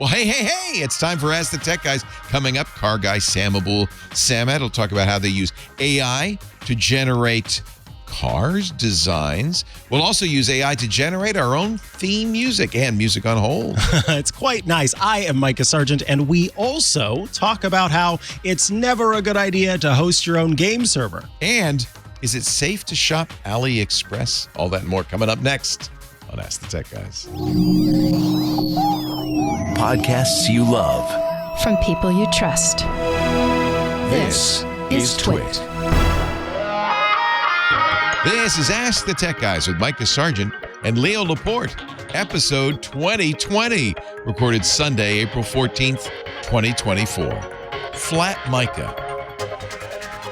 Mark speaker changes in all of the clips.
Speaker 1: Well, hey, it's time for Ask the Tech Guys. Coming up, car guy Sam Abuelsamid will talk about how they use AI to generate cars, designs. We'll also use AI to generate our own theme music and music on hold.
Speaker 2: It's quite nice. I am Mikah Sargent, and we also talk about how it's never a good idea to host your own game server.
Speaker 1: And is it safe to shop AliExpress? All that and more coming up next on Ask the Tech Guys.
Speaker 3: Podcasts you love.
Speaker 4: From people you trust.
Speaker 3: This is Twit.
Speaker 1: This is Ask the Tech Guys with Mikah Sargent and Leo Laporte, episode 2020, recorded Sunday, April 14th, 2024. Flat Micah.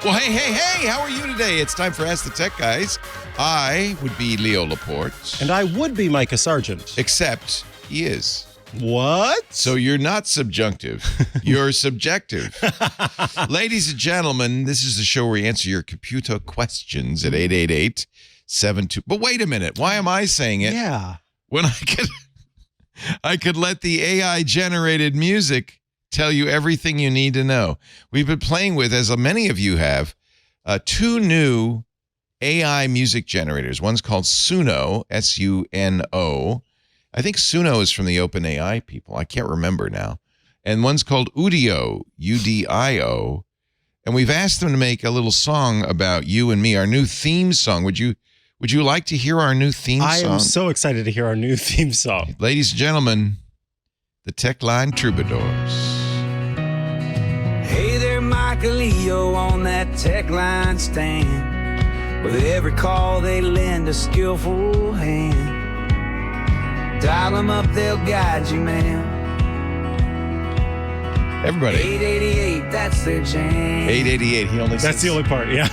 Speaker 1: Well, hey, how are you today? It's time for Ask the Tech Guys. I would be Leo Laporte.
Speaker 2: And I would be Mikah Sargent.
Speaker 1: Except he is.
Speaker 2: What?
Speaker 1: So you're not subjunctive. You're subjective. Ladies and gentlemen, this is the show where we answer your computer questions at 888-72. But wait a minute. Why am I saying it?
Speaker 2: Yeah.
Speaker 1: When I could let the AI-generated music tell you everything you need to know. We've been playing with, as many of you have, two new AI music generators. One's called Suno, S-U-N-O. I think Suno is from the OpenAI people. I can't remember now. And one's called Udio, U-D-I-O. And we've asked them to make a little song about you and me, our new theme song. Would you like to hear our new theme song?
Speaker 2: I am so excited to hear our new theme song.
Speaker 1: Ladies and gentlemen, the Tech Line Troubadours.
Speaker 5: Hey there, Micah, Leo on that Tech Line stand. With every call they lend a skillful hand. Dial them up, they'll guide you, man.
Speaker 1: Everybody.
Speaker 5: 888, that's their jam.
Speaker 1: 888, he only
Speaker 2: That's
Speaker 1: says.
Speaker 2: the only part, yeah.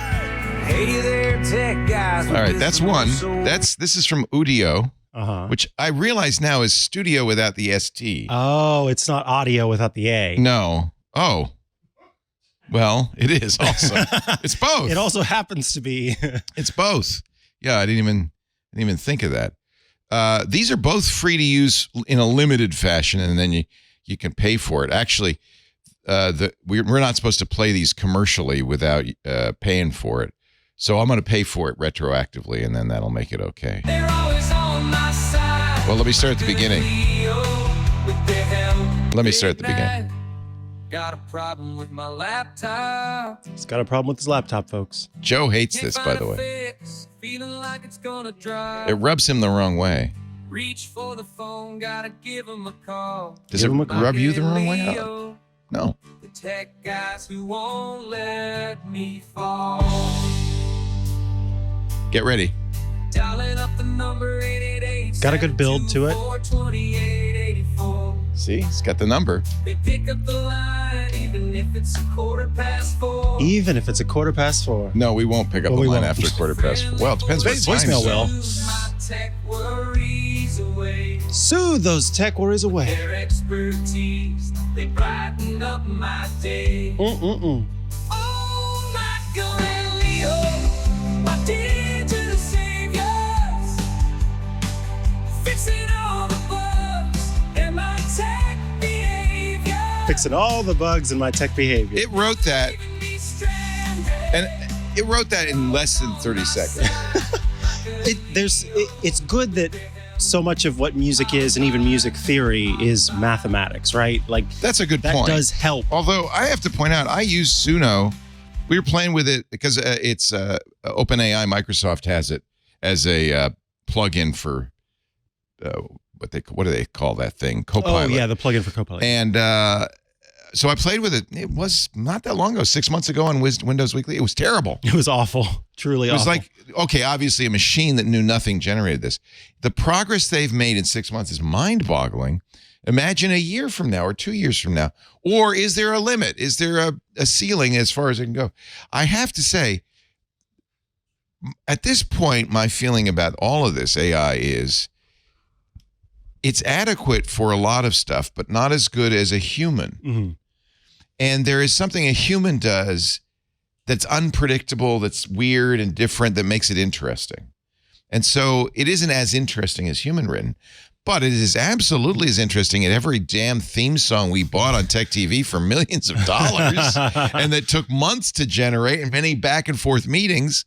Speaker 5: Hey there, tech guys.
Speaker 1: All right, that's one. This is from Udio, which I realize now is studio without the ST.
Speaker 2: Oh, it's not audio without the A.
Speaker 1: No. Oh. Well, it is also. It's both.
Speaker 2: It also happens to be.
Speaker 1: It's both. Yeah, I didn't even think of that. These are both free to use in a limited fashion, and then you can pay for it. Actually, we're not supposed to play these commercially without paying for it. So I'm going to pay for it retroactively, and then that'll make it okay.
Speaker 5: They're always on my side.
Speaker 1: Well, let me start at the beginning. Let me start at the beginning.
Speaker 5: Got a problem with my laptop.
Speaker 2: He's got a problem with his laptop, folks.
Speaker 1: Joe hates this, by the way.
Speaker 5: Feeling like it's gonna dry.
Speaker 1: It rubs him the wrong way.
Speaker 5: Reach for the phone, gotta give him a call.
Speaker 1: Does it rub you the wrong way? No.
Speaker 5: The tech guys who won't let me fall.
Speaker 1: Get ready.
Speaker 5: Dialing up the number 888.
Speaker 2: Got a good build to it.
Speaker 5: 2884.
Speaker 1: See, he's got the number.
Speaker 5: They pick up the line, even if it's 4:15.
Speaker 2: Even if it's 4:15.
Speaker 1: No, we won't pick up the line after 4:15. Well, it depends what time.
Speaker 2: Voicemail will.
Speaker 5: My tech worries away.
Speaker 2: Soothe those tech worries away.
Speaker 5: Their expertise, they brighten up my day. Oh, my God, Leo, my digital saviors, fixing all the bugs in my tech behavior.
Speaker 2: Fixing all the bugs in my tech behavior.
Speaker 1: It wrote that,
Speaker 5: Keeping me stranded.
Speaker 1: and it wrote that in less than 30 seconds.
Speaker 2: It's good that so much of what music is, and even music theory, is mathematics, right? Like
Speaker 1: That's a good
Speaker 2: that
Speaker 1: point.
Speaker 2: does help.
Speaker 1: Although I have to point out, I use Suno. We were playing with it because it's OpenAI. Microsoft has it as a plugin for what do they call that thing? Copilot.
Speaker 2: Oh yeah, the plugin for Copilot.
Speaker 1: And so I played with it. It was not that long ago, 6 months ago on Windows Weekly. It was terrible.
Speaker 2: It was awful, truly
Speaker 1: It was
Speaker 2: awful.
Speaker 1: like, okay, obviously a machine that knew nothing generated this. The progress they've made in 6 months is mind-boggling. Imagine a year from now or 2 years from now. Or is there a limit? Is there a ceiling as far as it can go? I have to say, at this point, my feeling about all of this AI is it's adequate for a lot of stuff, but not as good as a human.
Speaker 2: Mm-hmm.
Speaker 1: And there is something a human does that's unpredictable, that's weird and different, that makes it interesting. And so it isn't as interesting as human written, But it is absolutely as interesting as every damn theme song we bought on Tech TV for millions of dollars and that took months to generate and many back and forth meetings.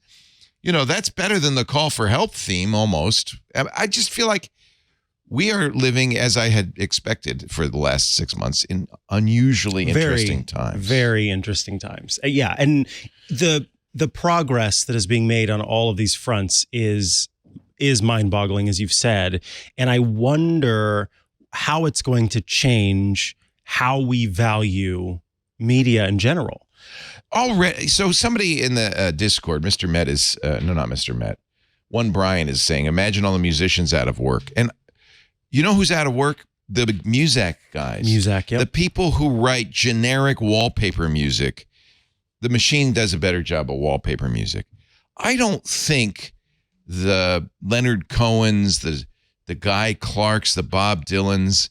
Speaker 1: You know, that's better than the call for help theme almost. I just feel like we are living as I had expected for the last 6 months in unusually interesting times.
Speaker 2: Very interesting times. Yeah. And the progress that is being made on all of these fronts is mind-boggling, as you've said. And I wonder how it's going to change how we value media in general.
Speaker 1: Already, so somebody in the Discord, Mr. Met is, no, not Mr. Met, one Brian is saying, imagine all the musicians out of work. And you know who's out of work? The Muzak guys.
Speaker 2: Muzak, yep.
Speaker 1: The people who write generic wallpaper music. The machine does a better job of wallpaper music. I don't think the Leonard Cohens, the Guy Clarks, the Bob Dylans,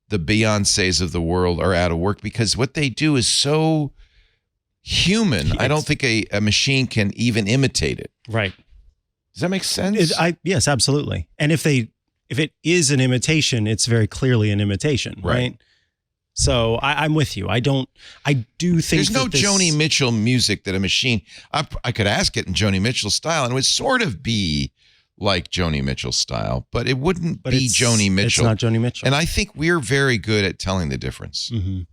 Speaker 1: the Beyoncés of the world are out of work because what they do is so human. I don't think a machine can even imitate it.
Speaker 2: Right.
Speaker 1: Does that make sense?
Speaker 2: Yes, absolutely. And if it is an imitation, it's very clearly an imitation, right? So I'm with you. I do think
Speaker 1: there's no Joni Mitchell music that a machine. I could ask it in Joni Mitchell style, and it would sort of be like Joni Mitchell style, but it wouldn't be Joni Mitchell.
Speaker 2: It's not Joni Mitchell.
Speaker 1: And I think we're very good at telling the difference.
Speaker 2: Mm-hmm.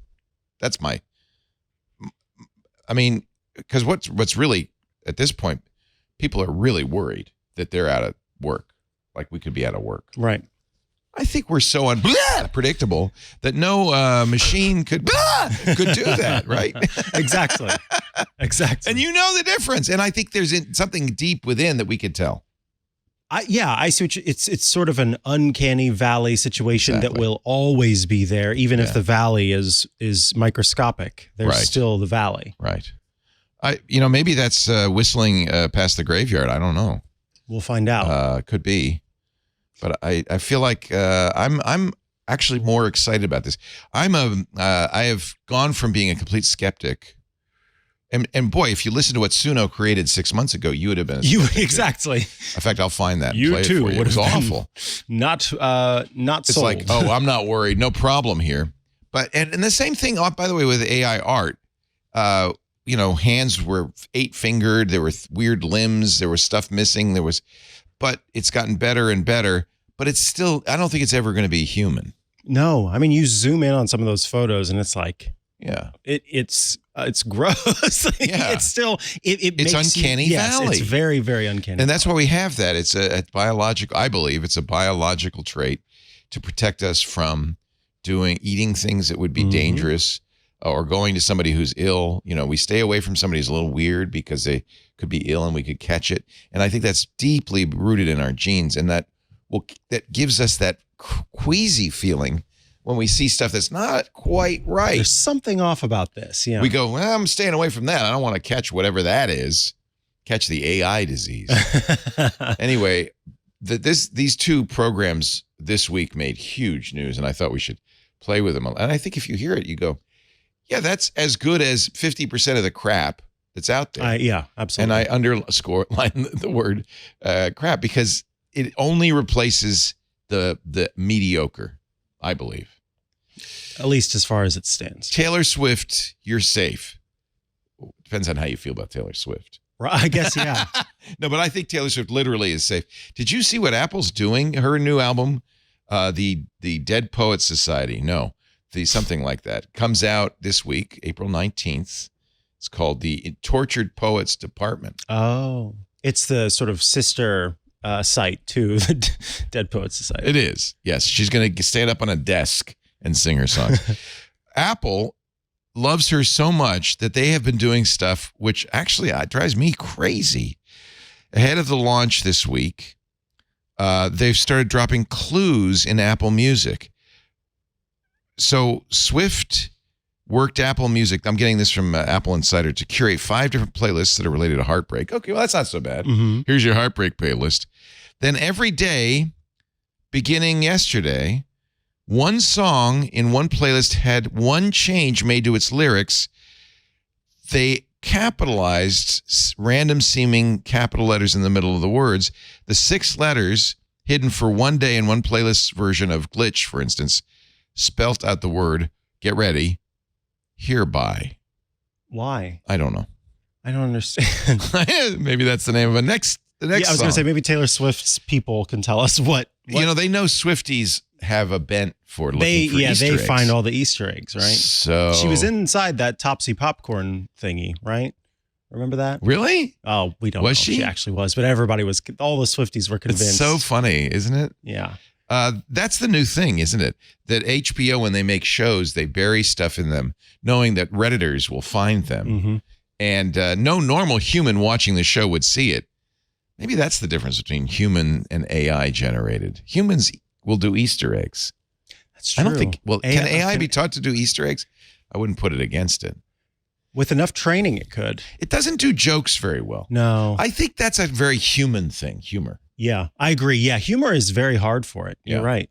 Speaker 1: That's I mean, because what's really at this point, people are really worried that they're out of work, like we could be out of work,
Speaker 2: right?
Speaker 1: I think we're so unpredictable that no machine could do that, right?
Speaker 2: Exactly.
Speaker 1: And you know the difference. And I think there's something deep within that we could tell.
Speaker 2: I see what it's sort of an uncanny valley situation that will always be there, even if the valley is microscopic. There's still the valley.
Speaker 1: Right. Maybe that's whistling past the graveyard. I don't know.
Speaker 2: We'll find out.
Speaker 1: Could be. But I feel like I'm actually more excited about this. I have gone from being a complete skeptic, and boy, if you listen to what Suno created 6 months ago, you would have been
Speaker 2: exactly.
Speaker 1: In fact, I'll find that. And
Speaker 2: you
Speaker 1: play
Speaker 2: too.
Speaker 1: It for you. It was awful.
Speaker 2: Not
Speaker 1: it's
Speaker 2: sold.
Speaker 1: like, oh, I'm not worried, no problem here. But and the same thing, by the way, with AI art. Hands were 8-fingered. There were weird limbs. There was stuff missing. But it's gotten better and better. But it's still, I don't think it's ever going to be human.
Speaker 2: No, I mean, you zoom in on some of those photos and it's like, it's gross. It's still,
Speaker 1: it's Uncanny Valley.
Speaker 2: It's very, very uncanny.
Speaker 1: And that's why we have that. It's a biological, I believe it's a biological trait to protect us from eating things that would be dangerous or going to somebody who's ill. We stay away from somebody who's a little weird because they could be ill and we could catch it. And I think that's deeply rooted in our genes, and that gives us that queasy feeling when we see stuff that's not quite right.
Speaker 2: There's something off about this. Yeah.
Speaker 1: We go, well, I'm staying away from that. I don't want to catch whatever that is. Catch the AI disease. Anyway, these two programs this week made huge news, and I thought we should play with them. And I think if you hear it, you go, yeah, that's as good as 50% of the crap that's out there.
Speaker 2: Yeah, absolutely.
Speaker 1: And I underline the word crap because it only replaces the mediocre, I believe.
Speaker 2: At least as far as it stands.
Speaker 1: Taylor Swift, you're safe. Depends on how you feel about Taylor Swift.
Speaker 2: I guess, yeah.
Speaker 1: No, but I think Taylor Swift literally is safe. Did you see what Apple's doing? Her new album, the Dead Poets Society. No, something like that. Comes out this week, April 19th. It's called the Tortured Poets Department.
Speaker 2: Oh, it's the sort of sister site to the Dead Poets Society.
Speaker 1: It is. Yes, she's going to stand up on a desk and sing her songs. Apple loves her so much that they have been doing stuff which actually drives me crazy. Ahead of the launch this week, they've started dropping clues in Apple Music. So Swift worked Apple Music, I'm getting this from Apple Insider, to curate 5 different playlists that are related to heartbreak. Okay, well, that's not so bad.
Speaker 2: Mm-hmm.
Speaker 1: Here's your heartbreak playlist. Then every day, beginning yesterday, one song in one playlist had one change made to its lyrics. They capitalized random seeming capital letters in the middle of the words. The 6 letters hidden for one day in one playlist version of Glitch, for instance, spelt out the word, get ready, hereby.
Speaker 2: Why?
Speaker 1: I don't know.
Speaker 2: I don't understand.
Speaker 1: Maybe that's the name of the next
Speaker 2: I was going to say, maybe Taylor Swift's people can tell us what.
Speaker 1: You know, they know Swifties have a bent for looking for Easter eggs.
Speaker 2: They find all the Easter eggs, right?
Speaker 1: So
Speaker 2: she was inside that Topsy popcorn thingy, right? Remember that?
Speaker 1: Really?
Speaker 2: Oh, we don't know
Speaker 1: Was
Speaker 2: if
Speaker 1: she?
Speaker 2: she actually was, but everybody was, all the Swifties were convinced.
Speaker 1: It's so funny, isn't it?
Speaker 2: Yeah.
Speaker 1: That's the new thing, isn't it? That HBO, when they make shows, they bury stuff in them, knowing that Redditors will find them.
Speaker 2: Mm-hmm.
Speaker 1: And no normal human watching the show would see it. Maybe that's the difference between human and AI generated. Humans will do Easter eggs.
Speaker 2: That's true.
Speaker 1: I don't think, can AI be taught to do Easter eggs? I wouldn't put it against it.
Speaker 2: With enough training, it could.
Speaker 1: It doesn't do jokes very well.
Speaker 2: No.
Speaker 1: I think that's a very human thing, humor.
Speaker 2: Yeah, I agree. Yeah, humor is very hard for it. You're right.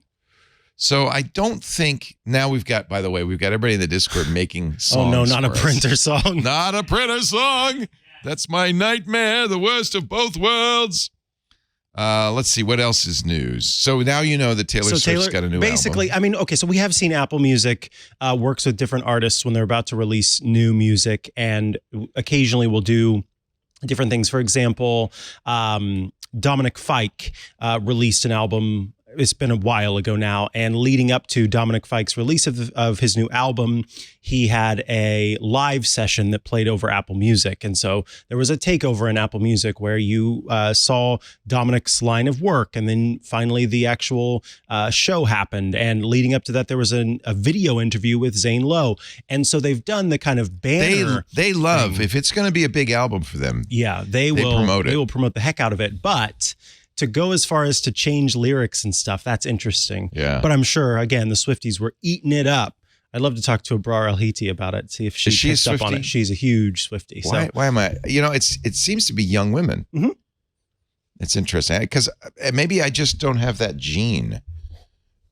Speaker 1: So I don't think, now we've got, by the way, we've got everybody in the Discord making songs.
Speaker 2: Oh, no, not a
Speaker 1: for us.
Speaker 2: printer song.
Speaker 1: Not a printer song. That's my nightmare, the worst of both worlds. Let's see, what else is news? So now you know that Taylor Swift's got a new
Speaker 2: basically,
Speaker 1: album.
Speaker 2: I mean, okay, so we have seen Apple Music works with different artists when they're about to release new music, and occasionally will do different things. For example, Dominic Fike released an album. It's been a while ago now, and leading up to Dominic Fike's release of his new album, he had a live session that played over Apple Music. And so there was a takeover in Apple Music where you saw Dominic's line of work, and then finally the actual show happened. And leading up to that, there was a video interview with Zane Lowe. And so they've done the kind of banner.
Speaker 1: They love, if it's going to be a big album for them.
Speaker 2: Yeah, they will promote it. They will promote the heck out of it. But to go as far as to change lyrics and stuff, that's interesting.
Speaker 1: Yeah.
Speaker 2: But I'm sure, again, the Swifties were eating it up. I'd love to talk to Abrar El-Hiti about it, see if she picked up on it. She's a huge Swiftie.
Speaker 1: Why am I? You know, it seems to be young women.
Speaker 2: Mm-hmm.
Speaker 1: It's interesting because maybe I just don't have that gene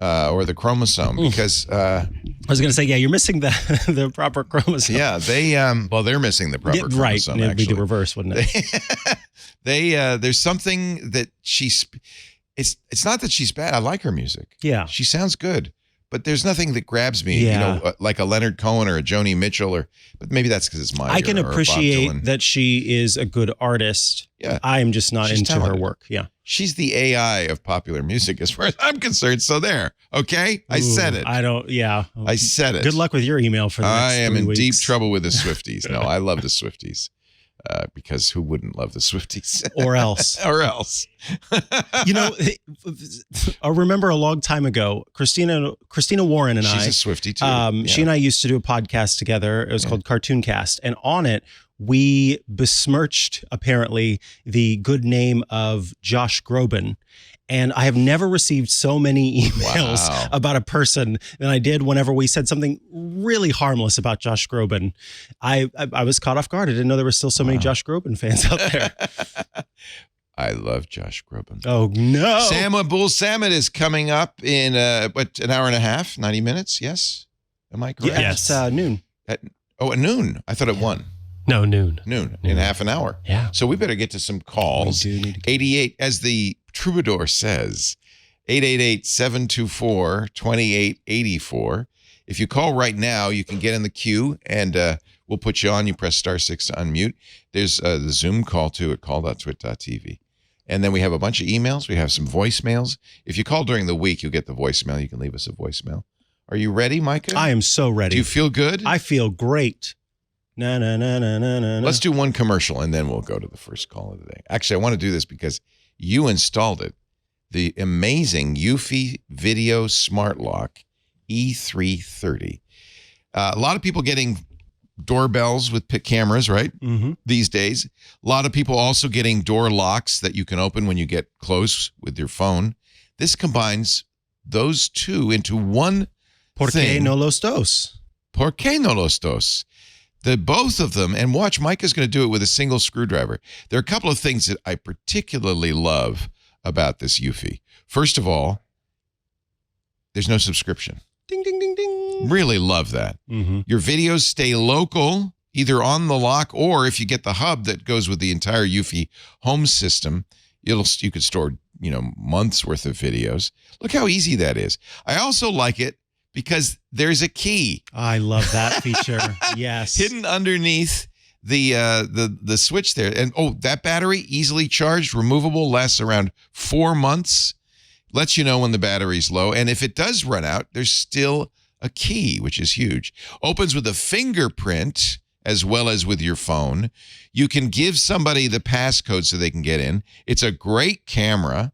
Speaker 1: or the chromosome because
Speaker 2: I was going to say, yeah, you're missing the proper chromosome.
Speaker 1: Yeah, they're missing the proper chromosome.
Speaker 2: Right, it'd be the reverse, wouldn't it?
Speaker 1: There's something that it's not that she's bad. I like her music.
Speaker 2: Yeah.
Speaker 1: She sounds good, but there's nothing that grabs me, you know, like a Leonard Cohen or a Joni Mitchell but maybe that's because it's mine.
Speaker 2: I can appreciate that she is a good artist.
Speaker 1: Yeah.
Speaker 2: I am just not into her work. Yeah.
Speaker 1: She's the AI of popular music as far as I'm concerned. So there. Okay. I said it.
Speaker 2: I
Speaker 1: said it.
Speaker 2: Good luck with your email for the next 3
Speaker 1: I am in
Speaker 2: weeks.
Speaker 1: deep trouble with the Swifties. No, I love the Swifties. Because who wouldn't love the Swifties?
Speaker 2: Or else.
Speaker 1: Or else.
Speaker 2: You know, I remember a long time ago, Christina Warren and
Speaker 1: She's a Swiftie too.
Speaker 2: She and I used to do a podcast together. It was called Cartooncast. And on it, we besmirched, apparently, the good name of Josh Groban. And I have never received so many emails about a person than I did whenever we said something really harmless about Josh Groban. I was caught off guard. I didn't know there were still so many Josh Groban fans out there.
Speaker 1: I love Josh Groban.
Speaker 2: Oh, no.
Speaker 1: Sam Abuelsamid is coming up in, an hour and a half, 90 minutes? Yes? Am I correct?
Speaker 2: Yes, noon.
Speaker 1: At noon. I thought at 1.
Speaker 6: No, noon.
Speaker 1: Noon, in half an hour.
Speaker 6: Yeah.
Speaker 1: So we better get to some calls.
Speaker 2: We do need to
Speaker 1: 88, as the troubadour says, 888-724-2884. If you call right now, you can get in the queue and we'll put you on. You press *6 to unmute. There's the Zoom call too at call.twit.tv. And then we have a bunch of emails. We have some voicemails. If you call during the week, you'll get the voicemail. You can leave us a voicemail. Are you ready, Micah?
Speaker 2: I am so ready.
Speaker 1: Do you feel good?
Speaker 2: I feel great. Na, na, na, na, na, na.
Speaker 1: Let's do one commercial and then we'll go to the first call of the day. Actually, I want to do this because you installed it. The amazing Eufy Video Smart Lock E330. A lot of people getting doorbells with cameras, right?
Speaker 2: Mm-hmm.
Speaker 1: These days. A lot of people also getting door locks that you can open when you get close with your phone. This combines those two into one
Speaker 2: ¿Por
Speaker 1: thing.
Speaker 2: qué no los dos?
Speaker 1: ¿Por qué no los dos? The both of them, and watch, Micah's going to do it with a single screwdriver. There are a couple of things that I particularly love about this Eufy. First of all, there's no subscription.
Speaker 2: Ding, ding, ding, ding.
Speaker 1: Really love that.
Speaker 2: Mm-hmm.
Speaker 1: Your videos stay local, either on the lock or if you get the hub that goes with the entire Eufy home system, you could store months worth of videos. Look how easy that is. I also like it because there's a key
Speaker 2: I love that feature. Yes.
Speaker 1: hidden underneath the switch there. And that battery easily charged, removable, lasts around 4 months. Lets you know when the battery's low. And if it does run out, there's still a key, which is huge. Opens with a fingerprint as well as with your phone. You can give somebody the passcode so they can get in. It's a great camera.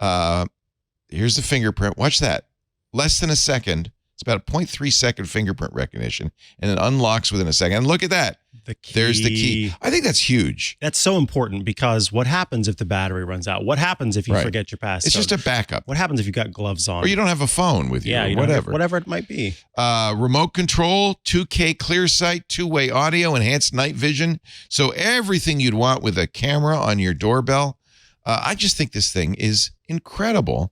Speaker 1: Here's the fingerprint. Watch that. Less than a second. It's about a 0.3 second fingerprint recognition, and it unlocks within a second. And look at that.
Speaker 2: The key.
Speaker 1: There's the key. I think that's huge.
Speaker 2: That's so important because what happens if the battery runs out? What happens if you forget your passcode?
Speaker 1: It's just a backup.
Speaker 2: What happens if you've got gloves on?
Speaker 1: Or you don't have a phone with you, or whatever.
Speaker 2: Whatever it might be.
Speaker 1: Remote control, 2K clear sight, two-way audio, enhanced night vision. So everything you'd want with a camera on your doorbell. I just think this thing is incredible.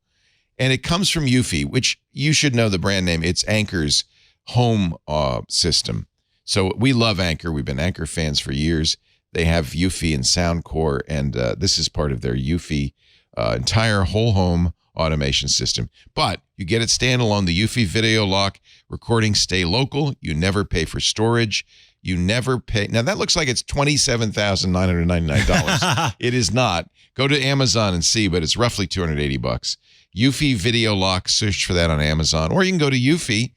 Speaker 1: And it comes from Eufy, which you should know the brand name. It's Anker's home system. So we love Anker. We've been Anker fans for years. They have Eufy and Soundcore, and this is part of their Eufy entire whole home automation system. But you get it standalone. The Eufy Video Lock recordings stay local. You never pay for storage. You never pay. Now, that looks like it's $27,999. It is not. Go to Amazon and see, but it's roughly $280. Eufy Video Lock, search for that on Amazon. Or you can go to Eufy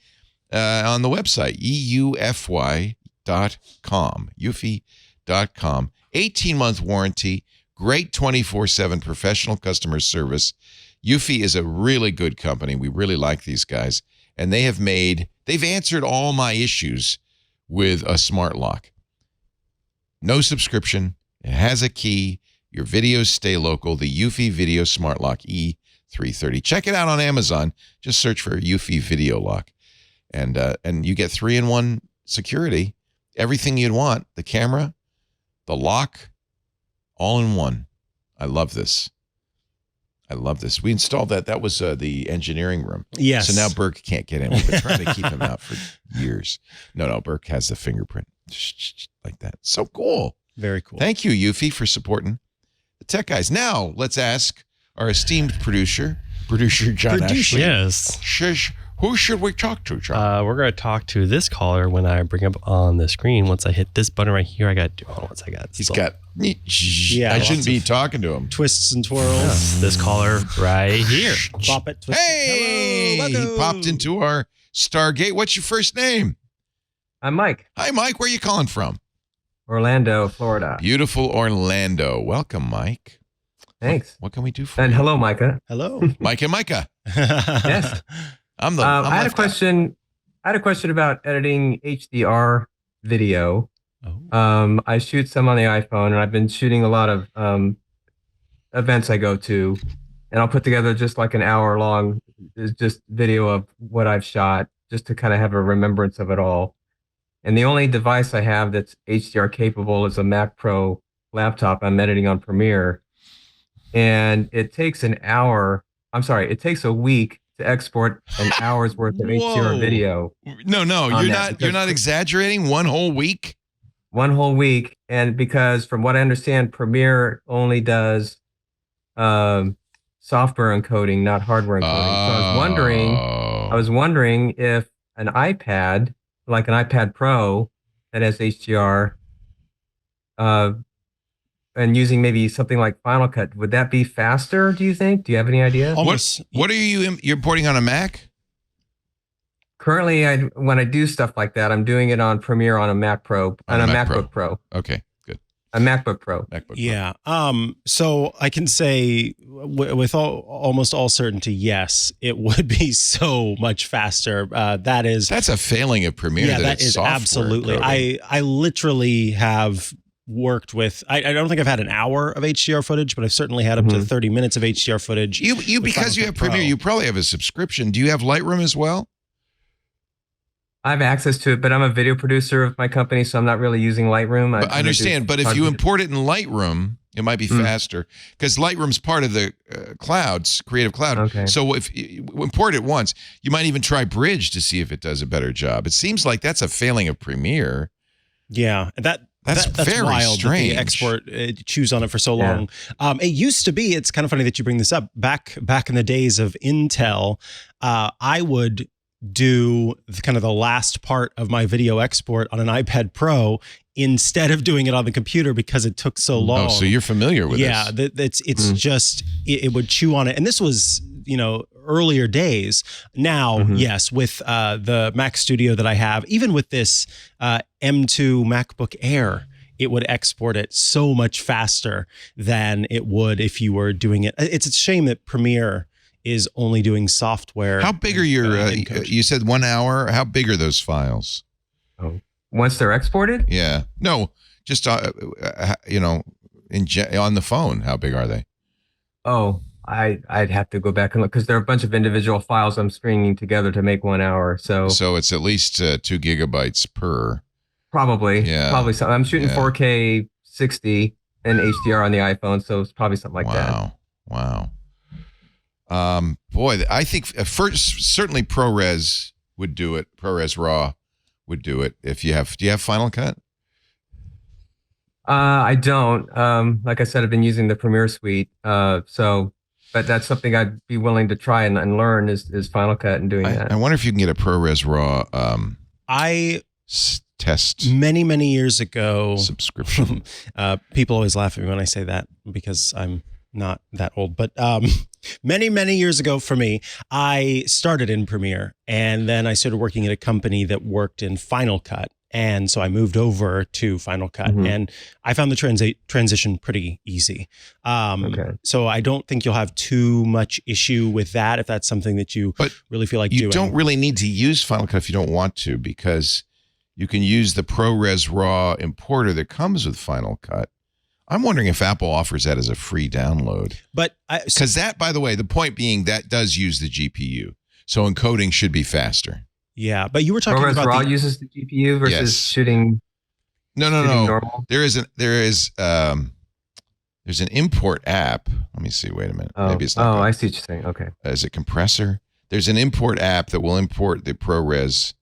Speaker 1: on the website, eufy.com. Eufy.com. 18-month warranty. Great 24/7 professional customer service. Eufy is a really good company. We really like these guys. And they've answered all my issues with a smart lock. No subscription. It has a key. Your videos stay local. The Eufy Video Smart Lock E330. Check it out on Amazon. Just search for Eufy Video Lock. And you get 3-in-1 security. Everything you'd want. The camera, the lock, all in one. I love this. We installed that. That was the engineering room.
Speaker 2: Yes.
Speaker 1: So now Burke can't get in. We've been trying to keep him out for years. No, Burke has the fingerprint. Like that. So cool.
Speaker 2: Very cool.
Speaker 1: Thank you, Eufy, for supporting the tech guys. Now, let's ask our esteemed producer John Ashley.
Speaker 6: Yes.
Speaker 1: Who should we talk to, John?
Speaker 6: We're going to talk to this caller when I bring up on the screen. Once I hit this button right here, I got to do it. Once I got
Speaker 1: He's got... I shouldn't be talking to him.
Speaker 2: Twists and twirls.
Speaker 6: This caller right here.
Speaker 2: Pop it. Twist
Speaker 1: Hey!
Speaker 2: it. Hello.
Speaker 1: He popped into our Stargate. What's your first name?
Speaker 7: I'm Mike.
Speaker 1: Hi, Mike. Where are you calling from?
Speaker 7: Orlando, Florida.
Speaker 1: Beautiful Orlando. Welcome, Mike.
Speaker 7: Thanks.
Speaker 1: What can we do for
Speaker 7: And
Speaker 1: you?
Speaker 7: hello, Micah.
Speaker 2: Hello.
Speaker 1: Mike and Micah.
Speaker 7: Yes.
Speaker 1: I'm
Speaker 7: I had a
Speaker 1: left
Speaker 7: question. I had a question about editing HDR video.
Speaker 2: Oh.
Speaker 7: I shoot some on the iPhone, and I've been shooting a lot of events I go to, and I'll put together just like an hour long, just video of what I've shot, just to kind of have a remembrance of it all. And the only device I have that's HDR capable is a Mac Pro laptop. I'm editing on Premiere, and it takes an hour. I'm sorry, it takes a week to export an hour's worth of HDR video.
Speaker 1: No, you're not exaggerating. One whole week.
Speaker 7: One whole week, and because from what I understand, Premiere only does software encoding, not hardware encoding. So I was wondering if an iPad, like an iPad Pro that has HDR, and using maybe something like Final Cut, would that be faster, do you think? Do you have any idea?
Speaker 1: What are you're importing on a Mac?
Speaker 7: Currently, when I do stuff like that, I'm doing it on Premiere on a Mac Pro, on a MacBook Pro.
Speaker 1: Okay, good.
Speaker 7: A MacBook Pro.
Speaker 2: Yeah. So I can say with almost all certainty, yes, it would be so much faster. That's
Speaker 1: a failing of Premiere.
Speaker 2: Yeah, that is absolutely. I literally have worked with. I don't think I've had an hour of HDR footage, but I've certainly had up to 30 minutes of HDR footage.
Speaker 1: You because you have Premiere, you probably have a subscription. Do you have Lightroom as well?
Speaker 7: I have access to it, but I'm a video producer of my company, so I'm not really using Lightroom.
Speaker 1: I understand, but if you import it in Lightroom, it might be faster because Lightroom's part of the clouds, Creative Cloud.
Speaker 7: Okay.
Speaker 1: So if you import it once, you might even try Bridge to see if it does a better job. It seems like that's a failing of Premiere.
Speaker 2: Yeah,
Speaker 1: That's very
Speaker 2: wild
Speaker 1: strange.
Speaker 2: That the export chews on it for so long. It used to be. It's kind of funny that you bring this up. Back in the days of Intel, I would do kind of the last part of my video export on an iPad Pro instead of doing it on the computer because it took so long.
Speaker 1: Oh, so you're familiar with
Speaker 2: this? It's just it would chew on it, and this was earlier days. Now, yes, with the Mac Studio that I have, even with this M2 MacBook Air, it would export it so much faster than it would if you were doing it. It's a shame that Premiere is only doing software.
Speaker 1: How big are your, you said 1 hour. How big are those files?
Speaker 7: Oh, once they're exported?
Speaker 1: Yeah. No, just, on the phone, how big are they?
Speaker 7: Oh, I'd have to go back and look because there are a bunch of individual files I'm stringing together to make 1 hour. So
Speaker 1: it's at least 2 gigabytes per.
Speaker 7: Probably.
Speaker 1: Yeah.
Speaker 7: Probably something. I'm shooting 4K 60 and HDR on the iPhone, so it's probably something like that.
Speaker 1: Wow. Boy, I think certainly ProRes would do it. ProRes RAW would do it. Do you have Final Cut?
Speaker 7: I don't. Like I said, I've been using the Premiere suite. But that's something I'd be willing to try and learn is Final Cut and doing that.
Speaker 1: I wonder if you can get a ProRes RAW test
Speaker 2: many years ago
Speaker 1: subscription.
Speaker 2: People always laugh at me when I say that because I'm not that old, but many years ago for me, I started in Premiere and then I started working at a company that worked in Final Cut. And so I moved over to Final Cut and I found the transition pretty easy. So I don't think you'll have too much issue with that if that's something that you really feel like doing.
Speaker 1: You don't really need to use Final Cut if you don't want to, because you can use the ProRes RAW importer that comes with Final Cut. I'm wondering if Apple offers that as a free download.
Speaker 2: But
Speaker 1: because that, by the way, the point being that does use the GPU. So encoding should be faster.
Speaker 2: Yeah, but you were talking about
Speaker 7: RAW uses the GPU versus shooting.
Speaker 1: No.
Speaker 7: Normal.
Speaker 1: There's an import app. Let me see. Wait a minute. Maybe it's not.
Speaker 7: I see what you're saying. Okay.
Speaker 1: Is it Compressor? There's an import app that will import the ProRes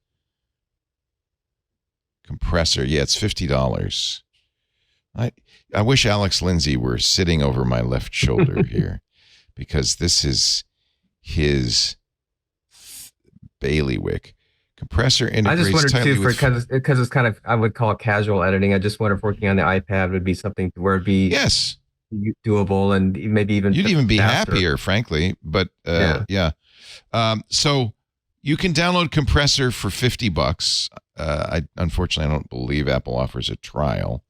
Speaker 1: compressor. Yeah, it's $50. I wish Alex Lindsay were sitting over my left shoulder here, because this is his bailiwick. Compressor integrates.
Speaker 7: I just wondered
Speaker 1: tightly
Speaker 7: too, because it's kind of, I would call it casual editing. I just wonder if working on the iPad would be something where it'd be doable and maybe even
Speaker 1: you'd even be
Speaker 7: faster.
Speaker 1: happier, frankly. But so you can download Compressor for $50. Unfortunately, I don't believe Apple offers a trial.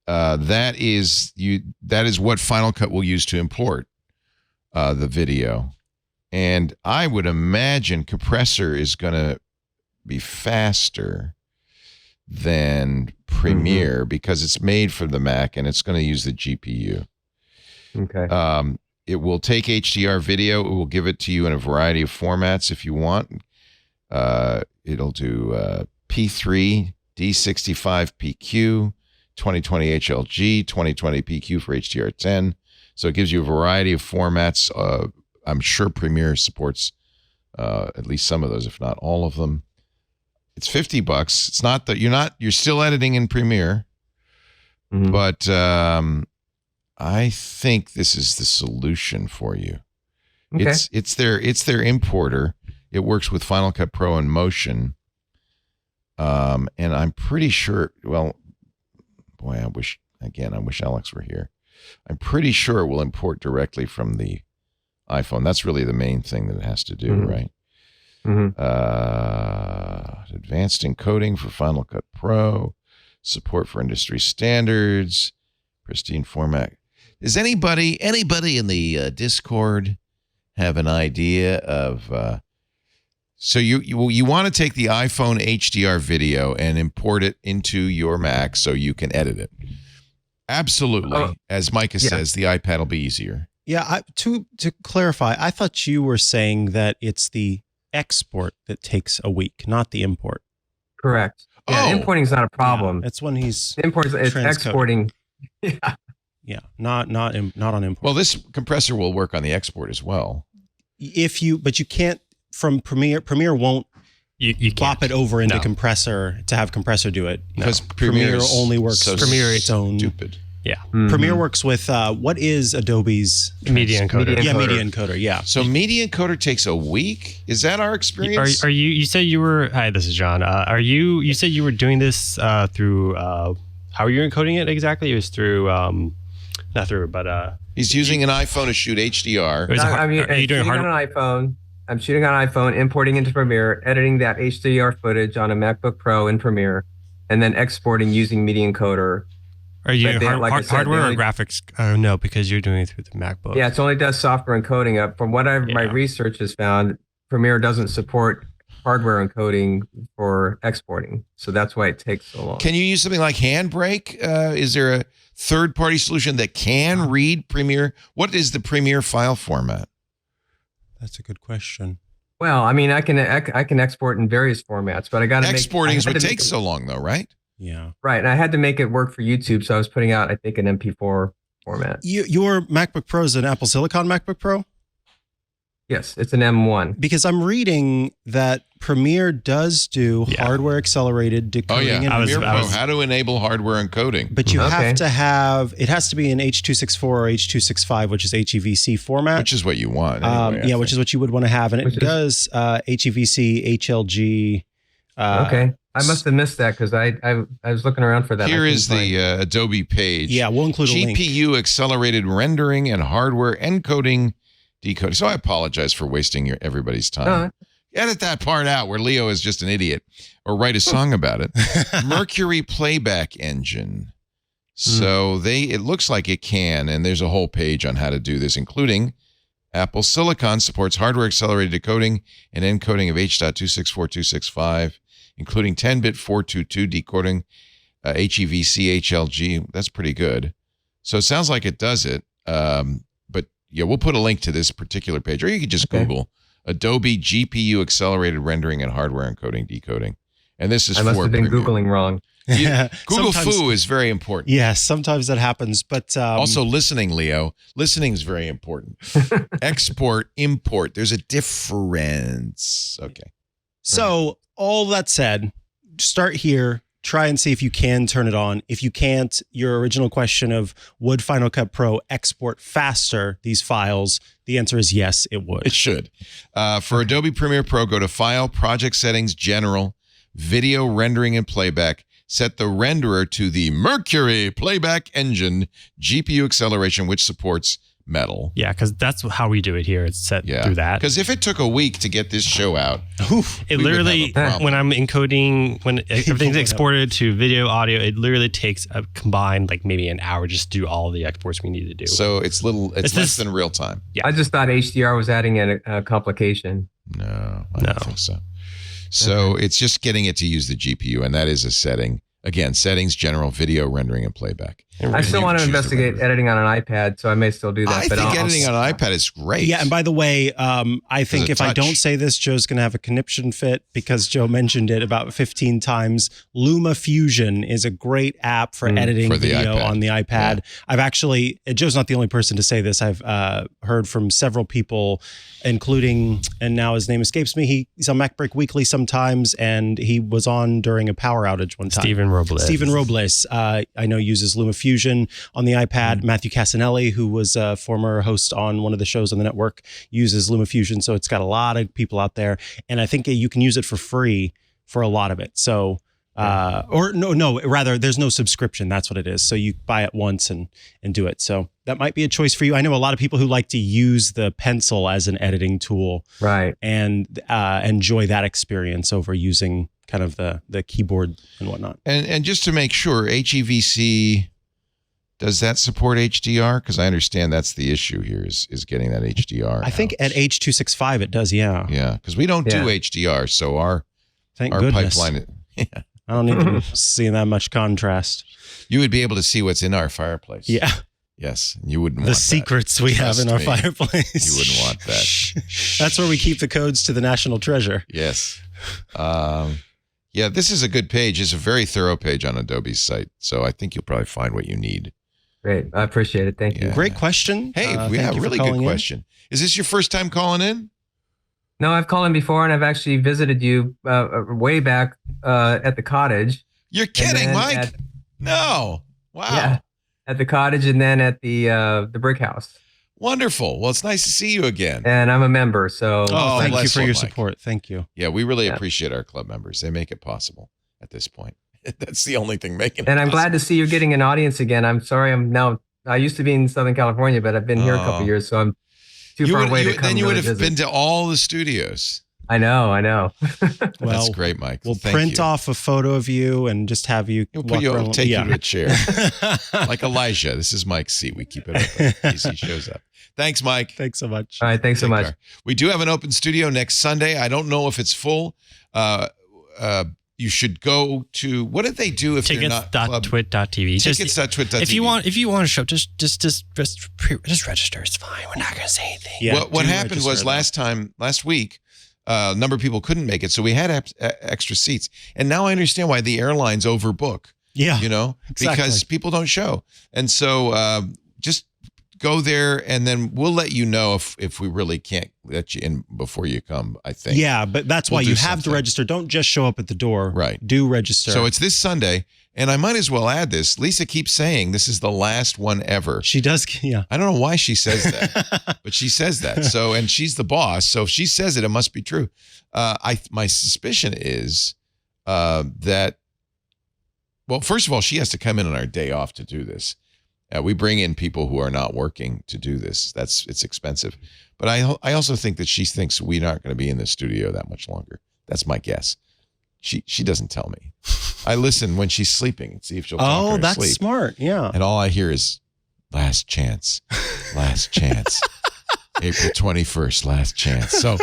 Speaker 1: That is what Final Cut will use to import the video. And I would imagine Compressor is going to be faster than Premiere because it's made for the Mac and it's going to use the GPU.
Speaker 7: Okay.
Speaker 1: It will take HDR video. It will give it to you in a variety of formats if you want. It'll do P3, D65 PQ, 2020 HLG, 2020 PQ for HDR10. So it gives you a variety of formats. I'm sure Premiere supports at least some of those, if not all of them. It's $50. It's not that you're still editing in Premiere, but I think this is the solution for you.
Speaker 7: Okay.
Speaker 1: It's their importer. It works with Final Cut Pro and Motion. And I'm pretty sure, well, boy, I wish Alex were here. I'm pretty sure it will import directly from the iPhone. That's really the main thing that it has to do, right? Advanced encoding for Final Cut Pro, support for industry standards, pristine format. Does anybody in the Discord have an idea of? So you want to take the iPhone HDR video and import it into your Mac so you can edit it. Absolutely. As Micah says, the iPad will be easier.
Speaker 2: Yeah, to clarify, I thought you were saying that it's the export that takes a week, not the import.
Speaker 7: Correct. Yeah, importing is not a problem.
Speaker 2: That's when he's
Speaker 7: it's exporting.
Speaker 2: Yeah, not on import.
Speaker 1: Well, this compressor will work on the export as well.
Speaker 2: But you can't from Premiere. Premiere won't
Speaker 6: You
Speaker 2: bop
Speaker 6: can't.
Speaker 2: it over into
Speaker 6: No.
Speaker 2: Compressor to have Compressor do it.
Speaker 1: Because
Speaker 2: Premiere
Speaker 1: Premiere's
Speaker 2: only works
Speaker 1: so
Speaker 2: Premiere its own.
Speaker 1: stupid.
Speaker 6: Yeah.
Speaker 2: Premiere works with what is Adobe's
Speaker 6: Media encoder.
Speaker 2: Media encoder. Yeah.
Speaker 1: So Media Encoder takes a week? Is that our experience?
Speaker 6: Are you? You said you were. Hi, this is John. Are you? You said you were doing this through. How are you encoding it exactly? It was through. Not through, but.
Speaker 1: He's using an iPhone to shoot HDR.
Speaker 6: It was
Speaker 7: I mean,
Speaker 6: are you doing
Speaker 7: shooting on an iPhone. I'm shooting on an iPhone, importing into Premiere, editing that HDR footage on a MacBook Pro in Premiere, and then exporting using Media Encoder.
Speaker 6: Are you
Speaker 7: But they- like I said,
Speaker 6: hardware
Speaker 7: they
Speaker 6: or
Speaker 7: only-
Speaker 6: graphics? No, because you're doing it through the MacBook.
Speaker 7: Yeah, it only does software encoding. From what my
Speaker 6: Yeah.
Speaker 7: research has found, Premiere doesn't support hardware encoding for exporting, so that's why it takes so long.
Speaker 1: Can you use something like Handbrake? Is there a third-party solution that can read Premiere? What is the Premiere file format?
Speaker 2: That's a good question.
Speaker 7: Well, I mean, I can export in various formats, but I got to
Speaker 1: Exporting is what takes so long, though, right?
Speaker 2: Yeah.
Speaker 7: Right, and I had to make it work for YouTube, so I was putting out, I think, an MP4 format.
Speaker 2: Your MacBook Pro is an Apple Silicon MacBook Pro?
Speaker 7: Yes, it's an M1.
Speaker 2: Because I'm reading that Premiere does do
Speaker 6: Yeah.
Speaker 2: hardware accelerated
Speaker 1: Oh,
Speaker 2: decoding.
Speaker 1: yeah.
Speaker 2: and
Speaker 1: Premiere Pro,
Speaker 6: was-
Speaker 1: how to enable hardware encoding.
Speaker 2: But you
Speaker 7: Okay.
Speaker 2: have to have, it has to be in H.264 or H.265, which is HEVC format.
Speaker 1: Which is what you want. Anyway,
Speaker 2: which is what you would want to have. And
Speaker 7: Which
Speaker 2: it does HEVC, HLG.
Speaker 7: Okay, I must have missed that because I was looking around for that.
Speaker 1: Here
Speaker 7: I
Speaker 1: is
Speaker 7: couldn't
Speaker 1: the
Speaker 7: find it.
Speaker 1: Adobe page.
Speaker 2: Yeah, we'll include a link.
Speaker 1: GPU accelerated rendering and hardware encoding, decoding. So I apologize for wasting everybody's time. Edit that part out where Leo is just an idiot, or write a song about it. Mercury playback engine. So it looks like it can, and there's a whole page on how to do this, including Apple Silicon supports hardware accelerated decoding and encoding of H.264.265, including 10-bit 422 decoding, HEVC, HLG. That's pretty good. So it sounds like it does it. But yeah, we'll put a link to this particular page, or you could just Google Adobe GPU accelerated rendering and hardware encoding decoding. And this is
Speaker 7: I must
Speaker 1: for
Speaker 7: have been
Speaker 1: Premiere.
Speaker 7: Googling wrong.
Speaker 1: Google
Speaker 2: Sometimes-
Speaker 1: foo is very important.
Speaker 2: Yes, sometimes that happens. But
Speaker 1: Also, listening, Leo. Listening is very important. Export, import. There's a difference. Okay.
Speaker 2: So all that said, start here. Try and see if you can turn it on. If you can't, your original question of would Final Cut Pro export faster these files? The answer is yes, it would.
Speaker 1: It should. For Adobe Premiere Pro, go to File, Project Settings, General, Video Rendering and Playback. Set the renderer to the Mercury Playback Engine GPU acceleration, which supports Metal.
Speaker 6: Yeah, because that's how we do it here. It's set
Speaker 1: Yeah.
Speaker 6: through that.
Speaker 1: Because if it took a week to get this show out,
Speaker 6: It
Speaker 1: we would
Speaker 6: literally,
Speaker 1: have a problem.
Speaker 6: when I'm encoding, when everything's exported to video, audio, it literally takes a combined like maybe an hour just to do all the exports we need to do.
Speaker 1: so it's less
Speaker 6: this-
Speaker 1: than real time.
Speaker 6: Yeah.
Speaker 7: I just thought HDR was adding in a complication.
Speaker 1: No, I
Speaker 6: No.
Speaker 1: don't think so. So it's just getting it to use the GPU, and that is a setting. Again, settings, general, video, rendering, and playback.
Speaker 7: I still
Speaker 1: you
Speaker 7: want to
Speaker 1: choose the
Speaker 7: investigate
Speaker 1: renderer.
Speaker 7: editing on an iPad, so I may still do that.
Speaker 1: I
Speaker 7: but
Speaker 1: think
Speaker 7: I'll
Speaker 1: editing on an iPad is great.
Speaker 2: Yeah, and by the way, I think
Speaker 1: a
Speaker 2: if I
Speaker 1: touch.
Speaker 2: don't say this, Joe's going to have a conniption fit because Joe mentioned it about 15 times. Luma Fusion is a great app for editing
Speaker 1: for the
Speaker 2: video
Speaker 1: iPad.
Speaker 2: on the iPad. I've actually, Joe's not the only person to say this. I've heard from several people, including, and now his name escapes me. He's on MacBreak Weekly sometimes, and he was on during a power outage one time.
Speaker 6: Stephen Robles.
Speaker 2: Stephen Robles, I know, uses Luma Fusion on the iPad. Matthew Casanelli, who was a former host on one of the shows on the network, uses Luma Fusion. So it's got a lot of people out there. And I think you can use it for free for a lot of it. So, rather, there's no subscription. That's what it is. So you buy it once and do it. So that might be a choice for you. I know a lot of people who like to use the pencil as an editing tool
Speaker 7: Right.
Speaker 2: and enjoy that experience over using kind of the keyboard and whatnot.
Speaker 1: And just to make sure, HEVC, does that support HDR? Because I understand that's the issue here is getting that HDR.
Speaker 2: I think
Speaker 1: out.
Speaker 2: at H.265 it does, yeah.
Speaker 1: Yeah, because we don't do
Speaker 7: Yeah.
Speaker 1: HDR, so our
Speaker 2: Thank goodness.
Speaker 1: pipeline. Yeah,
Speaker 2: I don't need to see that much contrast.
Speaker 1: you would be able to see what's in our fireplace.
Speaker 2: Yeah.
Speaker 1: Yes, you wouldn't
Speaker 2: The
Speaker 1: want
Speaker 2: secrets we have
Speaker 1: Trust
Speaker 2: in our
Speaker 1: me.
Speaker 2: fireplace.
Speaker 1: You wouldn't want that.
Speaker 2: That's where we keep the codes to the national treasure.
Speaker 1: That. Yes. Yeah, this is a good page. It's a very thorough page on Adobe's site, so I think you'll probably find what you need.
Speaker 7: Great. I appreciate it. Thank you.
Speaker 1: Yeah.
Speaker 2: Great question.
Speaker 1: Hey, we
Speaker 2: Thank
Speaker 1: have a
Speaker 2: you for
Speaker 1: really good
Speaker 2: calling in.
Speaker 1: question. Is this your first time calling in?
Speaker 7: No, I've called in before, and I've actually visited you way back at the cottage.
Speaker 1: You're kidding, Mike? No. Wow.
Speaker 7: Yeah, at the cottage, and then at the brick house.
Speaker 1: Wonderful. Well, it's nice to see you again.
Speaker 7: And I'm a member, so
Speaker 2: Thank you
Speaker 1: bless
Speaker 2: for
Speaker 1: you,
Speaker 2: your
Speaker 1: Mike.
Speaker 2: support. Thank you.
Speaker 1: Yeah, we really appreciate our club members. They make it possible at this point. That's the only thing making it
Speaker 7: And I'm
Speaker 1: possible.
Speaker 7: glad to see you're getting an audience again. I'm sorry, I used to be in Southern California, but I've been here a couple years, so I'm too far away to come.
Speaker 1: Then you would
Speaker 7: really
Speaker 1: have
Speaker 7: visit.
Speaker 1: been to all the studios.
Speaker 7: I know.
Speaker 1: That's
Speaker 2: Well,
Speaker 1: great, Mike.
Speaker 2: We'll
Speaker 1: Thank
Speaker 2: print
Speaker 1: you.
Speaker 2: off a photo of you and just have you.
Speaker 1: We'll
Speaker 2: walk around.
Speaker 1: take you to a chair. Like Elijah. This is Mike's seat. We keep it open in case he shows up. Thanks, Mike.
Speaker 2: Thanks so much.
Speaker 7: All right, thanks so
Speaker 1: Take
Speaker 7: much.
Speaker 1: care. We do have an open studio next Sunday. I don't know if it's full. You should go to, what did they do if they're not club?
Speaker 6: Tickets.twit.tv.
Speaker 1: Tickets.twit.tv.
Speaker 6: If you want to show, just register. It's fine. We're not going to say anything.
Speaker 2: Yeah,
Speaker 1: what
Speaker 2: do
Speaker 1: happened was
Speaker 2: register,
Speaker 1: last week, a number of people couldn't make it, so we had extra seats. And now I understand why the airlines overbook.
Speaker 2: Yeah,
Speaker 1: Because
Speaker 2: exactly.
Speaker 1: people don't show. And so just go there, and then we'll let you know if we really can't let you in before you come, I think.
Speaker 2: Yeah, but that's
Speaker 1: We'll
Speaker 2: why
Speaker 1: do
Speaker 2: you have to
Speaker 1: something.
Speaker 2: register. Don't just show up at the door.
Speaker 1: Right.
Speaker 2: Do register.
Speaker 1: So it's this Sunday, and I might as well add this. Lisa keeps saying this is the last one ever.
Speaker 2: She does. Yeah.
Speaker 1: I don't know why she says that, but she says that. So, and she's the boss. So if she says it, it must be true. My suspicion is that, well, first of all, she has to come in on our day off to do this. We bring in people who are not working to do this. It's expensive. But I also think that she thinks we're not going to be in the studio that much longer. That's my guess. She doesn't tell me. I listen when she's sleeping and see if she'll talk her to
Speaker 2: That's
Speaker 1: sleep.
Speaker 2: smart. Yeah.
Speaker 1: And all I hear is last chance, last chance. April 21st, last chance. So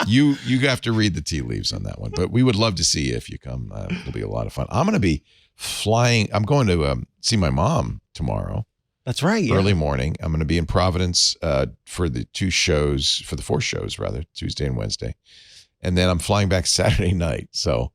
Speaker 1: you have to read the tea leaves on that one. But we would love to see you if you come. It'll be a lot of fun. I'm going to be flying. I'm going to see my mom tomorrow.
Speaker 2: That's right. Yeah.
Speaker 1: Early morning. I'm going to be in Providence for the 4 shows rather, Tuesday and Wednesday. And then I'm flying back Saturday night. So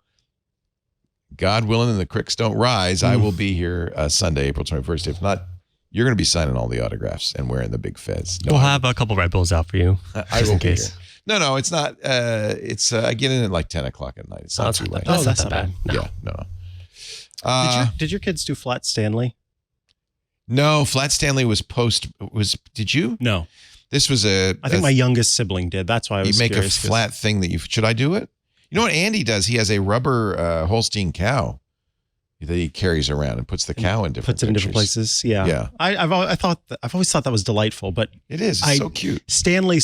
Speaker 1: God willing and the creeks don't rise, I will be here Sunday, April 21st. If not, you're going to be signing all the autographs and wearing the big fez. No,
Speaker 6: We'll have a couple Red Bulls out for you.
Speaker 1: I
Speaker 6: just
Speaker 1: will
Speaker 6: in
Speaker 1: be
Speaker 6: case.
Speaker 1: here. No, it's not. It's I get in at like 10 o'clock at night. It's not too late.
Speaker 6: That's
Speaker 2: that's
Speaker 6: not
Speaker 2: not
Speaker 6: bad. No.
Speaker 1: Yeah, no.
Speaker 2: Did your kids do Flat Stanley?
Speaker 1: No, Flat Stanley was did you?
Speaker 2: No.
Speaker 1: This was
Speaker 2: I think my youngest sibling did. That's why I was
Speaker 1: you make a
Speaker 2: curious, 'cause-
Speaker 1: flat thing that should I do it? You know what Andy does? He has a rubber Holstein cow that he carries around and puts the cow in different
Speaker 2: puts it in different
Speaker 1: pictures.
Speaker 2: places. Yeah.
Speaker 1: Yeah.
Speaker 2: I've always thought that was delightful, but
Speaker 1: It is. It's so cute.
Speaker 2: Stanley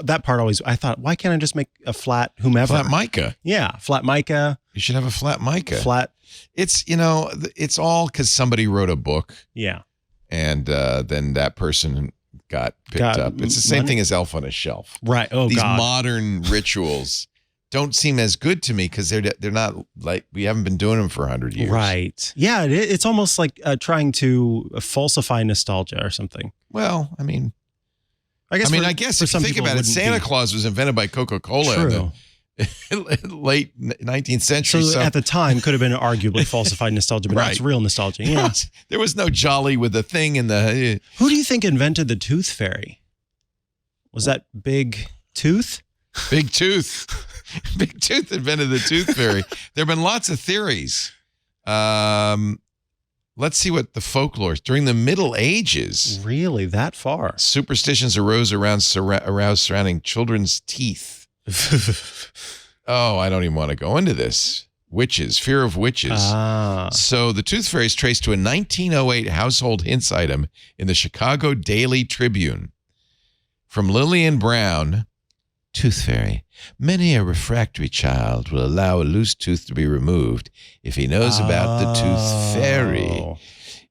Speaker 2: that part always, I thought, why can't I just make a flat whomever?
Speaker 1: Flat mica.
Speaker 2: Yeah. Flat mica.
Speaker 1: You should have a flat mica.
Speaker 2: Flat.
Speaker 1: It's, it's all because somebody wrote a book
Speaker 2: Yeah.
Speaker 1: and then that person got picked up. It's the same
Speaker 2: money?
Speaker 1: thing as Elf on a Shelf.
Speaker 2: Right. Oh,
Speaker 1: These
Speaker 2: God.
Speaker 1: modern rituals don't seem as good to me because they're not like we haven't been doing them for 100 years.
Speaker 2: Right. Yeah. It's almost like trying to falsify nostalgia or something.
Speaker 1: Well, I guess
Speaker 2: for-
Speaker 1: I guess
Speaker 2: for
Speaker 1: if you
Speaker 2: some
Speaker 1: think
Speaker 2: people
Speaker 1: about it,
Speaker 2: wouldn't
Speaker 1: Santa
Speaker 2: be.
Speaker 1: Claus was invented by Coca-Cola in
Speaker 2: True.
Speaker 1: the late 19th century.
Speaker 2: So at the time could have been arguably falsified nostalgia, but now it's
Speaker 1: Right.
Speaker 2: real nostalgia. Yeah.
Speaker 1: there was no jolly with the thing in the.
Speaker 2: Who do you think invented the tooth fairy? Was that Big Tooth?
Speaker 1: Big Tooth. Big Tooth invented the tooth fairy. There have been lots of theories. Let's see what the folklore is. During the Middle Ages,
Speaker 2: Really? That far?
Speaker 1: superstitions arose surrounding children's teeth. Oh, I don't even want to go into this. Witches, fear of witches.
Speaker 2: Ah.
Speaker 1: So the tooth fairy is traced to a 1908 household hints item in the Chicago Daily Tribune. From Lillian Brown, tooth fairy. Many a refractory child will allow a loose tooth to be removed if he knows about the tooth fairy.
Speaker 2: Oh.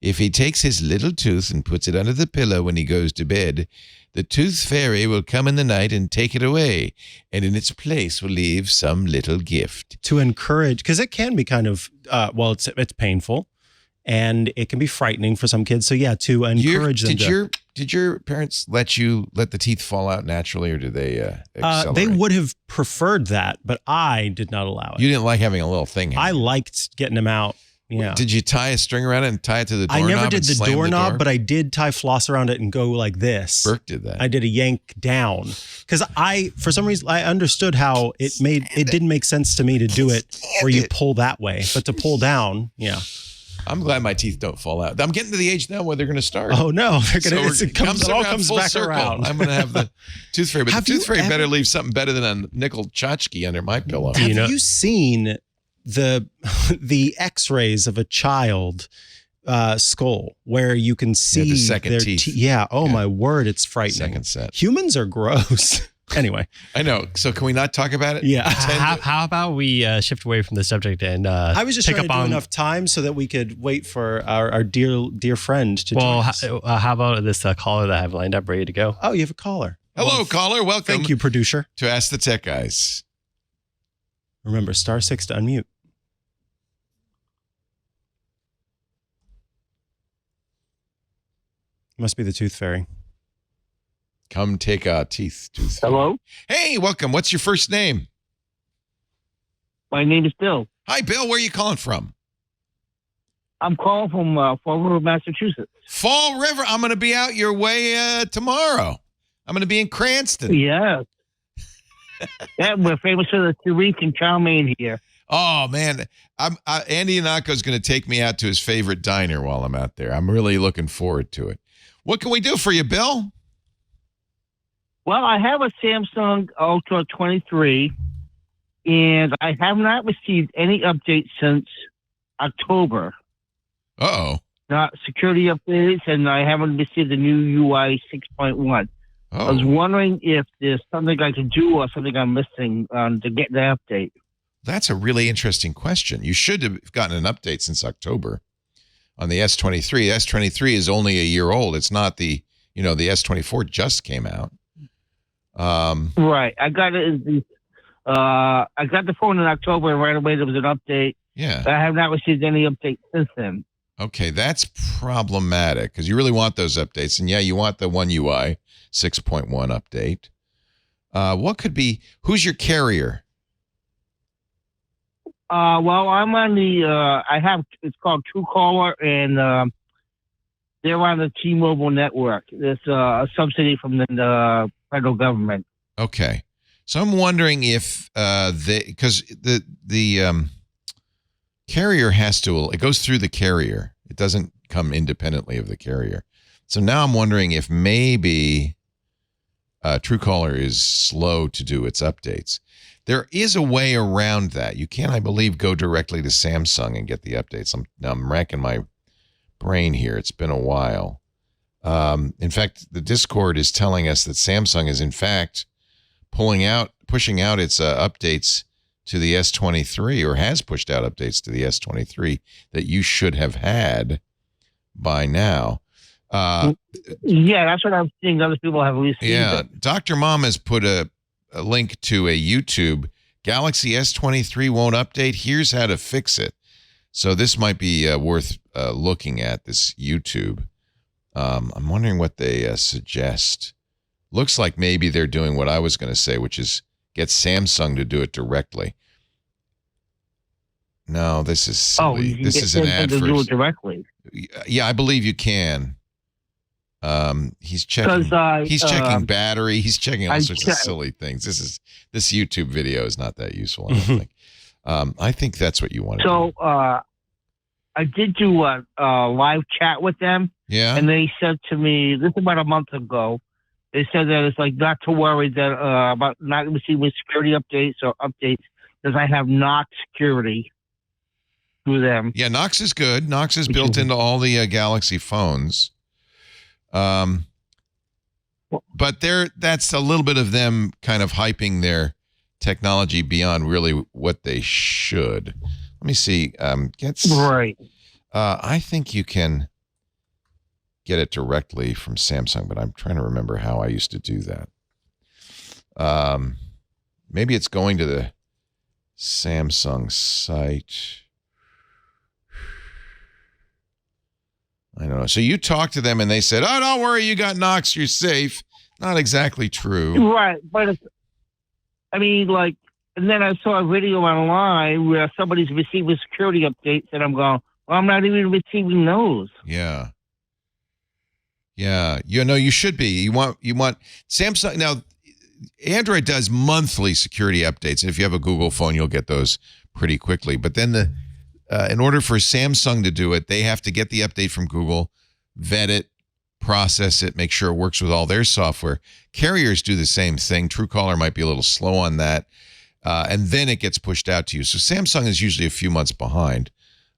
Speaker 1: If he takes his little tooth and puts it under the pillow when he goes to bed, the tooth fairy will come in the night and take it away, and in its place will leave some little gift.
Speaker 2: To encourage, because it can be kind of, it's painful, and it can be frightening for some kids. So yeah, to encourage them.
Speaker 1: Did your parents let the teeth fall out naturally, or did they accelerate?
Speaker 2: They would have preferred that, but I did not allow it.
Speaker 1: You didn't like having a little thing.
Speaker 2: I
Speaker 1: hanging.
Speaker 2: liked getting them out Yeah.
Speaker 1: Did you tie a string around it and tie it to the doorknob?
Speaker 2: I never did
Speaker 1: and
Speaker 2: the
Speaker 1: slam
Speaker 2: doorknob,
Speaker 1: door?
Speaker 2: but I did tie floss around it and go like this.
Speaker 1: Burke did that.
Speaker 2: I did a yank down because for some reason, I understood how it didn't make sense to me to do it where you pull that way, but to pull down, yeah.
Speaker 1: I'm glad my teeth don't fall out. I'm getting to the age now where they're going to start.
Speaker 2: Oh no, they're going to. It all comes
Speaker 1: full
Speaker 2: back
Speaker 1: circle.
Speaker 2: around.
Speaker 1: I'm going to have the tooth fairy, but
Speaker 2: Have
Speaker 1: the tooth
Speaker 2: you
Speaker 1: fairy better
Speaker 2: ever-
Speaker 1: leave something better than a nickel tchotchke under my pillow.
Speaker 2: Have you seen the X-rays of a child skull where you can see
Speaker 1: the second
Speaker 2: their
Speaker 1: teeth.
Speaker 2: Yeah. Oh my word, it's frightening.
Speaker 1: Second set.
Speaker 2: Humans are gross. Anyway,
Speaker 1: I know. So can we not talk about it?
Speaker 2: yeah.
Speaker 6: How about we shift away from the subject and
Speaker 2: I was just
Speaker 6: pick
Speaker 2: trying
Speaker 6: up
Speaker 2: to do
Speaker 6: on
Speaker 2: enough time so that we could wait for our dear friend to
Speaker 6: Well,
Speaker 2: join us.
Speaker 6: how about this caller that I have lined up ready to go?
Speaker 2: Oh, you have a caller.
Speaker 1: Hello,
Speaker 2: Well,
Speaker 1: caller. Welcome.
Speaker 2: Thank you, producer.
Speaker 1: To Ask the Tech Guys.
Speaker 2: Remember, *6 to unmute. Must be the tooth fairy.
Speaker 1: Come take a tooth.
Speaker 8: Hello,
Speaker 1: Hey, welcome. What's your first name?
Speaker 8: my name is Bill.
Speaker 1: Hi, Bill. Where are you calling from?
Speaker 8: I'm calling from Fall River, Massachusetts.
Speaker 1: Fall River. I'm going to be out your way tomorrow. I'm going to be in Cranston.
Speaker 8: Yes. Yeah, we're famous for the Tariq and chow mein here.
Speaker 1: Oh man, Andy Anako is going to take me out to his favorite diner while I'm out there. I'm really looking forward to it. What can we do for you, Bill?
Speaker 8: Well, I have a Samsung Ultra 23, and I have not received any updates since October.
Speaker 1: Uh-oh.
Speaker 8: Not security updates, and I haven't received the new UI 6.1. I was
Speaker 1: Oh,
Speaker 8: wondering if there's something I can do or something I'm missing to get the update.
Speaker 1: that's a really interesting question. You should have gotten an update since October on the S23. S23 is only a year old. It's not the S24 just came out.
Speaker 8: Right. I got it. I got the phone in October, and right away there was an update.
Speaker 1: Yeah.
Speaker 8: I have not received any updates since then.
Speaker 1: Okay, that's problematic because you really want those updates. And yeah, you want the One UI 6.1 update. What could be, who's your carrier?
Speaker 8: Well, I'm on it's called Truecaller, and they're on the T-Mobile network. It's a subsidy from the federal government.
Speaker 1: Okay. So I'm wondering if because the carrier it goes through the carrier. It doesn't come independently of the carrier. So now I'm wondering if maybe Truecaller is slow to do its updates. There is a way around that. You can, I believe, go directly to Samsung and get the updates. I'm racking my brain here. It's been a while. In fact, the Discord is telling us that Samsung is in fact pushing out its updates to the S23, or has pushed out updates to the S23 that you should have had by now.
Speaker 8: Yeah, that's what I'm seeing. Other people have received it.
Speaker 1: Dr. Mom has put a link to a YouTube. Galaxy S23 won't update. Here's how to fix it. So this might be worth looking at, this YouTube. I'm wondering what they suggest. Looks like maybe they're doing what I was going to say, which is get Samsung to do it directly. No, this is silly. This is an ad
Speaker 8: to
Speaker 1: for.
Speaker 8: do it directly.
Speaker 1: Yeah, I believe you can. He's checking. He's checking battery. He's checking all sorts of silly things. This YouTube video is not that useful, I don't think. I think that's what you want to do.
Speaker 8: So I did do a live chat with them.
Speaker 1: Yeah.
Speaker 8: And they said to me, this is about a month ago, they said that it's like not to worry that about not receiving security updates or updates because I have Knox security through them.
Speaker 1: Yeah, Knox is good. Knox is built into all the Galaxy phones. But that's a little bit of them kind of hyping their technology beyond really what they should. Let me see.
Speaker 8: Right.
Speaker 1: I think you can get it directly from Samsung, but I'm trying to remember how I used to do that. Maybe it's going to the Samsung site. I don't know. So you talked to them and they said, "Oh, don't worry, you got Knox, you're safe." Not exactly true.
Speaker 8: Right. But and then I saw a video online where somebody's receiving security updates, and I'm going, I'm not even receiving those.
Speaker 1: Yeah. Yeah. You should be. You want Samsung. Now, Android does monthly security updates. And if you have a Google phone, you'll get those pretty quickly. But then in order for Samsung to do it, they have to get the update from Google, vet it, process it, make sure it works with all their software. Carriers do the same thing. Truecaller might be a little slow on that. And then it gets pushed out to you. So Samsung is usually a few months behind.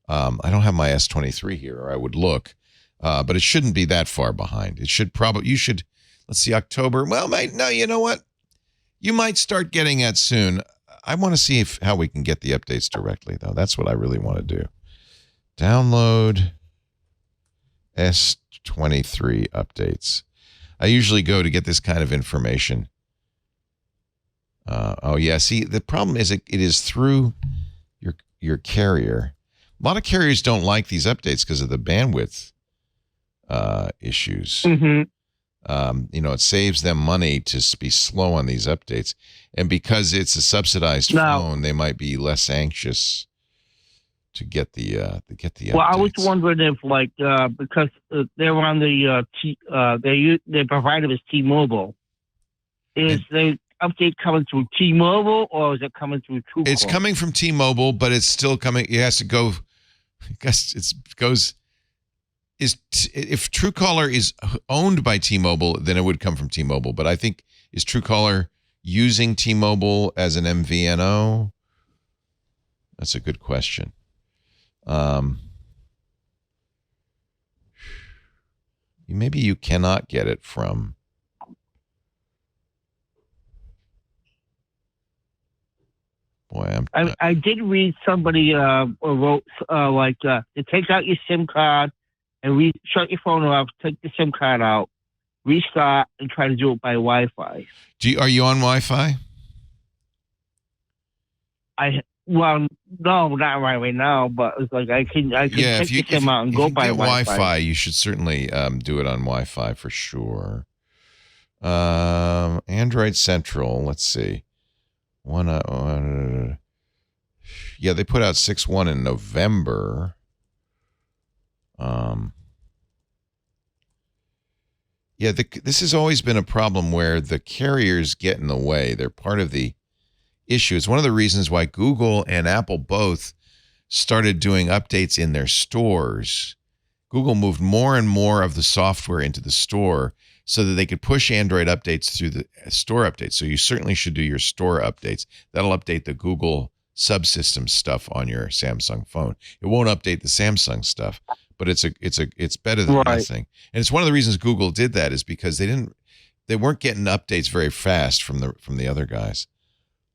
Speaker 1: I don't have my S23 here, or I would look. But it shouldn't be that far behind. Let's see, October. Well, no, you know what? You might start getting that soon. I want to see how we can get the updates directly, though. That's what I really want to do. Download S23 updates. I usually go to get this kind of information. See, the problem is it is through your carrier. A lot of carriers don't like these updates because of the bandwidth issues.
Speaker 8: Mm-hmm.
Speaker 1: It saves them money to be slow on these updates, and because it's a subsidized phone, they might be less anxious to get the updates.
Speaker 8: Well, I was wondering if because they're on their provider is T-Mobile. Is the update coming through T-Mobile or is it coming through Truecaller?
Speaker 1: It's coming from T-Mobile, but it's still coming. It has to go. I guess it goes. If Truecaller is owned by T-Mobile, then it would come from T-Mobile. But I think, is Truecaller using T-Mobile as an MVNO? That's a good question. Maybe you cannot get it from. Boy,
Speaker 8: I did read somebody wrote to take out your SIM card and shut your phone off, take the SIM card out, restart, and try to do it by Wi-Fi.
Speaker 1: Are you on Wi-Fi?
Speaker 8: No, not right now, but it's like I can take the SIM out and go by
Speaker 1: Wi-Fi. You should certainly do it on Wi-Fi for sure. Android Central. Let's see. They put out 6.1 in November. This has always been a problem where the carriers get in the way. They're part of the issue. It's one of the reasons why Google and Apple both started doing updates in their stores. Google moved more and more of the software into the store so that they could push Android updates through the store updates. So you certainly should do your store updates. That'll update the Google subsystem stuff on your Samsung phone. It won't update the Samsung stuff, but it's better than nothing. And it's one of the reasons Google did that is because they weren't getting updates very fast from the other guys.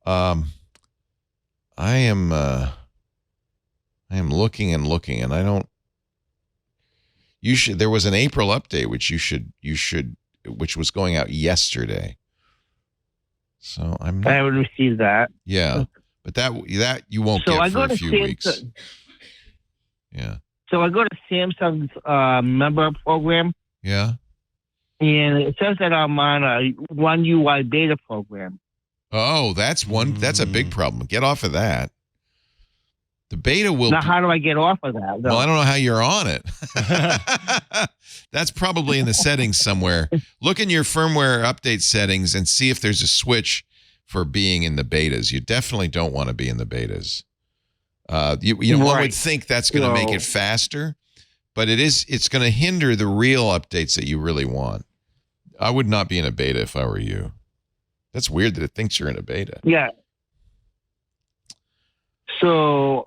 Speaker 1: I am looking and I don't. There was an April update which was going out yesterday. So I
Speaker 8: haven't received that.
Speaker 1: Yeah, but that you won't get for a few weeks. Yeah.
Speaker 8: So I go to Samsung's member program.
Speaker 1: Yeah.
Speaker 8: And it says that I'm on a One UI beta program.
Speaker 1: Oh, that's a big problem. Get off of that. The beta will.
Speaker 8: Now, how do I get off of that?
Speaker 1: Well, I don't know how you're on it. That's probably in the settings somewhere. Look in your firmware update settings and see if there's a switch for being in the betas. You definitely don't want to be in the betas. One would think that's going to make it faster, but it's going to hinder the real updates that you really want. I would not be in a beta if I were you. That's weird that it thinks you're in a beta.
Speaker 8: Yeah. So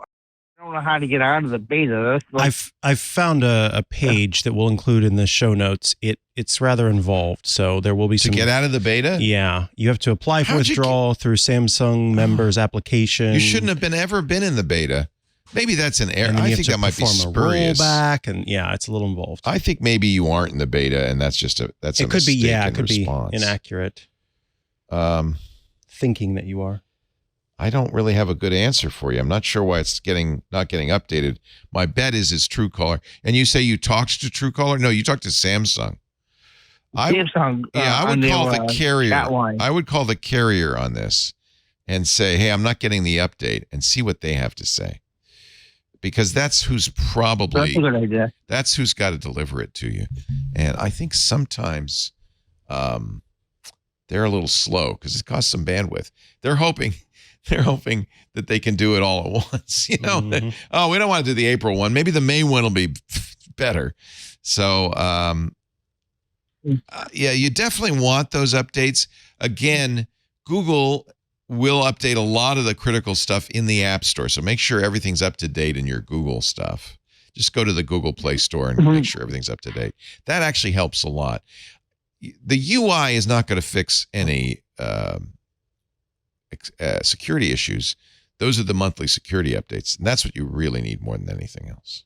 Speaker 8: I don't know how to get out of the beta.
Speaker 2: I've found a page that we'll include in the show notes. It's rather involved, so there will be some.
Speaker 1: To get out of the beta?
Speaker 2: Yeah, you have to apply for withdrawal through Samsung members application.
Speaker 1: You shouldn't have ever been in the beta. Maybe that's an error. I think that might be spurious.
Speaker 2: Rollback, and it's a little involved.
Speaker 1: I think maybe you aren't in the beta, and that's just a
Speaker 2: it could be it could be inaccurate. Thinking that you are.
Speaker 1: I don't really have a good answer for you. I'm not sure why it's not getting updated. My bet is it's Truecaller. And you say you talked to Truecaller? No, you talked to Samsung.
Speaker 8: Samsung.
Speaker 1: I would call the carrier. I would call the carrier on this and say, hey, I'm not getting the update, and see what they have to say. because that's who's probably
Speaker 8: That's a good idea.
Speaker 1: that's who's got to deliver it to you. And I think sometimes they're a little slow because it costs some bandwidth. They're hoping that they can do it all at once. You know, oh, we don't want to do the April one. Maybe the May one will be better. So, yeah, you definitely want those updates. Again, Google will update a lot of the critical stuff in the App Store. So make sure everything's up to date in your Google stuff. Just go to the Google Play Store and make sure everything's up to date. That actually helps a lot. The UI is not going to fix any security issues. Those are the monthly security updates, and that's what you really need more than anything else.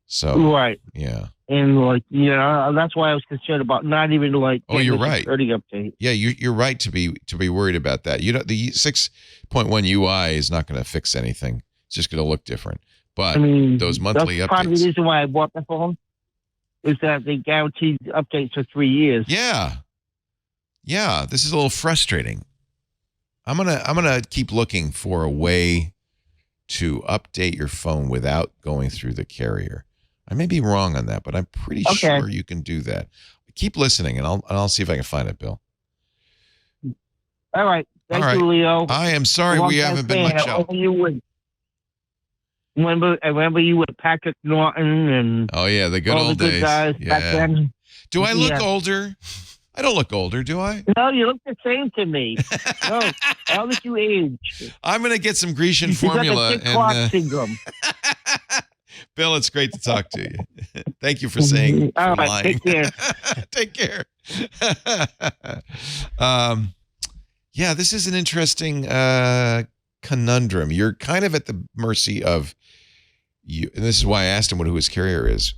Speaker 1: So,
Speaker 8: Right.
Speaker 1: Yeah.
Speaker 8: And like, that's why I was concerned about not even like.
Speaker 1: Oh, you're right.
Speaker 8: Security update.
Speaker 1: Yeah, you're right to be worried about that. You know, the 6.1 UI is not going to fix anything. It's just going to look different. But those monthly
Speaker 8: that's
Speaker 1: updates.
Speaker 8: Part of the reason why I bought the phone is that they guaranteed updates for 3 years.
Speaker 1: Yeah. This is a little frustrating. I'm gonna keep looking for a way to update your phone without going through the carrier. I may be wrong on that, but I'm pretty sure you can do that. Keep listening, and I'll see if I can find it, Bill.
Speaker 8: All right. Thank you, Leo.
Speaker 1: I am sorry we haven't been much help.
Speaker 8: Remember you with Patrick Norton and
Speaker 1: oh yeah, the good
Speaker 8: all
Speaker 1: old
Speaker 8: the good
Speaker 1: days.
Speaker 8: guys back then.
Speaker 1: Do I look older? I don't look older, do I?
Speaker 8: No, you look the same to me. No, how did you age?
Speaker 1: I'm gonna get some Grecian formula.
Speaker 8: You got the Dick Clark syndrome.
Speaker 1: Bill, it's great to talk to you. Thank you for saying.
Speaker 8: All
Speaker 1: for
Speaker 8: right,
Speaker 1: lying.
Speaker 8: take care.
Speaker 1: Take care. Yeah, this is an interesting conundrum. You're kind of at the mercy of you, and this is why I asked him who his carrier is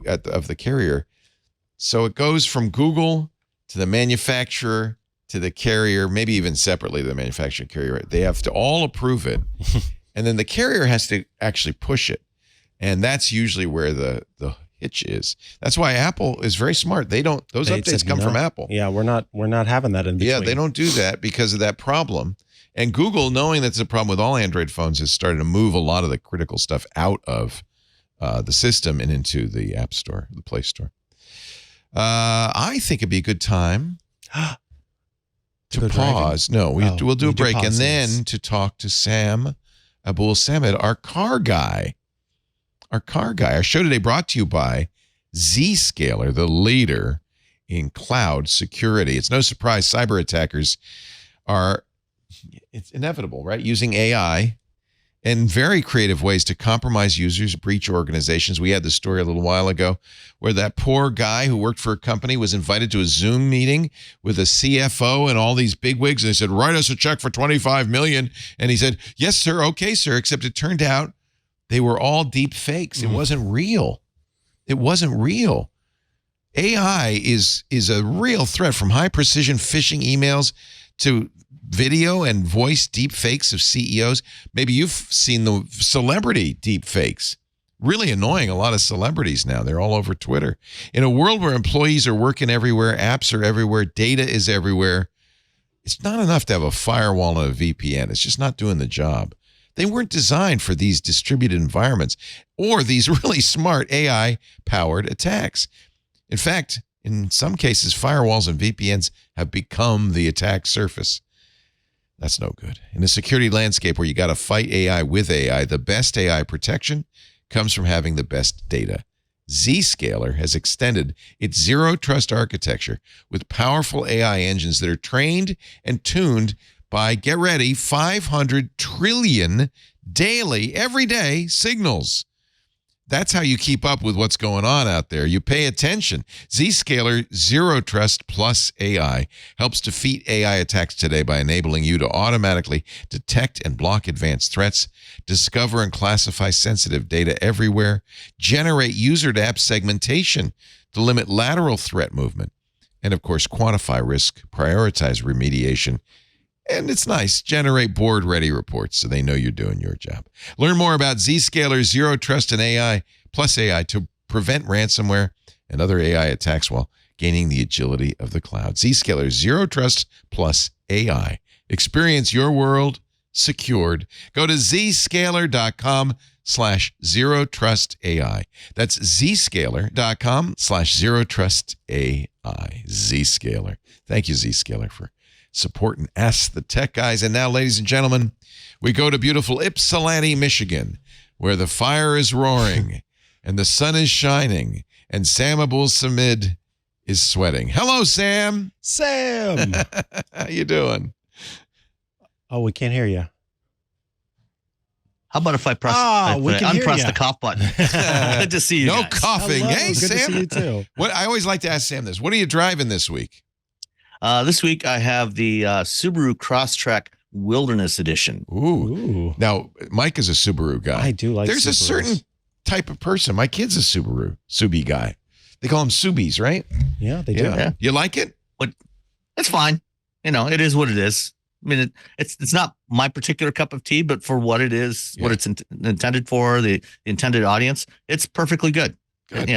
Speaker 1: of the carrier. So it goes from Google to the manufacturer to the carrier, maybe even separately to the manufacturer and carrier. They have to all approve it, and then the carrier has to actually push it, and that's usually where the hitch is. That's why Apple is very smart. Those updates come from Apple.
Speaker 2: Yeah, we're not having that in between.
Speaker 1: Yeah, they don't do that because of that problem. And Google, knowing that's a problem with all Android phones, has started to move a lot of the critical stuff out of the system and into the App Store, the Play Store. I think it'd be a good time to pause. No, we'll do a break and then to talk to Sam Abuelsamid, our car guy. Our show today brought to you by Zscaler, the leader in cloud security. It's no surprise cyber attackers it's inevitable, right? Using AI in very creative ways to compromise users, breach organizations. We had the story a little while ago where that poor guy who worked for a company was invited to a Zoom meeting with a CFO and all these bigwigs. And they said, write us a check for $25 million. And he said, yes, sir. Okay, sir. Except it turned out they were all deep fakes. It wasn't real. It wasn't real. AI is a real threat, from high precision phishing emails to video and voice deep fakes of CEOs. Maybe you've seen the celebrity deep fakes. Really annoying a lot of celebrities now. They're all over Twitter. In a world where employees are working everywhere, apps are everywhere, data is everywhere, it's not enough to have a firewall and a VPN. It's just not doing the job. They weren't designed for these distributed environments or these really smart AI-powered attacks. In fact, in some cases, firewalls and VPNs have become the attack surface. That's no good. In a security landscape where you got to fight AI with AI, the best AI protection comes from having the best data. Zscaler has extended its zero trust architecture with powerful AI engines that are trained and tuned by, get ready, 500 trillion daily, everyday signals. That's how you keep up with what's going on out there. You pay attention. Zscaler Zero Trust Plus AI helps defeat AI attacks today by enabling you to automatically detect and block advanced threats, discover and classify sensitive data everywhere, generate user-to-app segmentation to limit lateral threat movement, and, of course, quantify risk, prioritize remediation, and it's nice, generate board-ready reports so they know you're doing your job. Learn more about Zscaler Zero Trust and AI Plus AI to prevent ransomware and other AI attacks while gaining the agility of the cloud. Zscaler Zero Trust Plus AI. Experience your world secured. Go to zscaler.com zscaler.com/zero-trust-AI. That's zscaler.com/zero-trust-AI. Zscaler. Thank you, Zscaler, for supporting us, the tech guys. And now, ladies and gentlemen, we go to beautiful Ypsilanti, Michigan, where the fire is roaring and the sun is shining and Sam Abuelsamid is sweating. Hello, Sam.
Speaker 2: Sam.
Speaker 1: How you doing?
Speaker 2: Oh, we can't hear you.
Speaker 9: How about if I press,
Speaker 2: we can hear
Speaker 9: unpress
Speaker 2: ya.
Speaker 9: the cough button? Good to see you
Speaker 1: No
Speaker 9: guys.
Speaker 1: coughing.
Speaker 2: Hello,
Speaker 1: Hey,
Speaker 2: good to
Speaker 1: Sam.
Speaker 2: see you too.
Speaker 1: What I always like to ask Sam this. What are you driving this week?
Speaker 9: This week I have the Subaru Crosstrek Wilderness Edition.
Speaker 1: Ooh. Now, Mike is a Subaru guy.
Speaker 2: I do like
Speaker 1: There's a
Speaker 2: Subarus.
Speaker 1: certain type of person. My kid's a Subi guy. They call them Subis, right?
Speaker 2: Yeah, they do.
Speaker 9: Yeah.
Speaker 1: You like it?
Speaker 9: It's fine. It is what it is. I mean, it's not my particular cup of tea, but for what it is, what it's intended for, the intended audience, it's perfectly good.
Speaker 1: Good.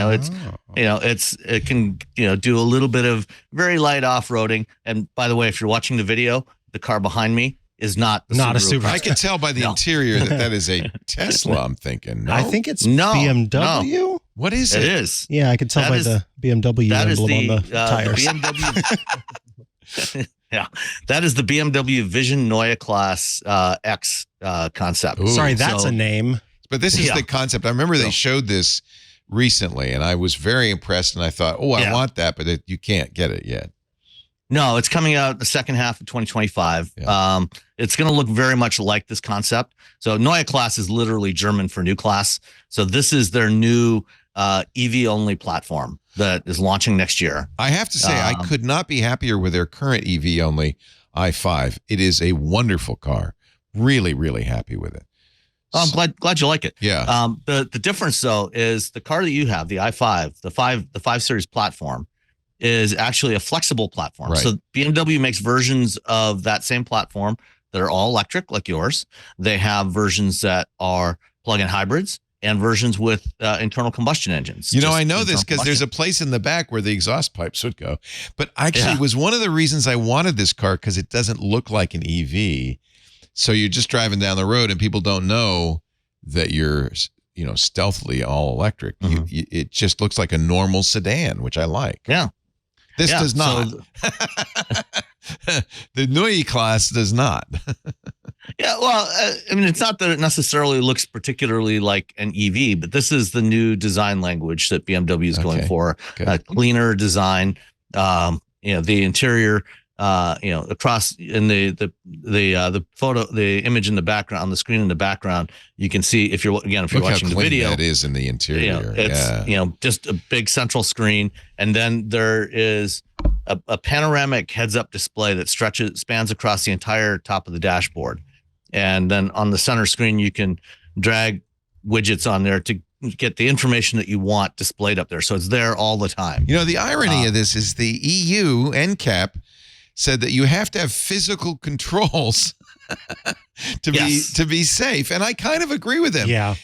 Speaker 9: It can do a little bit of very light off-roading. And by the way, if you're watching the video, the car behind me is not the
Speaker 2: Not a
Speaker 9: Subaru
Speaker 2: Subaru.
Speaker 1: I can tell by the interior that is a Tesla, I'm thinking. No?
Speaker 2: I think it's
Speaker 9: No,
Speaker 2: BMW.
Speaker 1: What is
Speaker 9: It
Speaker 1: it?
Speaker 9: is.
Speaker 2: Yeah, I can tell
Speaker 9: That
Speaker 2: by
Speaker 9: is-
Speaker 2: the BMW
Speaker 9: That is
Speaker 2: emblem
Speaker 9: the
Speaker 2: on the tires.
Speaker 9: BMW. Yeah, that is the BMW Vision Neue Class X concept.
Speaker 1: Ooh.
Speaker 2: Sorry, that's
Speaker 9: So-
Speaker 2: a name.
Speaker 1: But this is
Speaker 9: Yeah.
Speaker 1: the concept. I remember they showed this recently, and I was very impressed, and I thought, I
Speaker 9: Yeah.
Speaker 1: want that, but you can't get it yet.
Speaker 9: No, it's coming out the second half of 2025.
Speaker 1: Yeah.
Speaker 9: It's going to look very much like this concept. So Neue Class is literally German for new class. So this is their new EV only platform that is launching next year.
Speaker 1: I have to say, I could not be happier with their current EV only i5. It is a wonderful car. Really, really happy with it.
Speaker 9: I'm glad you like it.
Speaker 1: Yeah.
Speaker 9: The difference though is the car that you have, the i5, the 5 Series platform, is actually a flexible platform.
Speaker 1: Right.
Speaker 9: So BMW makes versions of that same platform that are all electric, like yours. They have versions that are plug-in hybrids and versions with internal combustion engines.
Speaker 1: You know,
Speaker 9: Just
Speaker 1: I know this
Speaker 9: internal
Speaker 1: because there's a
Speaker 9: combustion.
Speaker 1: place in the back where the exhaust pipes would go. But actually,
Speaker 9: Yeah.
Speaker 1: it was one of the reasons I wanted this car because it doesn't look like an EV. So you're just driving down the road and people don't know that you're, stealthily all electric.
Speaker 9: Mhm.
Speaker 1: It just looks like a normal sedan, which I like.
Speaker 9: Yeah.
Speaker 1: This
Speaker 9: Yeah,
Speaker 1: does not.
Speaker 9: so-
Speaker 1: The Neue Class does not.
Speaker 9: Yeah, well, it's not that it necessarily looks particularly like an EV, but this is the new design language that BMW is going
Speaker 1: Okay,
Speaker 9: for.
Speaker 1: good.
Speaker 9: A cleaner design. The interior. Across in the photo, the image in the background, on the screen in the background, you can see if you're
Speaker 1: Look how
Speaker 9: watching the
Speaker 1: clean
Speaker 9: video.
Speaker 1: that is in the interior.
Speaker 9: It's just a big central screen, and then there is a panoramic heads-up display that spans across the entire top of the dashboard, and then on the center screen you can drag widgets on there to get the information that you want displayed up there, so it's there all the time.
Speaker 1: The irony of this is the EU NCAP said that you have to have physical controls to be safe, and I kind of agree with them.
Speaker 2: Yeah.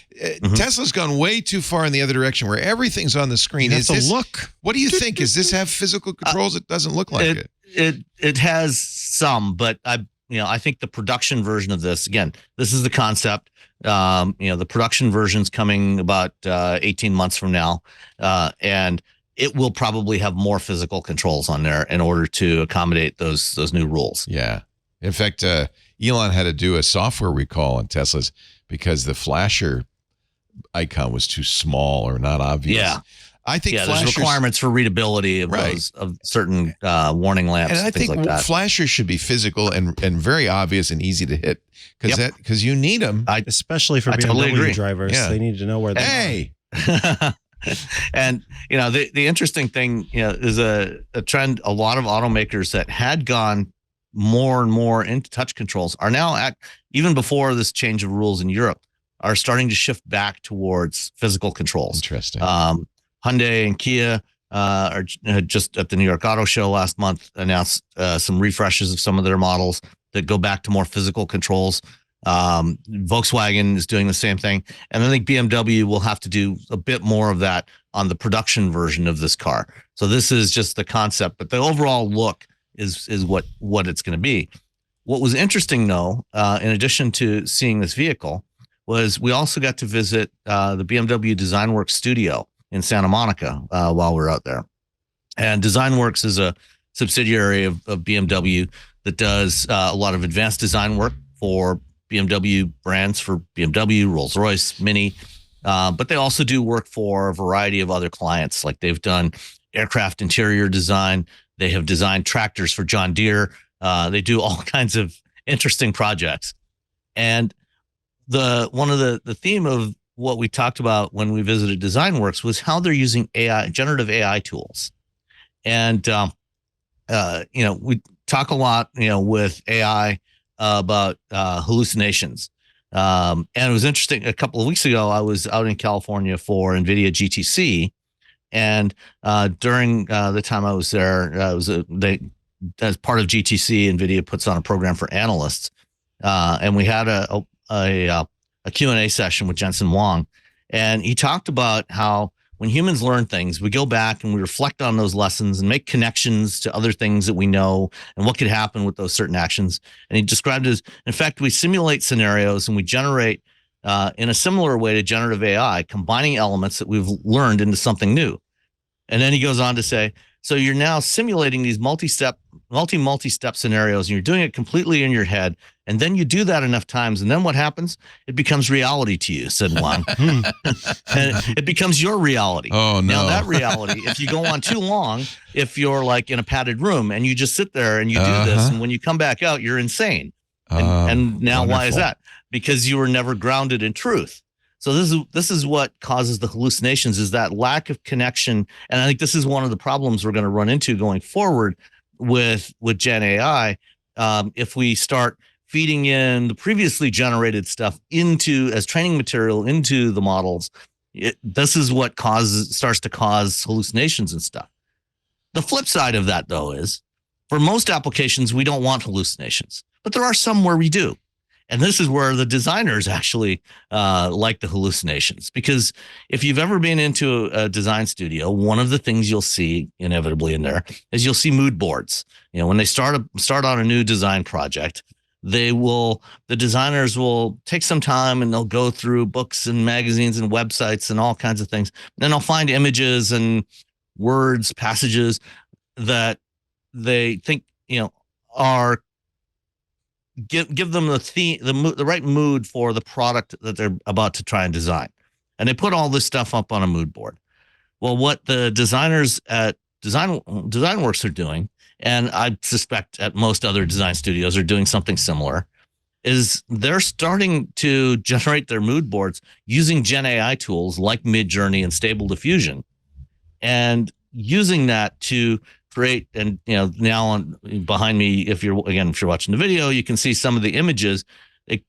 Speaker 1: Tesla's gone way too far in the other direction, where everything's on the screen.
Speaker 2: You have
Speaker 1: Is
Speaker 2: to
Speaker 1: this
Speaker 2: look.
Speaker 1: What do you think? Does this have physical controls? It doesn't look like it.
Speaker 9: It has some, but I think the production version of this, again, this is the concept. The production version's coming about 18 months from now, and it will probably have more physical controls on there in order to accommodate those new rules.
Speaker 1: Yeah. In fact, Elon had to do a software recall on Teslas because the flasher icon was too small or not obvious.
Speaker 9: Yeah.
Speaker 1: I think
Speaker 9: there's
Speaker 1: flashers,
Speaker 9: requirements for readability of
Speaker 1: Right.
Speaker 9: those of certain warning lamps,
Speaker 1: and I
Speaker 9: things
Speaker 1: think
Speaker 9: like that.
Speaker 1: flashers should be physical and very obvious and easy to hit because you need them.
Speaker 2: Especially for
Speaker 9: I
Speaker 2: BMW
Speaker 9: totally agree.
Speaker 2: drivers.
Speaker 1: Yeah.
Speaker 2: They need to know where they
Speaker 1: Hey,
Speaker 9: And the interesting thing is a trend. A lot of automakers that had gone more and more into touch controls are now even before this change of rules in Europe are starting to shift back towards physical controls.
Speaker 1: interesting.
Speaker 9: Hyundai and Kia are just at the New York Auto Show last month announced some refreshes of some of their models that go back to more physical controls. Volkswagen is doing the same thing, and I think BMW will have to do a bit more of that on the production version of this car. So this is just the concept, but the overall look is what it's going to be. What was interesting, though, in addition to seeing this vehicle, was we also got to visit the BMW DesignWorks studio in Santa Monica while we were out there. And DesignWorks is a subsidiary of BMW that does a lot of advanced design work for BMW brands, for BMW, Rolls-Royce, Mini. But they also do work for a variety of other clients. Like they've done aircraft interior design. They have designed tractors for John Deere. They do all kinds of interesting projects. And one of the theme of what we talked about when we visited DesignWorks was how they're using AI, generative AI tools. And, we talk a lot, with AI about hallucinations. And it was interesting. A couple of weeks ago, I was out in California for NVIDIA GTC. And during the time I was there, as part of GTC, NVIDIA puts on a program for analysts. And we had a Q&A session with Jensen Huang. And he talked about how when humans learn things, we go back and we reflect on those lessons and make connections to other things that we know and what could happen with those certain actions. And he described it as, in fact, we simulate scenarios and we generate in a similar way to generative AI, combining elements that we've learned into something new. And then he goes on to say, so you're now simulating these multi-step scenarios, and you're doing it completely in your head. And then you do that enough times, and then what happens? It becomes reality to you, said Juan. And it becomes your reality.
Speaker 1: Oh, no.
Speaker 9: Now, that reality, if you go on too long, if you're like in a padded room and you just sit there and you do this, and when you come back out, you're insane. And now
Speaker 1: wonderful.
Speaker 9: Why is that? Because you were never grounded in truth. So this is what causes the hallucinations, is that lack of connection. And I think this is one of the problems we're going to run into going forward with Gen AI. If we start feeding in the previously generated stuff as training material into the models, this is what starts to cause hallucinations and stuff. The flip side of that, though, is for most applications, we don't want hallucinations, but there are some where we do. And this is where the designers actually like the hallucinations, because if you've ever been into a design studio, one of the things you'll see inevitably in there is you'll see mood boards. When they start on a new design project, the designers will take some time and they'll go through books and magazines and websites and all kinds of things. Then they'll find images and words, passages that they think, are give them the theme, the right mood for the product that they're about to try and design. And they put all this stuff up on a mood board. Well, what the designers at DesignWorks are doing, and I suspect at most other design studios are doing something similar, is they're starting to generate their mood boards using Gen AI tools like Midjourney and Stable Diffusion, and using that to create. And now behind me, if you're watching the video, you can see some of the images. They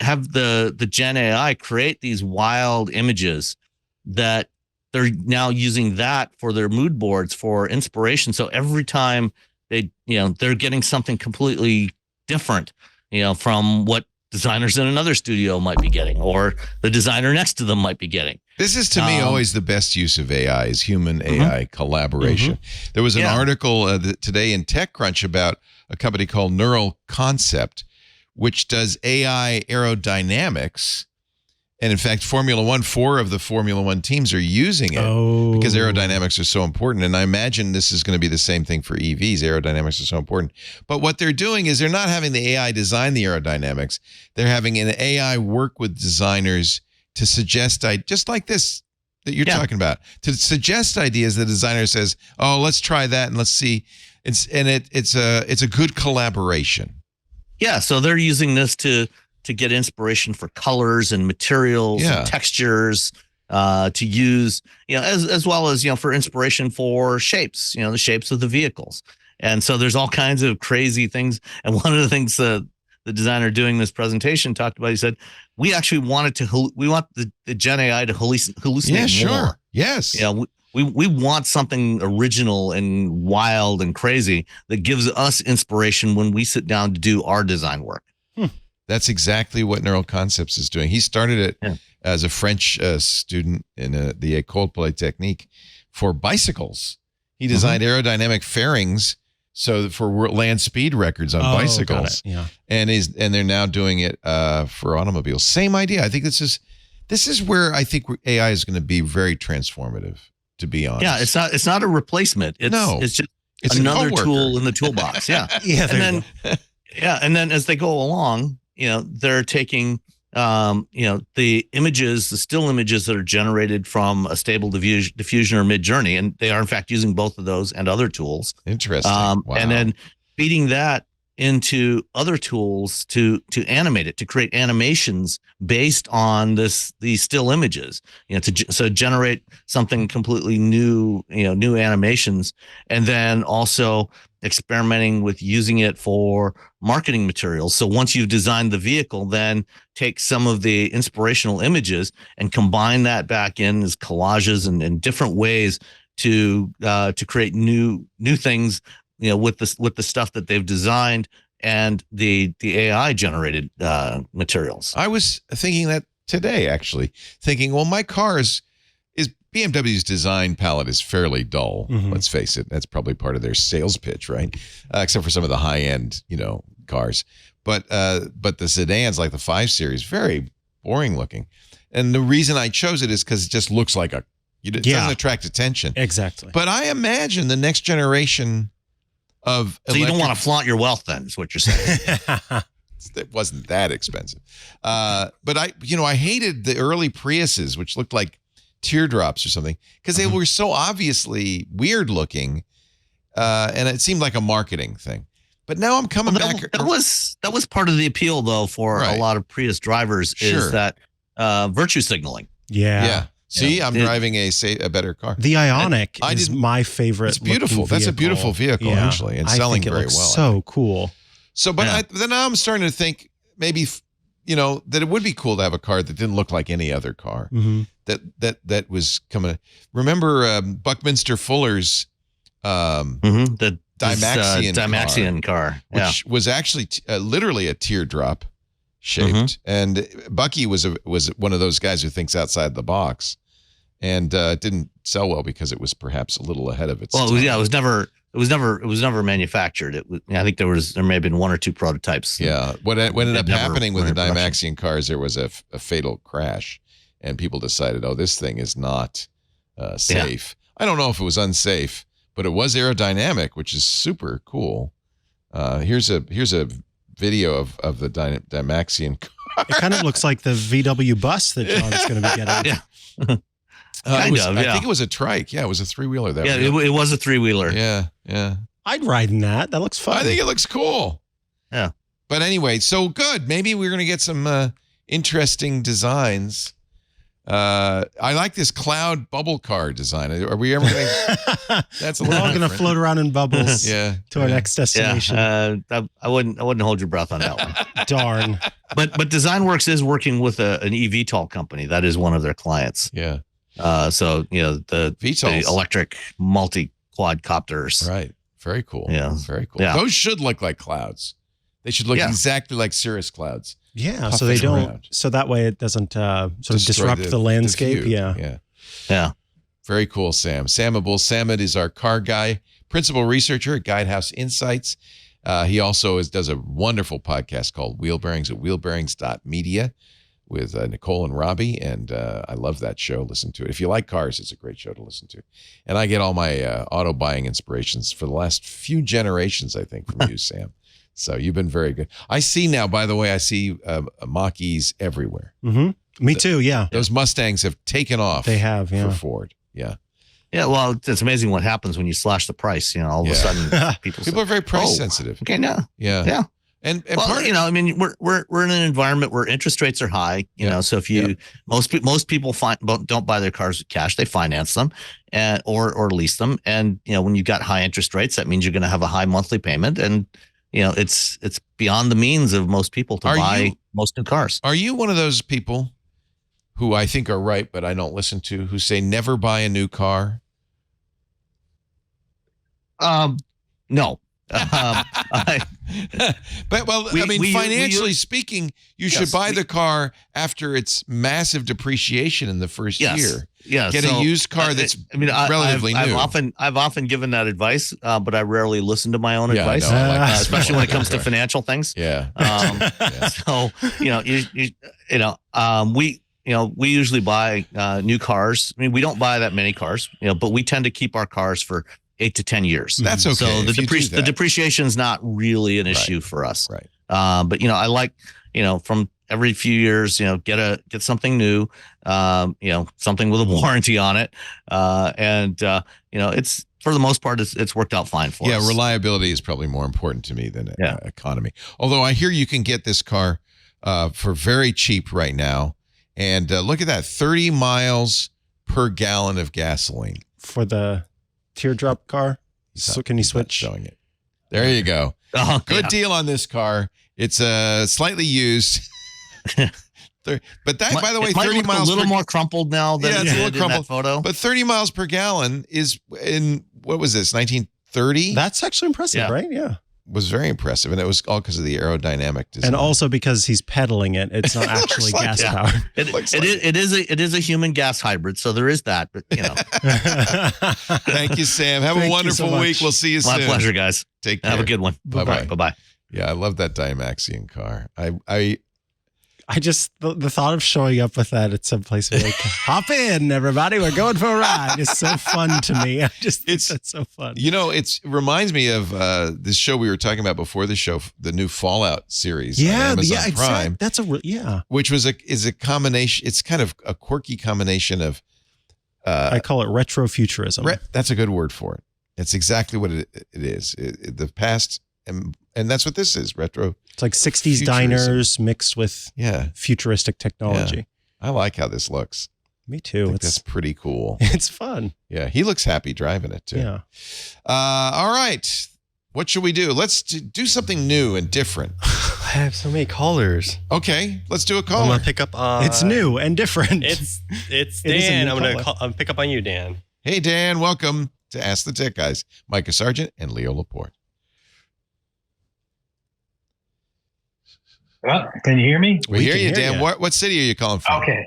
Speaker 9: have the Gen AI create these wild images that they're now using that for their mood boards for inspiration. So every time they're getting something completely different, from what designers in another studio might be getting, or the designer next to them might be getting.
Speaker 1: This is, to me, always the best use of AI, is human AI collaboration. There was an article today in TechCrunch about a company called Neural Concept, which does AI aerodynamics. And in fact, 4 of the Formula One teams are using it because aerodynamics are so important. And I imagine this is going to be the same thing for EVs. Aerodynamics are so important. But what they're doing is they're not having the AI design the aerodynamics. They're having an AI work with designers to suggest, just like this that you're talking about, to suggest ideas. The designer says, "Oh, let's try that and let's see." It's a good collaboration.
Speaker 9: Yeah, so they're using this to get inspiration for colors and materials and textures, to use, as well as for inspiration for shapes, the shapes of the vehicles. And so there's all kinds of crazy things. And one of the things the designer doing this presentation talked about, he said, we actually want the Gen AI to hallucinate more.
Speaker 1: Yes.
Speaker 9: We want something original and wild and crazy that gives us inspiration when we sit down to do our design work.
Speaker 1: That's exactly what Neural Concepts is doing. He started it as a French student in the École Polytechnique for bicycles. He designed aerodynamic fairings So for land speed records on bicycles.
Speaker 2: Got it. Yeah.
Speaker 1: And they're now doing it for automobiles. Same idea. I think this is where I think AI is going to be very transformative, to be honest.
Speaker 9: Yeah, it's not a replacement. It's just another tool in the toolbox. Yeah.
Speaker 2: Yeah.
Speaker 9: And then as they go along, they're taking the images, the still images that are generated from a stable diffusion or Mid-Journey, and they are in fact using both of those and other tools.
Speaker 1: Interesting. Wow.
Speaker 9: And then feeding that into other tools to animate it, to create animations based on these still images, to generate something completely new, new animations, and then also experimenting with using it for marketing materials. So once you've designed the vehicle, then take some of the inspirational images and combine that back in as collages and different ways to create new things, with the stuff that they've designed and the AI generated materials.
Speaker 1: I was thinking that today, actually, well, my car is BMW's design palette is fairly dull.
Speaker 2: Mhm.
Speaker 1: Let's face it. That's probably part of their sales pitch, right? Except for some of the high end, cars. But the sedans, like the 5 Series, very boring looking. And the reason I chose it is because it just looks like it doesn't attract attention.
Speaker 2: Exactly.
Speaker 1: But I imagine the next generation of
Speaker 9: So you don't want to flaunt your wealth, then, is what you're saying.
Speaker 1: It wasn't that expensive. But I hated the early Priuses, which looked like teardrops or something, because they were so obviously weird looking, and it seemed like a marketing thing. But now I'm coming back.
Speaker 9: That was part of the appeal, though, for a lot of Prius drivers, is that virtue signaling.
Speaker 2: Yeah.
Speaker 1: See, I'm driving a better car.
Speaker 2: The Ionic is my favorite.
Speaker 1: It's beautiful. That's a beautiful vehicle, actually, and selling very well.
Speaker 2: So cool.
Speaker 1: So, but then now I'm starting to think maybe, that it would be cool to have a car that didn't look like any other car.
Speaker 2: Mm-hmm.
Speaker 1: That was coming. Remember Buckminster Fuller's
Speaker 9: the
Speaker 1: Dymaxion
Speaker 9: car,
Speaker 1: which was actually literally a teardrop shaped, and Bucky was one of those guys who thinks outside the box, and didn't sell well because it was perhaps a little ahead of its time.
Speaker 9: It was never manufactured. I think there may have been 1 or 2 prototypes.
Speaker 1: Yeah. What ended up happening with the Dymaxion cars, there was a fatal crash, and people decided, this thing is not safe. I don't know if it was unsafe, but it was aerodynamic, which is super cool. Here's a video of the Dymaxion car.
Speaker 2: It kind of looks like the VW bus that John's going to be getting.
Speaker 1: I think it was a trike. Yeah, it was a 3-wheeler.
Speaker 9: It was a 3-wheeler.
Speaker 1: Yeah.
Speaker 2: I'd ride in that. That looks fun.
Speaker 1: I think it looks cool.
Speaker 9: Yeah.
Speaker 1: But anyway, so good. Maybe we're going to get some interesting designs. I like this cloud bubble car design. Are we ever going to? That's a
Speaker 2: We're all going to float around in bubbles.
Speaker 1: to
Speaker 2: our next destination.
Speaker 9: I wouldn't hold your breath on that one.
Speaker 2: Darn.
Speaker 9: But DesignWorks is working with an eVTOL company. That is one of their clients.
Speaker 1: Yeah.
Speaker 9: So the
Speaker 1: VTOLs.
Speaker 9: the electric multi-quadcopters.
Speaker 1: Right. Very cool.
Speaker 9: Yeah.
Speaker 1: Very cool.
Speaker 9: Yeah.
Speaker 1: Those should look like clouds. They should look exactly like cirrus clouds.
Speaker 2: Yeah, so they don't.
Speaker 1: Around.
Speaker 2: So that way it doesn't sort of
Speaker 1: Destroy
Speaker 2: disrupt the landscape.
Speaker 1: view.
Speaker 2: Yeah.
Speaker 1: Very cool, Sam. Sam Abuelsamid is our car guy, principal researcher at Guidehouse Insights. He also does a wonderful podcast called Wheel Bearings at wheelbearings.media with Nicole and Robbie, and I love that show. Listen to it. If you like cars, it's a great show to listen to. And I get all my auto buying inspirations for the last few generations, I think, from you, Sam. So you've been very good. I see now, by the way, I see Mach-E's everywhere.
Speaker 2: Mm-hmm. Me too, yeah.
Speaker 1: Those Mustangs have taken off.
Speaker 2: They have,
Speaker 1: for Ford. Yeah.
Speaker 9: Yeah, well, it's amazing what happens when you slash the price. All of a sudden, people
Speaker 1: are very price sensitive.
Speaker 9: Okay, now.
Speaker 1: Yeah. And
Speaker 9: well,
Speaker 1: part
Speaker 9: I mean, we're in an environment where interest rates are high. So if most people don't buy their cars with cash, they finance them or lease them. And when you've got high interest rates, that means you're going to have a high monthly payment, and it's beyond the means of most people to buy most new cars.
Speaker 1: Are you one of those people who I think are right, but I don't listen to, who say never buy a new car?
Speaker 9: No.
Speaker 1: But financially speaking, you should buy the car after its massive depreciation in the first year.
Speaker 9: Yeah,
Speaker 1: get a used car that's relatively new.
Speaker 9: I've often given that advice, but I rarely listen to my own advice, especially when it comes to financial things.
Speaker 1: Yeah.
Speaker 9: So we usually buy new cars. I mean, we don't buy that many cars, but we tend to keep our cars for 8 to 10 years.
Speaker 1: That's okay.
Speaker 9: So the depreciation is not really an issue for us.
Speaker 1: Right.
Speaker 9: But I like, from every few years, get something new, something with a warranty on it. It's, for the most part, it's worked out fine for us.
Speaker 1: Yeah, reliability is probably more important to me than economy. Although I hear you can get this car for very cheap right now. And look at that, 30 miles per gallon of gasoline.
Speaker 2: For the teardrop car? So can you switch?
Speaker 1: Showing it. There you go.
Speaker 9: Oh,
Speaker 1: good deal on this car. It's slightly used. But that, by the way, 30 miles
Speaker 9: a little more crumpled now than
Speaker 1: it's a little crumpled.
Speaker 9: In that photo.
Speaker 1: But 30 miles per gallon is in, what was this, 1930?
Speaker 2: That's actually impressive, right? Yeah.
Speaker 1: Was very impressive, and it was all because of the aerodynamic design,
Speaker 2: and also because he's pedaling it. It's not actually gas powered.
Speaker 9: It is a human gas hybrid, so there is that. But
Speaker 1: Thank you, Sam. Have a wonderful week. We'll see you soon.
Speaker 9: My pleasure, guys.
Speaker 1: Take care.
Speaker 9: Have a good one.
Speaker 1: Bye
Speaker 9: bye.
Speaker 1: Yeah, I love that Dymaxion car.
Speaker 2: I just the thought of showing up with that at some place like, hop in, everybody, we're going for a ride. It's so fun to me. It's so fun.
Speaker 1: It reminds me of this show we were talking about before the show, the new Fallout series on Amazon Prime.
Speaker 2: That's
Speaker 1: which is a combination. It's kind of a quirky combination of.
Speaker 2: I call it retrofuturism.
Speaker 1: That's a good word for it. It's exactly what it is. The past. And that's what this is, retro.
Speaker 2: It's like 60s diners mixed with futuristic technology.
Speaker 1: Yeah. I like how this looks.
Speaker 2: Me too.
Speaker 1: That's pretty cool.
Speaker 2: It's fun.
Speaker 1: Yeah, he looks happy driving it too.
Speaker 2: Yeah.
Speaker 1: All right. What should we do? Let's do something new and different.
Speaker 6: I have so many callers.
Speaker 1: Okay, let's do a caller.
Speaker 6: I'm gonna pick up.
Speaker 2: It's new and different.
Speaker 6: It's Dan. I'm gonna pick up on you, Dan.
Speaker 1: Hey, Dan. Welcome to Ask the Tech Guys. Mikah Sargent and Leo Laporte.
Speaker 10: Can you hear me?
Speaker 1: We hear you, Dan. What city are you calling from?
Speaker 10: Okay.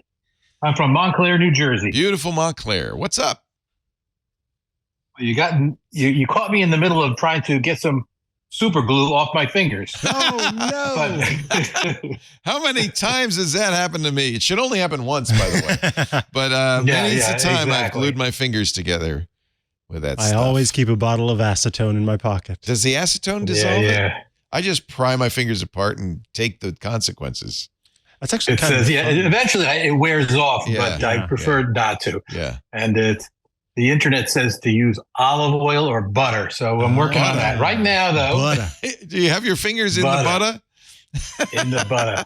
Speaker 10: I'm from Montclair, New Jersey.
Speaker 1: Beautiful Montclair. What's up?
Speaker 10: You caught me in the middle of trying to get some super glue off my fingers.
Speaker 1: Oh, no. How many times has that happened to me? It should only happen once, by the way. But many a time I've glued my fingers together with that stuff.
Speaker 2: I always keep a bottle of acetone in my pocket.
Speaker 1: Does the acetone dissolve it? I just pry my fingers apart and take the consequences.
Speaker 2: That's actually
Speaker 10: eventually it wears off, but I prefer not to.
Speaker 1: Yeah.
Speaker 10: And the internet says to use olive oil or butter. So I'm working on that. Right now, though.
Speaker 1: Butter. Do you have your fingers in the butter?
Speaker 10: In the butter.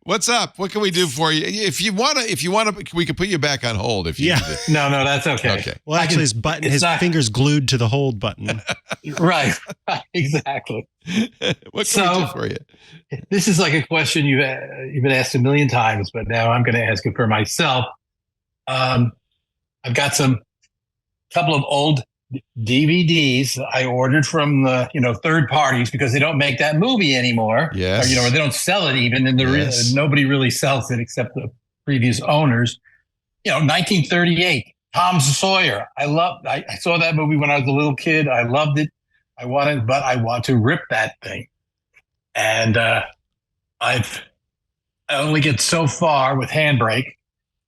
Speaker 1: What's up? What can we do for you? If you want to, we can put you back on hold. If you need to.
Speaker 10: No, that's okay.
Speaker 1: Okay.
Speaker 2: Well, actually, his fingers glued to the hold button.
Speaker 10: Right. Exactly.
Speaker 1: What can we do for you?
Speaker 10: This is like a question you've been asked a million times, but now I'm going to ask it for myself. I've got couple of old DVDs I ordered from third parties because they don't make that movie anymore.
Speaker 1: Yes.
Speaker 10: Or they don't sell it even, and nobody really sells it except the previous owners. 1938, Tom Sawyer. I saw that movie when I was a little kid. I loved it. I want to rip that thing, and I only get so far with handbrake,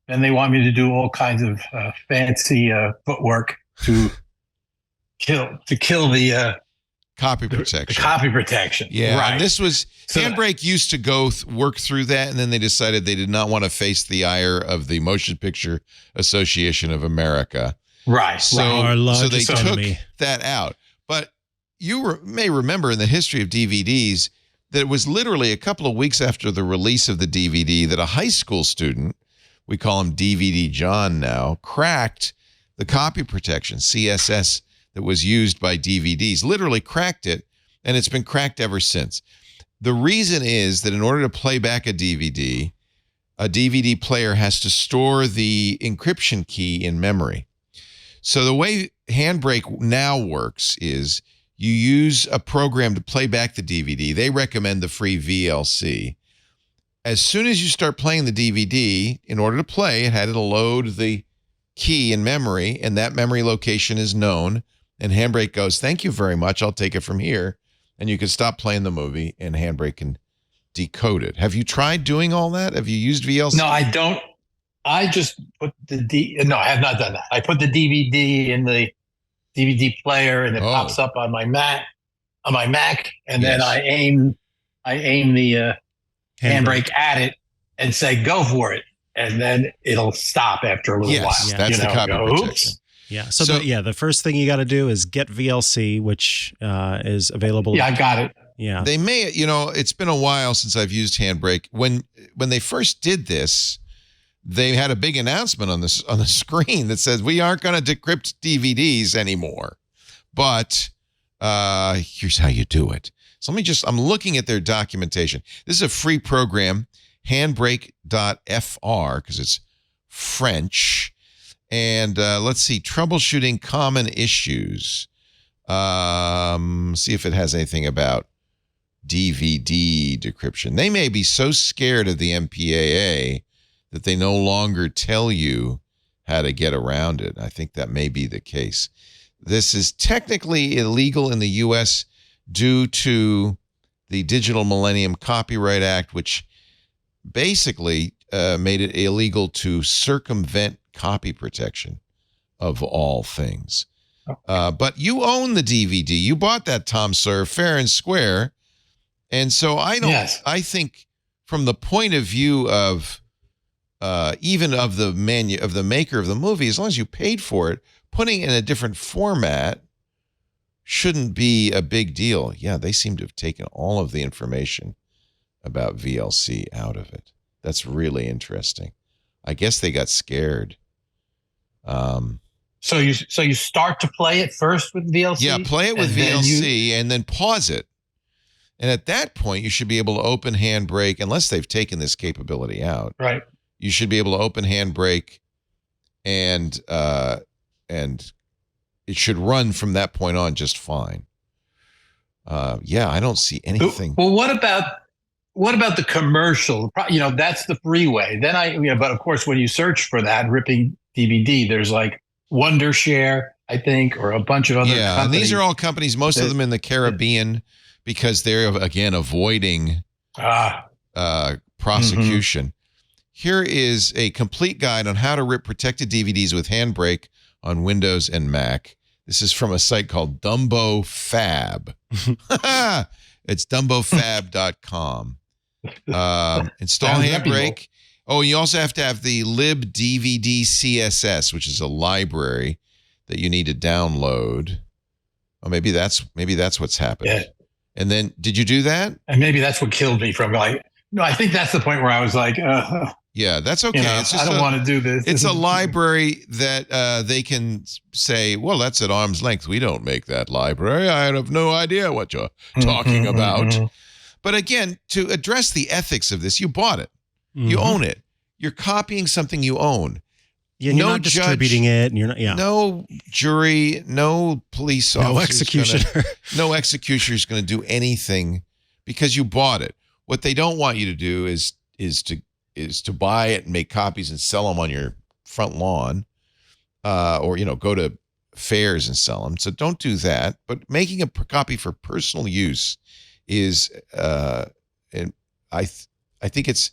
Speaker 10: and they want me to do all kinds of fancy footwork to kill the
Speaker 1: copy protection.
Speaker 10: The copy protection.
Speaker 1: Yeah.
Speaker 10: Right.
Speaker 1: And this was handbrake used to go work through that, and then they decided they did not want to face the ire of the Motion Picture Association of America.
Speaker 10: Right.
Speaker 1: So they took that out. But you may remember in the history of DVDs that it was literally a couple of weeks after the release of the DVD that a high school student, we call him DVD John now, cracked the copy protection, CSS, that was used by DVDs, literally cracked it, and it's been cracked ever since. The reason is that in order to play back a DVD player has to store the encryption key in memory. So the way Handbrake now works is you use a program to play back the DVD. They recommend the free VLC. As soon as you start playing the DVD, in order to play, it had to load the key in memory, and that memory location is known. And Handbrake goes, thank you very much. I'll take it from here. And you can stop playing the movie, and Handbrake can decode it. Have you tried doing all that? Have you used VLC?
Speaker 10: No, I don't. I just put no, I have not done that. I put the DVD in the DVD player, and it pops up on my Mac, and then I aim the handbrake at it and say, go for it. And then it'll stop after a little while.
Speaker 1: Yes, that's the copy protection.
Speaker 2: Yeah. So the first thing you got to do is get VLC, which is available.
Speaker 10: Yeah, I got it.
Speaker 2: Yeah.
Speaker 1: They may, it's been a while since I've used Handbrake. When they first did this, they had a big announcement on the screen that says we aren't going to decrypt DVDs anymore. But here's how you do it. So I'm looking at their documentation. This is a free program, handbrake.fr, because it's French. And let's see, troubleshooting common issues. See if it has anything about DVD decryption. They may be so scared of the MPAA that they no longer tell you how to get around it. I think that may be the case. This is technically illegal in the U.S. due to the Digital Millennium Copyright Act, which basically made it illegal to circumvent copy protection of all things. But you own the DVD. You bought that, Tom Sawyer, fair and square. And so I think from the point of view of even of the maker of the movie, as long as you paid for it, putting it in a different format shouldn't be a big deal. Yeah, they seem to have taken all of the information about VLC out of it. That's really interesting. I guess they got scared.
Speaker 10: So you start to play it first with VLC?
Speaker 1: Yeah, play it with VLC and then pause it. And at that point, you should be able to open Handbrake, unless they've taken this capability out.
Speaker 10: Right.
Speaker 1: You should be able to open Handbrake, and it should run from that point on just fine. Yeah, I don't see anything.
Speaker 10: Well, what about the commercial? That's the freeway. Then but of course, when you search for that ripping DVD, there's like Wondershare, I think, or a bunch of other companies.
Speaker 1: And these are all companies, most of them in the Caribbean, because they're, again, avoiding prosecution. Here is a complete guide on how to rip protected DVDs with Handbrake on Windows and Mac. This is from a site called Dumbo Fab. It's dumbofab.com. Install Handbrake. Oh, you also have to have the libdvd CSS, which is a library that you need to download. Oh, maybe that's what's happened.
Speaker 10: Yeah.
Speaker 1: And then, did you do that?
Speaker 10: And maybe that's what killed me from no, I think that's the point where I was like,
Speaker 1: yeah, that's okay. It's just
Speaker 10: I don't want to do this.
Speaker 1: It's a library that they can say, well, that's at arm's length. We don't make that library. I have no idea what you're talking about. But again, to address the ethics of this, you bought it. You own it. You're copying something you own.
Speaker 2: Yeah, you're not distributing it, and you're not. Yeah.
Speaker 1: No jury, no police officer,
Speaker 2: no executioner.
Speaker 1: No executioner is going to do anything because you bought it. What they don't want you to do is to buy it and make copies and sell them on your front lawn, or go to fairs and sell them. So don't do that. But making a copy for personal use is, and I think it's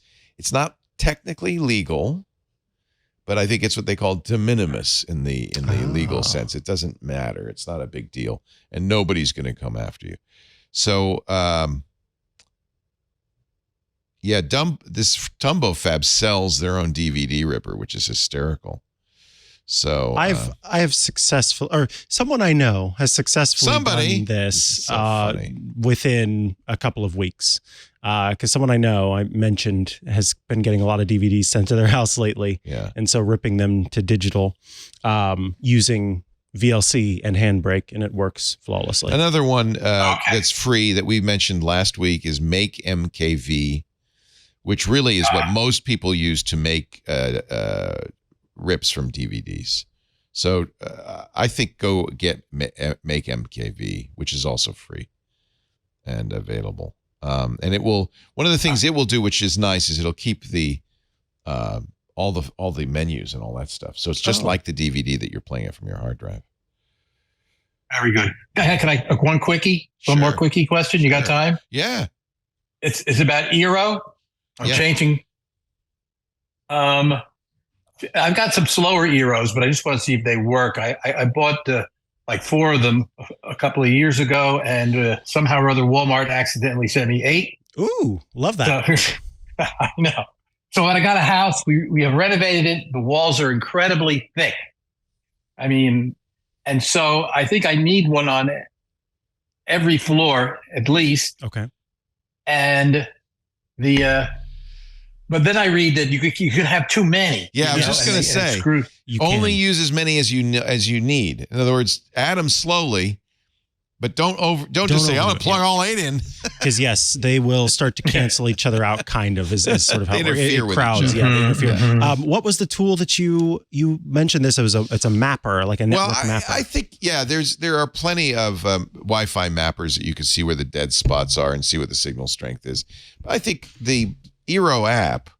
Speaker 1: not technically legal, but I think it's what they call de minimis in the legal sense. It doesn't matter. It's not a big deal, and nobody's going to come after you. So, this Dumbo Fab sells their own DVD ripper, which is hysterical. So
Speaker 2: I have successful, or someone I know has successfully done this within a couple of weeks. Because someone I know, I mentioned, has been getting a lot of DVDs sent to their house lately.
Speaker 1: Yeah. And
Speaker 2: so ripping them to digital using VLC and Handbrake, and it works flawlessly.
Speaker 1: Another one that's free that we mentioned last week is Make MKV, which really is what most people use to make rips from DVDs. So I think go get Make MKV, which is also free and available. And it will, one of the things it will do, which is nice, is it'll keep the all the menus and all that stuff. So it's just like the DVD that you're playing it from your hard drive.
Speaker 10: Very good. Can I one quickie? One more quickie question? You got time?
Speaker 1: Yeah.
Speaker 10: It's about eero. I'm changing. I've got some slower eeros, but I just want to see if they work. I bought like 4 of them a couple of years ago, and somehow or other Walmart accidentally sent me 8.
Speaker 2: Ooh, love that.
Speaker 10: So, I know. So when I got a house, we have renovated it. The walls are incredibly thick. I mean, and so I think I need one on every floor at least.
Speaker 2: Okay.
Speaker 10: And but then I read that you could have too many.
Speaker 1: Yeah, I was just going to say, only use as many as you need. In other words, add them slowly, but don't just say, I'm going to plug all 8 in.
Speaker 2: Because yes, they will start to cancel each other out, kind of, is sort of how
Speaker 1: interfere with
Speaker 2: crowds.
Speaker 1: each other.
Speaker 2: Yeah, they interfere.
Speaker 1: Mm-hmm.
Speaker 2: What was the tool that you mentioned? This it's a mapper, like a network mapper.
Speaker 1: I think there are plenty of Wi-Fi mappers that you can see where the dead spots are and see what the signal strength is. But I think the eero app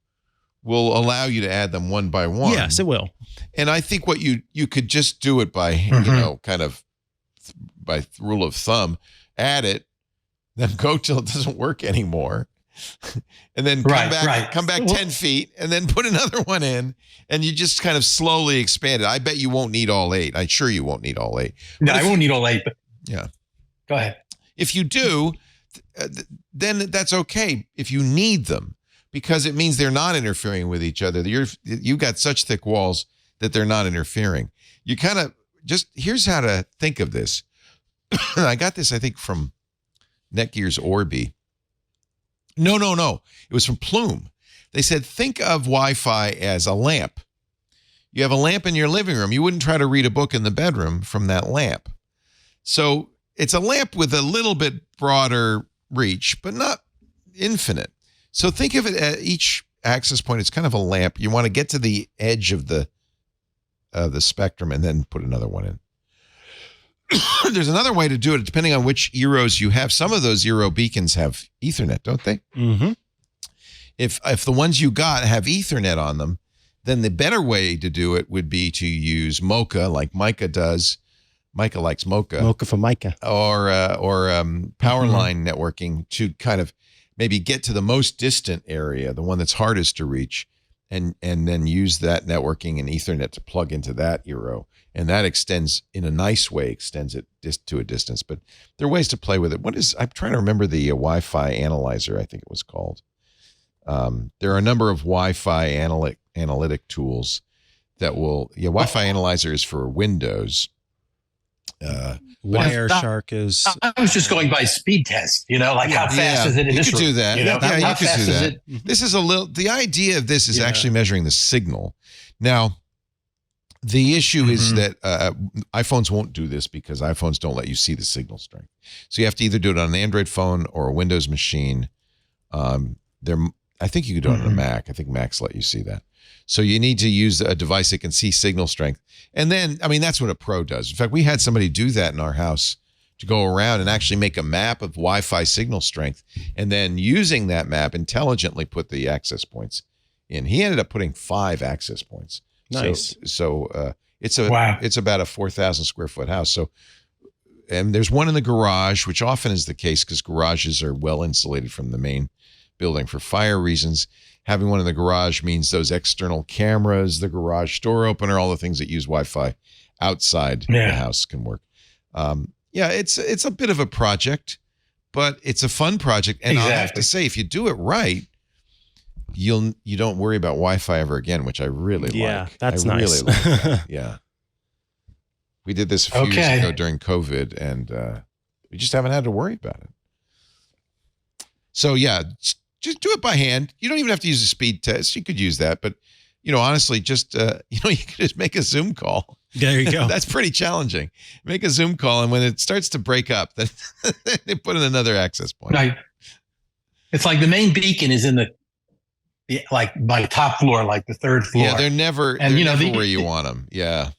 Speaker 1: will allow you to add them one by one.
Speaker 2: Yes, it will.
Speaker 1: And I think what you could just do it by kind of by rule of thumb, add it, then go till it doesn't work anymore, and then come back 10 feet, and then put another one in, and you just kind of slowly expand it. I bet you won't need all 8. I'm sure you won't need all 8.
Speaker 10: No, I won't need all 8. But
Speaker 1: yeah,
Speaker 10: go ahead.
Speaker 1: If you do, then that's okay. If you need them, because it means they're not interfering with each other. You've got such thick walls that they're not interfering. You kind of here's how to think of this. I got this, I think, from Netgear's Orbi. No. It was from Plume. They said, think of Wi-Fi as a lamp. You have a lamp in your living room. You wouldn't try to read a book in the bedroom from that lamp. So it's a lamp with a little bit broader reach, but not infinite. So think of it at each access point. It's kind of a lamp. You want to get to the edge of the spectrum and then put another one in. There's another way to do it, depending on which eeros you have. Some of those eero beacons have Ethernet, don't they?
Speaker 2: Mm-hmm.
Speaker 1: If the ones you got have Ethernet on them, then the better way to do it would be to use Mocha, like Mikah does. Mikah likes Mocha.
Speaker 2: Mocha for Mikah.
Speaker 1: Or power line networking to kind of maybe get to the most distant area, the one that's hardest to reach, and then use that networking and Ethernet to plug into that eero. And that extends, in a nice way, extends it to a distance. But there are ways to play with it. I'm trying to remember the Wi-Fi analyzer, I think it was called. There are a number of Wi-Fi analytic tools that will, Wi-Fi analyzer is for Windows.
Speaker 2: Wireshark is.
Speaker 10: I was just going by speed test, like how fast is it in this room?
Speaker 1: You could do that. You could do that.
Speaker 10: It?
Speaker 1: This is the idea of this is actually measuring the signal. Now, the issue is that iPhones won't do this because iPhones don't let you see the signal strength. So you have to either do it on an Android phone or a Windows machine. I think you could do it on a Mac. I think Macs let you see that. So you need to use a device that can see signal strength. And then, that's what a pro does. In fact, we had somebody do that in our house, to go around and actually make a map of Wi-Fi signal strength, and then using that map intelligently put the access points in. He ended up putting 5 access points.
Speaker 2: Nice.
Speaker 1: So it's about a 4,000 square foot house. So, and there's one in the garage, which often is the case because garages are well insulated from the main building for fire reasons. Having one in the garage means those external cameras, the garage door opener, all the things that use Wi-Fi outside the house can work. It's a bit of a project, but it's a fun project. And I'll have to say, if you do it right, you don't worry about Wi-Fi ever again, which I really like.
Speaker 2: Yeah, that's nice.
Speaker 1: Really like that. Yeah. We did this a few years ago during COVID, and we just haven't had to worry about it. So just do it by hand. You don't even have to use a speed test. You could use that, but honestly, just you could just make a Zoom call.
Speaker 2: There you go.
Speaker 1: That's pretty challenging. Make a Zoom call, and when it starts to break up, then they put in another access point.
Speaker 10: Right. It's like the main beacon is in like my top floor, like the 3rd floor.
Speaker 1: Yeah, they're never where you want them. Yeah.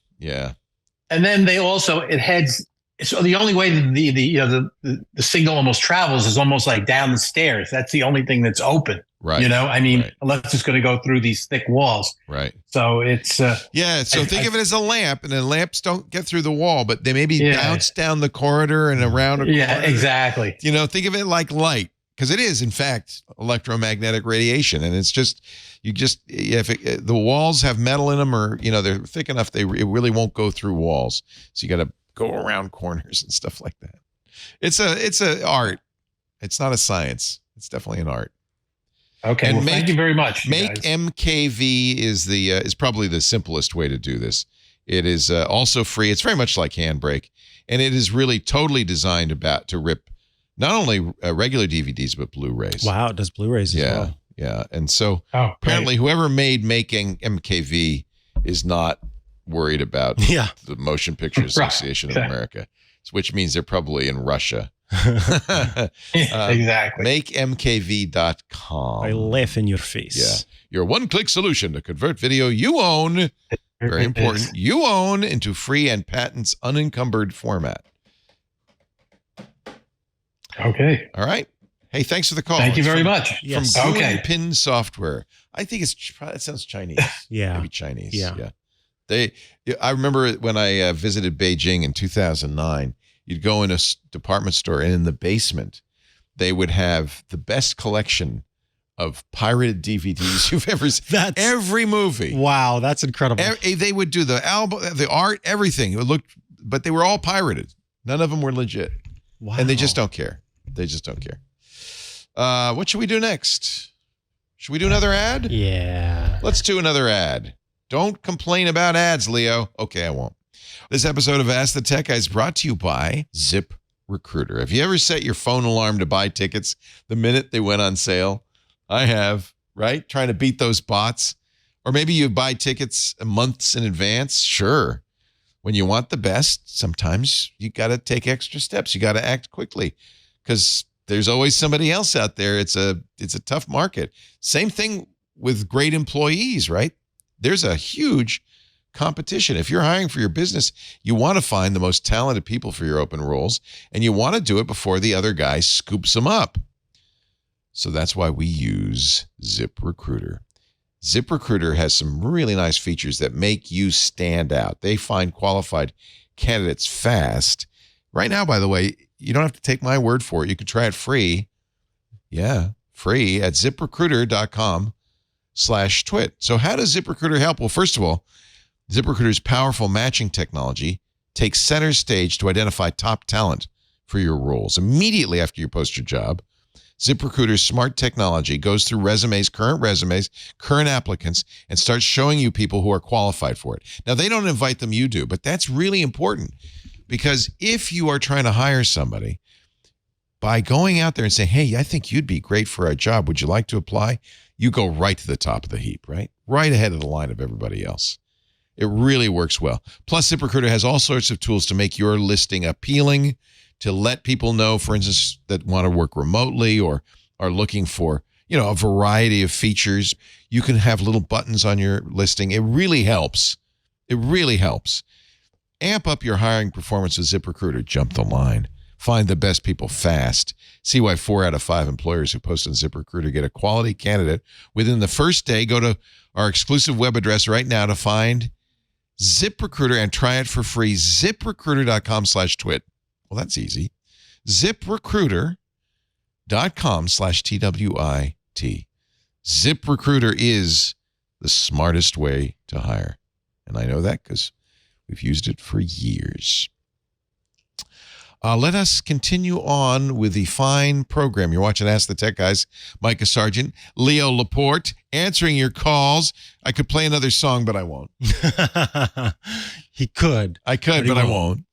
Speaker 10: And then they also, it heads, so the only way the signal almost travels is almost like down the stairs. That's the only thing that's open.
Speaker 1: Right.
Speaker 10: Unless it's going to go through these thick walls.
Speaker 1: Right.
Speaker 10: So it's
Speaker 1: So think of it as a lamp, and the lamps don't get through the wall, but they maybe bounce down the corridor and around a corridor.
Speaker 10: Yeah, exactly.
Speaker 1: Think of it like light, because it is in fact electromagnetic radiation, and it's just if the walls have metal in them, or they're thick enough, it really won't go through walls. So you got to go around corners and stuff like that. It's a art. It's not a science. It's definitely an art.
Speaker 10: Okay.
Speaker 1: And
Speaker 10: thank you very much.
Speaker 1: Make MKV is probably the simplest way to do this. It is also free. It's very much like Handbrake, and it is really totally designed to rip not only regular DVDs but Blu-rays.
Speaker 2: Wow, it does Blu-rays as well.
Speaker 1: Yeah, and so apparently whoever made Making MKV is not worried about the Motion Picture Association of America, which means they're probably in Russia.
Speaker 10: Exactly.
Speaker 1: MakeMKV.com.
Speaker 2: I laugh in your face.
Speaker 1: Yeah. Your one-click solution to convert video you own, very important, you own into free and patents unencumbered format.
Speaker 10: Okay.
Speaker 1: All right. Hey, thanks for the call.
Speaker 10: Thank you very much.
Speaker 1: From Google Pin Software. I think it sounds Chinese. Maybe Chinese. Yeah. I remember when I visited Beijing in 2009, you'd go in a department store, and in the basement, they would have the best collection of pirated DVDs you've ever seen. Every movie.
Speaker 2: Wow, that's incredible.
Speaker 1: They would do the album, the art, everything. But they were all pirated. None of them were legit.
Speaker 2: Wow.
Speaker 1: And they just don't care. What should we do next? Should we do another ad?
Speaker 2: Yeah.
Speaker 1: Let's do another ad. Don't complain about ads, Leo. Okay, I won't. This episode of Ask the Tech Guy is brought to you by ZipRecruiter. Have you ever set your phone alarm to buy tickets the minute they went on sale? I have, right? Trying to beat those bots. Or maybe you buy tickets months in advance. Sure. When you want the best, sometimes you got to take extra steps. You got to act quickly because there's always somebody else out there. It's a tough market. Same thing with great employees, right? There's a huge competition. If you're hiring for your business, you want to find the most talented people for your open roles, and you want to do it before the other guy scoops them up. So that's why we use ZipRecruiter. ZipRecruiter has some really nice features that make you stand out. They find qualified candidates fast. Right now, by the way, you don't have to take my word for it. You can try it free. Yeah, free at ZipRecruiter.com/twit. So how does ZipRecruiter help? Well, first of all, ZipRecruiter's powerful matching technology takes center stage to identify top talent for your roles. Immediately after you post your job, ZipRecruiter's smart technology goes through current applicants, and starts showing you people who are qualified for it. Now, they don't invite them, you do, but that's really important because if you are trying to hire somebody, by going out there and saying, hey, I think you'd be great for our job, would you like to apply? You go right to the top of the heap, right? Right ahead of the line of everybody else. It really works well. Plus, ZipRecruiter has all sorts of tools to make your listing appealing, to let people know, for instance, that want to work remotely or are looking for, a variety of features. You can have little buttons on your listing. It really helps. It really helps. Amp up your hiring performance with ZipRecruiter. Jump the line. Find the best people fast. See why 4 out of 5 employers who post on ZipRecruiter get a quality candidate within the first day. Go to our exclusive web address right now to find ZipRecruiter and try it for free. ZipRecruiter.com/twit. Well, that's easy. ZipRecruiter.com/TWIT. ZipRecruiter is the smartest way to hire. And I know that because we've used it for years. Let us continue on with the fine program. You're watching Ask the Tech Guys. Mikah Sargent, Leo Laporte, answering your calls. I could play another song, but I won't.
Speaker 2: He could.
Speaker 1: I could, but I won't.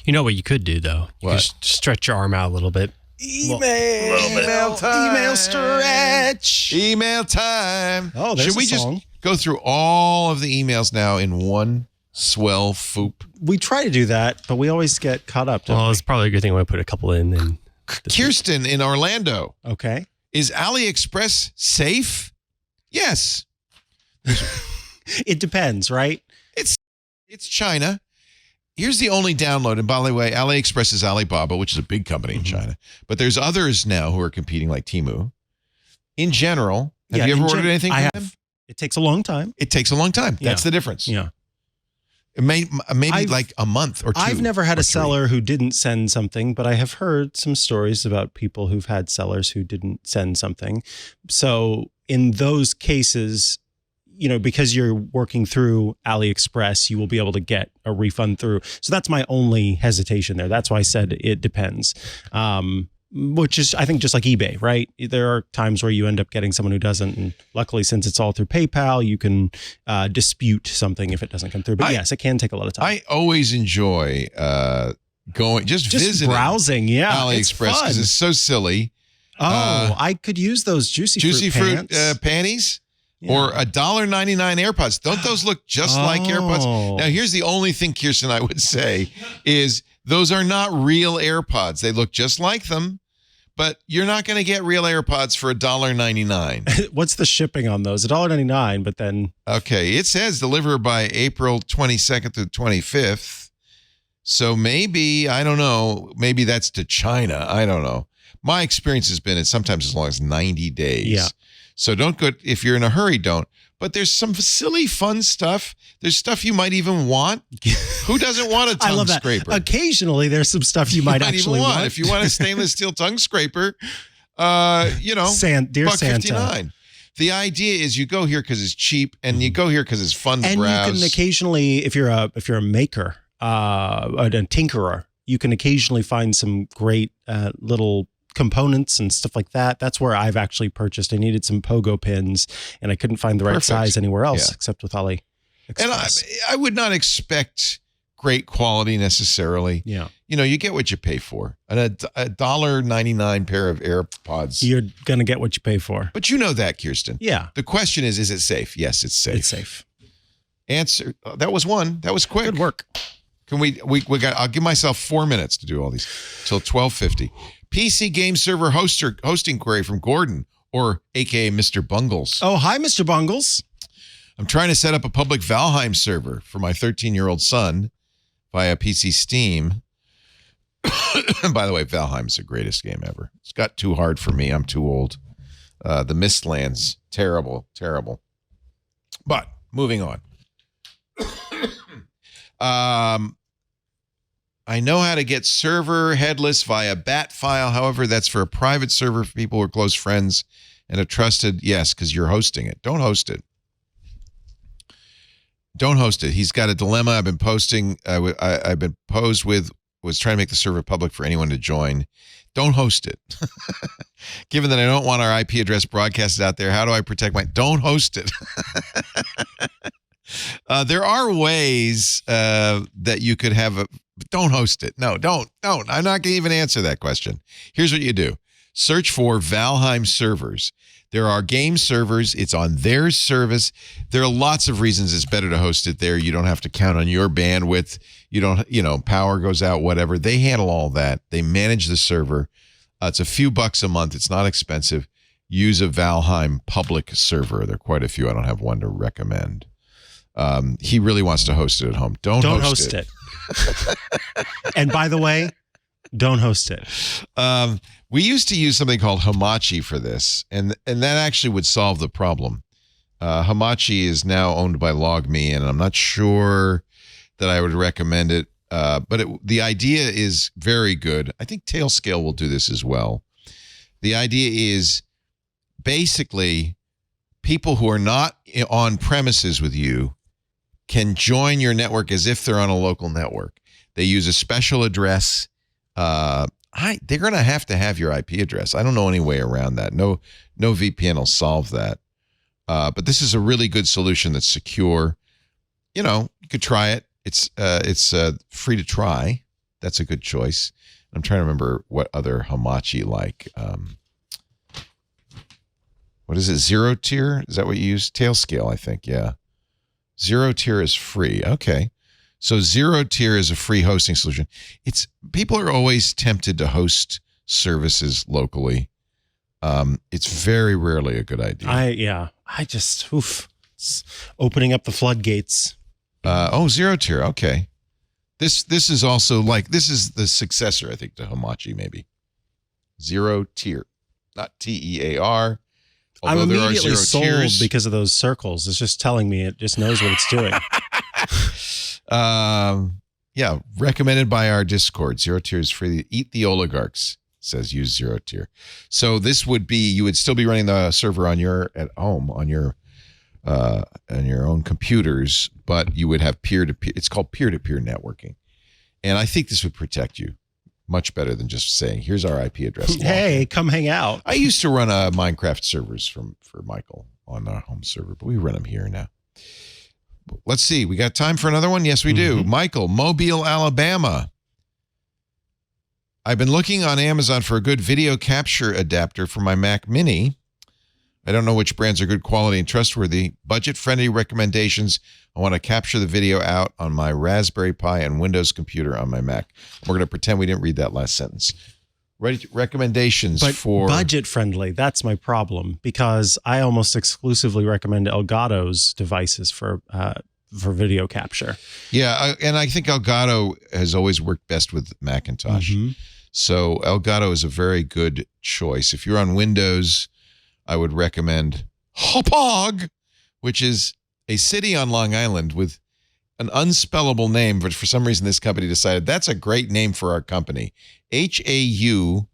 Speaker 6: You know what you could do, though? You could stretch your arm out a little bit.
Speaker 1: Email time.
Speaker 2: Email stretch.
Speaker 1: Email time.
Speaker 2: Oh, there's
Speaker 1: Should we just go through all of the emails now in one swell foop?
Speaker 2: We try to do that, but we always get caught up.
Speaker 6: Well, it's probably a good thing when I put a couple in. And
Speaker 1: Kirsten in Orlando.
Speaker 2: Okay.
Speaker 1: Is AliExpress safe? Yes.
Speaker 2: It depends, right?
Speaker 1: It's China. Here's the only download. And by the way, AliExpress is Alibaba, which is a big company in China. But there's others now who are competing, like Temu. In general, have you ever ordered anything from them?
Speaker 2: It takes a long time.
Speaker 1: It takes a long time. That's the difference.
Speaker 2: Yeah.
Speaker 1: Maybe like a month or two.
Speaker 2: I've never had a seller who didn't send something, but I have heard some stories about people who've had sellers who didn't send something. So in those cases, because you're working through AliExpress, you will be able to get a refund through. So that's my only hesitation there. That's why I said it depends. Which is, I think, just like eBay, right? There are times where you end up getting someone who doesn't. And luckily, since it's all through PayPal, you can dispute something if it doesn't come through. But yes, it can take a lot of time.
Speaker 1: I always enjoy just visiting,
Speaker 2: browsing. Yeah,
Speaker 1: AliExpress because it's so silly.
Speaker 2: I could use those juicy fruit
Speaker 1: panties. Yeah. Or $1.99 AirPods. Don't those look just like AirPods? Now, here's the only thing, Kirsten, I would say is those are not real AirPods. They look just like them, but you're not going to get real AirPods for $1.99.
Speaker 2: What's the shipping on those? $1.99, but then...
Speaker 1: Okay, it says deliver by April 22nd to 25th. So maybe, I don't know, maybe that's to China. I don't know. My experience has been it's sometimes as long as 90 days.
Speaker 2: Yeah.
Speaker 1: So don't go, if you're in a hurry, don't. But there's some silly, fun stuff. There's stuff you might even want. Who doesn't want a tongue scraper?
Speaker 2: Occasionally, there's some stuff you might actually want.
Speaker 1: If you want a stainless steel tongue scraper, dear
Speaker 2: Santa.
Speaker 1: $1.59. The idea is you go here because it's cheap, and you go here because it's fun to browse.
Speaker 2: And you can occasionally, if you're a maker, a tinkerer, you can occasionally find some great little components and stuff like that. That's where I've actually purchased. I needed some pogo pins and I couldn't find the right size anywhere else except with AliExpress.
Speaker 1: And I would not expect great quality necessarily.
Speaker 2: Yeah.
Speaker 1: You get what you pay for. And a $1.99 pair of AirPods.
Speaker 2: You're going to get what you pay for.
Speaker 1: But you know that, Kirsten.
Speaker 2: Yeah.
Speaker 1: The question is it safe? Yes, it's safe.
Speaker 2: It's safe.
Speaker 1: Answer. That was one. That was quick.
Speaker 2: Good work.
Speaker 1: Can we got, I'll give myself 4 minutes to do all these till 12:50. PC game server hosting query from Gordon, or AKA Mr. Bungles.
Speaker 2: Oh, hi, Mr. Bungles.
Speaker 1: I'm trying to set up a public Valheim server for my 13-year-old son via PC Steam. By the way, Valheim's the greatest game ever. It's got too hard for me. I'm too old. The Mistlands, terrible, terrible. But moving on. I know how to get server headless via bat file. However, that's for a private server for people who are close friends and are trusted. Yes, because you're hosting it. Don't host it. Don't host it. He's got a dilemma. I've been posting. I've been posed with. Was trying to make the server public for anyone to join. Don't host it. Given that I don't want our IP address broadcasted out there, how do I protect my? Don't host it. There are ways that you could have a. Don't host it. No, don't. I'm not going to even answer that question. Here's what you do. Search for Valheim servers. There are game servers. It's on their service. There are lots of reasons it's better to host it there. You don't have to count on your bandwidth. You don't, power goes out, whatever. They handle all that. They manage the server. It's a few bucks a month. It's not expensive. Use a Valheim public server. There are quite a few. I don't have one to recommend. He really wants to host it at home. Don't host it.
Speaker 2: And by the way, don't host it.
Speaker 1: We used to use something called Hamachi for this, and that actually would solve the problem. Hamachi is now owned by LogMe, and I'm not sure that I would recommend it. But the idea is very good. I think Tailscale will do this as well. The idea is basically people who are not on premises with you can join your network as if they're on a local network. They use a special address. They're going to have your IP address. I don't know any way around that. No VPN will solve that. But this is a really good solution that's secure. You could try it. It's free to try. That's a good choice. I'm trying to remember what other Hamachi like. What is it? Zero tier? Is that what you use? Tailscale, I think. Yeah. Zero tier is free. Okay. So zero tier is a free hosting solution. People are always tempted to host services locally. It's very rarely a good idea.
Speaker 2: Opening up the floodgates.
Speaker 1: Zero tier. Okay. This is also like, this is the successor, I think, to Hamachi, maybe. Zero tier, not TEAR.
Speaker 2: I'm
Speaker 1: Although there are
Speaker 2: immediately
Speaker 1: zero
Speaker 2: sold
Speaker 1: tiers.
Speaker 2: because of those circles. It's just telling me it just knows what it's doing.
Speaker 1: Yeah, recommended by our Discord. Zero tier is free. Eat the oligarchs, says use zero tier. So this would be, you would still be running the server on your, at home, on your own computers, but you would have peer-to-peer. It's called peer-to-peer networking. And I think this would protect you much better than just saying, here's our IP address.
Speaker 2: Hey, come hang out.
Speaker 1: I used to run Minecraft servers for Michael on our home server, but we run them here now. Let's see. We got time for another one? Yes, we do. Michael, Mobile, Alabama. I've been looking on Amazon for a good video capture adapter for my Mac Mini. I don't know which brands are good quality and trustworthy. Budget-friendly recommendations. I want to capture the video out on my Raspberry Pi and Windows computer on my Mac. We're going to pretend we didn't read that last sentence. Recommendations for
Speaker 2: budget-friendly. That's my problem, because I almost exclusively recommend Elgato's devices for video capture.
Speaker 1: Yeah, and I think Elgato has always worked best with Macintosh. So Elgato is a very good choice. If you're on Windows, I would recommend Hauppauge, which is a city on Long Island with an unspellable name, but for some reason this company decided that's a great name for our company. Hauppauge.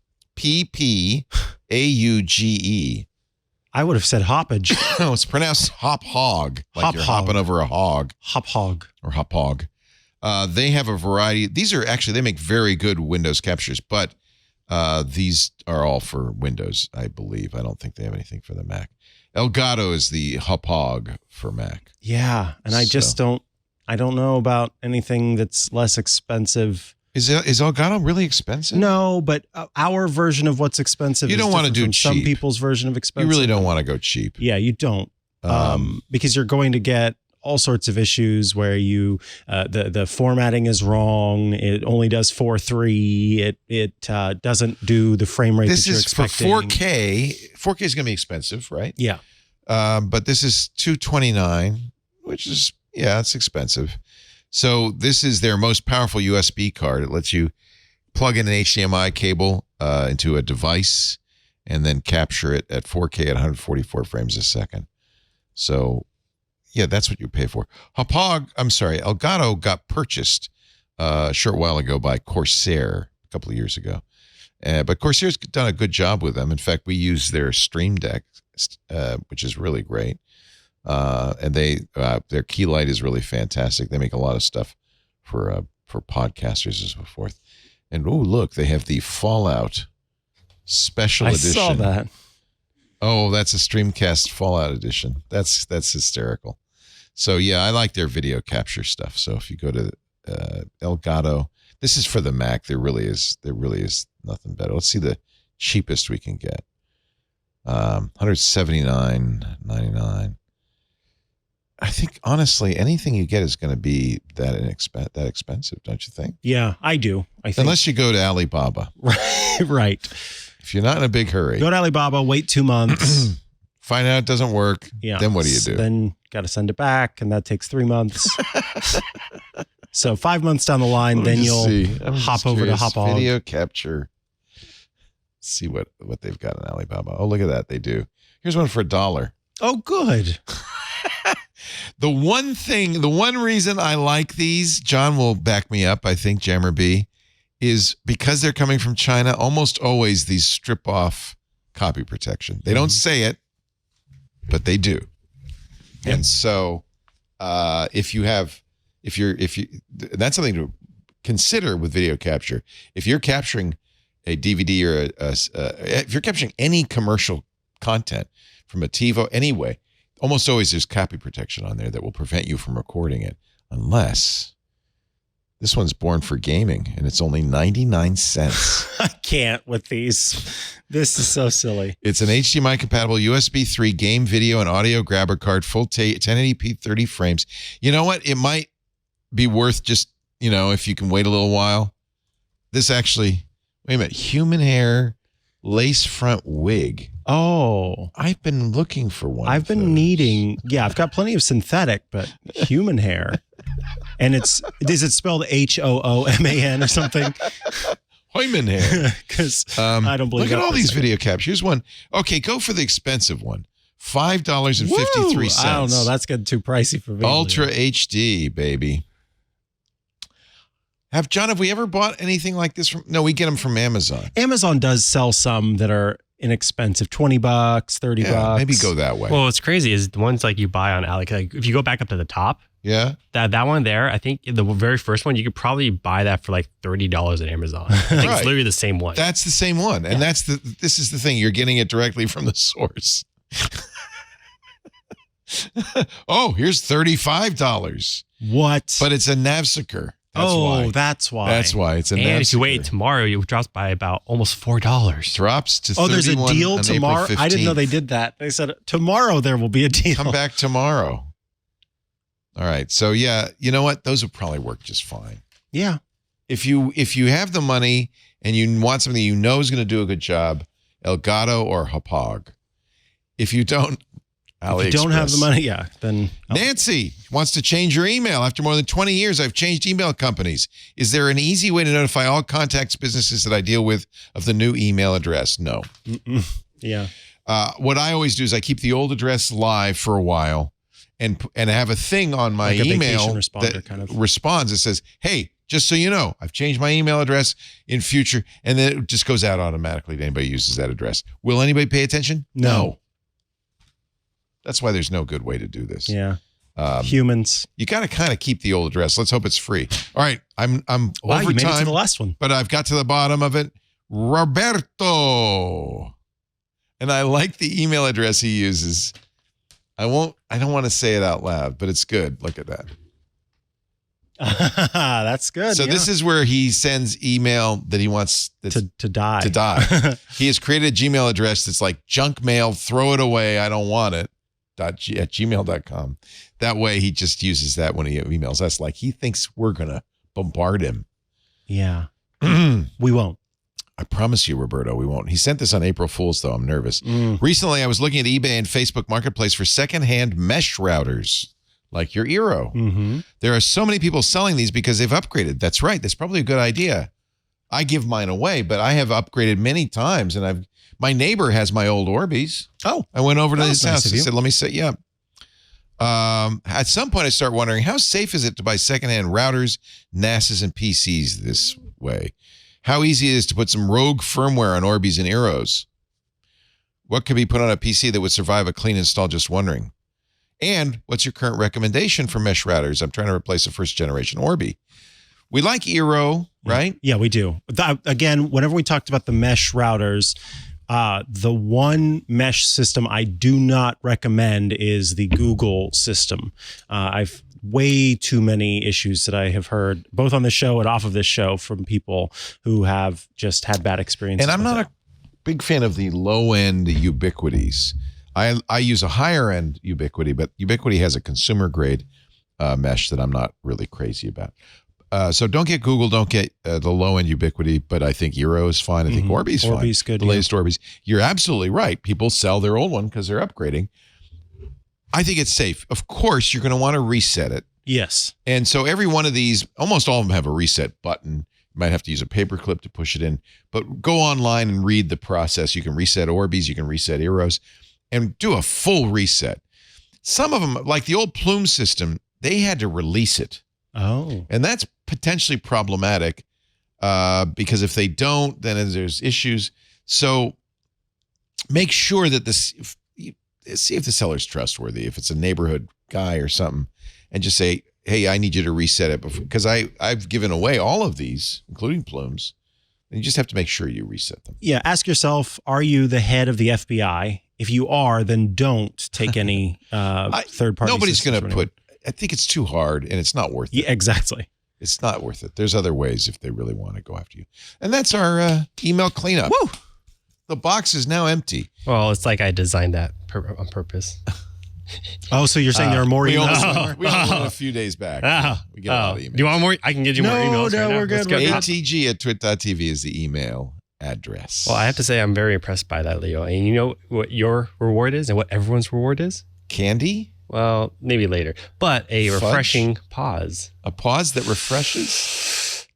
Speaker 2: I would have said hoppage.
Speaker 1: No, it's pronounced Hauppauge, like you're hopping over a hog.
Speaker 2: Hauppauge.
Speaker 1: Or Hauppauge. They have a variety. These are actually, they make very good Windows captures, but these are all for Windows, I believe. I don't think they have anything for the Mac. Elgato is the Hauppauge for Mac.
Speaker 2: Yeah, and I just I don't know about anything that's less expensive.
Speaker 1: Is Elgato really expensive?
Speaker 2: No, but our version of what's expensive.
Speaker 1: You don't want to do
Speaker 2: cheap. Some people's version of expensive.
Speaker 1: You really don't want to go cheap.
Speaker 2: Yeah, you don't, because you're going to get all sorts of issues where you the formatting is wrong. It only does 4:3. It doesn't do the frame rate that you're expecting.
Speaker 1: For 4K. 4K is going to be expensive, right?
Speaker 2: Yeah.
Speaker 1: But this is $229, which is, yeah, it's expensive. So this is their most powerful USB card. It lets you plug in an HDMI cable into a device and then capture it at 4K at 144 frames a second. So, yeah, that's what you pay for. Elgato got purchased a short while ago by Corsair a couple of years ago. But Corsair's done a good job with them. In fact, we use their Stream Deck, which is really great. And their key light is really fantastic. They make a lot of stuff for podcasters and so forth. And oh, look, they have the Fallout Special Edition.
Speaker 2: I saw that.
Speaker 1: Oh, that's a Streamcast Fallout Edition. That's hysterical. So yeah, I like their video capture stuff. So if you go to Elgato, this is for the Mac. There really is nothing better. Let's see the cheapest we can get. $179.99. I think honestly, anything you get is going to be that expensive, don't you think?
Speaker 2: Yeah, I do. I think.
Speaker 1: Unless you go to Alibaba,
Speaker 2: right?
Speaker 1: If you're not in a big hurry,
Speaker 2: go to Alibaba. Wait 2 months.
Speaker 1: Find out it doesn't work.
Speaker 2: Yeah.
Speaker 1: Then what do you do?
Speaker 2: Then got to send it back, and that takes 3 months. So 5 months down the line, then you'll hop over to Hauppauge.
Speaker 1: Video capture. Let's see what they've got in Alibaba. Oh, look at that. They do. Here's one for $1.
Speaker 2: Oh, good.
Speaker 1: The one reason I like these, John will back me up, I think, Jammer B, is because they're coming from China, almost always these strip off copy protection. They don't say it, but they do. Yep. And so if you that's something to consider with video capture. If you're capturing a DVD or if you're capturing any commercial content from a TiVo anyway, almost always there's copy protection on there that will prevent you from recording it, unless this one's born for gaming and it's only 99 cents.
Speaker 2: I can't with these. This is so silly.
Speaker 1: It's an HDMI compatible USB 3 game, video, and audio grabber card, full 1080p, 30 frames. You know what? It might be worth just, if you can wait a little while. This actually, wait a minute, human hair lace front wig.
Speaker 2: Oh,
Speaker 1: I've been looking for one.
Speaker 2: I've been needing. Yeah, I've got plenty of synthetic, but human hair. And is it spelled HOOMAN or something?
Speaker 1: Hoyman
Speaker 2: Because I don't believe.
Speaker 1: Look at all these video caps. Here's one. Okay, go for the expensive one. $5.53.
Speaker 2: I don't know. That's getting too pricey for me.
Speaker 1: Ultra HD, baby. Have we ever bought anything like this from? No, we get them from Amazon.
Speaker 2: Amazon does sell some that are inexpensive, $20, $30.
Speaker 1: Maybe go that way.
Speaker 6: Well, what's crazy is the ones like you buy on AliExpress. Like if you go back up to the top,
Speaker 1: yeah,
Speaker 6: that one there, I think the very first one you could probably buy that for like $30 at Amazon. I think it's literally the same one.
Speaker 1: That's the same one, and this is the thing. You're getting it directly from the source. Oh, here's $35.
Speaker 2: What?
Speaker 1: But it's a Navseeker.
Speaker 2: That's why.
Speaker 1: That's why it's a
Speaker 6: And
Speaker 1: Navseeker.
Speaker 6: if you wait tomorrow, it drops by about almost $4.
Speaker 1: Drops to
Speaker 2: there's a deal
Speaker 1: on
Speaker 2: tomorrow.
Speaker 1: April 15th.
Speaker 2: I didn't know they did that. They said tomorrow there will be a deal.
Speaker 1: Come back tomorrow. All right. So yeah, you know what? Those will probably work just fine.
Speaker 2: Yeah.
Speaker 1: If you have the money and you want something you know is going to do a good job, Elgato or Hapag. If you don't, AliExpress.
Speaker 2: If you don't have the money, then
Speaker 1: Nancy wants to change your email. After more than 20 years, I've changed email companies. Is there an easy way to notify all contacts businesses that I deal with of the new email address? No.
Speaker 2: Yeah.
Speaker 1: What I always do is I keep the old address live for a while and have a thing on my
Speaker 2: like
Speaker 1: email
Speaker 2: that
Speaker 1: kind of responds. It says, hey, just so you know, I've changed my email address in future. And then it just goes out automatically to anybody who uses that address. Will anybody pay attention? No. That's why there's no good way to do this.
Speaker 2: Yeah. Humans.
Speaker 1: You got to kind of keep the old address. Let's hope it's free. All right. I'm
Speaker 2: wow,
Speaker 1: over
Speaker 2: you made
Speaker 1: time,
Speaker 2: it to the last one.
Speaker 1: but I've got to the bottom of it. Roberto. And I like the email address he uses. I don't want to say it out loud, but it's good. Look at that.
Speaker 2: That's good.
Speaker 1: So this is where he sends email that he wants
Speaker 2: to die.
Speaker 1: To die. He has created a Gmail address that's like junk mail, throw it away, I don't want it. at gmail.com. That way he just uses that when he emails us. Like he thinks we're going to bombard him.
Speaker 2: Yeah. We won't.
Speaker 1: I promise you, Roberto, we won't. He sent this on April Fool's, though. I'm nervous. Recently, I was looking at eBay and Facebook Marketplace for secondhand mesh routers, like your eero.
Speaker 2: Mm-hmm.
Speaker 1: There are so many people selling these because they've upgraded. That's right. That's probably a good idea. I give mine away, but I have upgraded many times, and my neighbor has my old Orbeez.
Speaker 2: Oh,
Speaker 1: I went over to his
Speaker 2: nice
Speaker 1: house
Speaker 2: of
Speaker 1: and
Speaker 2: you.
Speaker 1: said, let me set you up. At some point, I start wondering, how safe is it to buy secondhand routers, NASs, and PCs this way? How easy it is to put some rogue firmware on Orbeez and eeros? What could be put on a PC that would survive a clean install? Just wondering. And what's your current recommendation for mesh routers? I'm trying to replace a first-generation Orbi. We like eero, right?
Speaker 2: Yeah, we do. Again, whenever we talked about the mesh routers, the one mesh system I do not recommend is the Google system. I've way too many issues that I have heard, both on this show and off of this show, from people who have just had bad experiences.
Speaker 1: And I'm not a big fan of the low-end Ubiquitys. I use a higher-end Ubiquity, but Ubiquity has a consumer-grade mesh that I'm not really crazy about. So don't get Google, don't get the low-end Ubiquity, but I think eero is fine. I think Orbeez is fine.
Speaker 2: Orbeez good.
Speaker 1: The latest Orbeez. You're absolutely right. People sell their old one because they're upgrading. I think it's safe. Of course, you're going to want to reset it.
Speaker 2: Yes.
Speaker 1: And so every one of these, almost all of them have a reset button. You might have to use a paperclip to push it in. But go online and read the process. You can reset Orbeez, you can reset eeros, and do a full reset. Some of them, like the old Plume system, they had to release it.
Speaker 2: Oh.
Speaker 1: And that's potentially problematic because if they don't, then there's issues. So make sure that see if the seller's trustworthy, if it's a neighborhood guy or something, and just say, hey, I need you to reset it because I've given away all of these, including Plumes, and you just have to make sure you reset them.
Speaker 2: Yeah. Ask yourself, are you the head of the FBI? If you are, then don't take any third-party.
Speaker 1: Nobody's going to put. I think it's too hard, and it's not worth it.
Speaker 2: Yeah, exactly.
Speaker 1: It's not worth it. There's other ways if they really want to go after you. And that's our email cleanup.
Speaker 2: Woo!
Speaker 1: The box is now empty.
Speaker 6: Well, it's like I designed that on purpose.
Speaker 2: Oh, so you're saying there are more
Speaker 1: we
Speaker 2: emails?
Speaker 1: we only went a few days back. We get a lot of emails.
Speaker 6: Do you want more? I can give you more emails.
Speaker 2: No,
Speaker 6: right now.
Speaker 2: we're good.
Speaker 6: Let's go.
Speaker 1: ATG@twit.tv is the email address.
Speaker 6: Well, I have to say I'm very impressed by that, Leo. And you know what your reward is and what everyone's reward is?
Speaker 1: Candy?
Speaker 6: Well, maybe later. But a
Speaker 1: Fudge?
Speaker 6: refreshing pause.
Speaker 1: A pause that refreshes?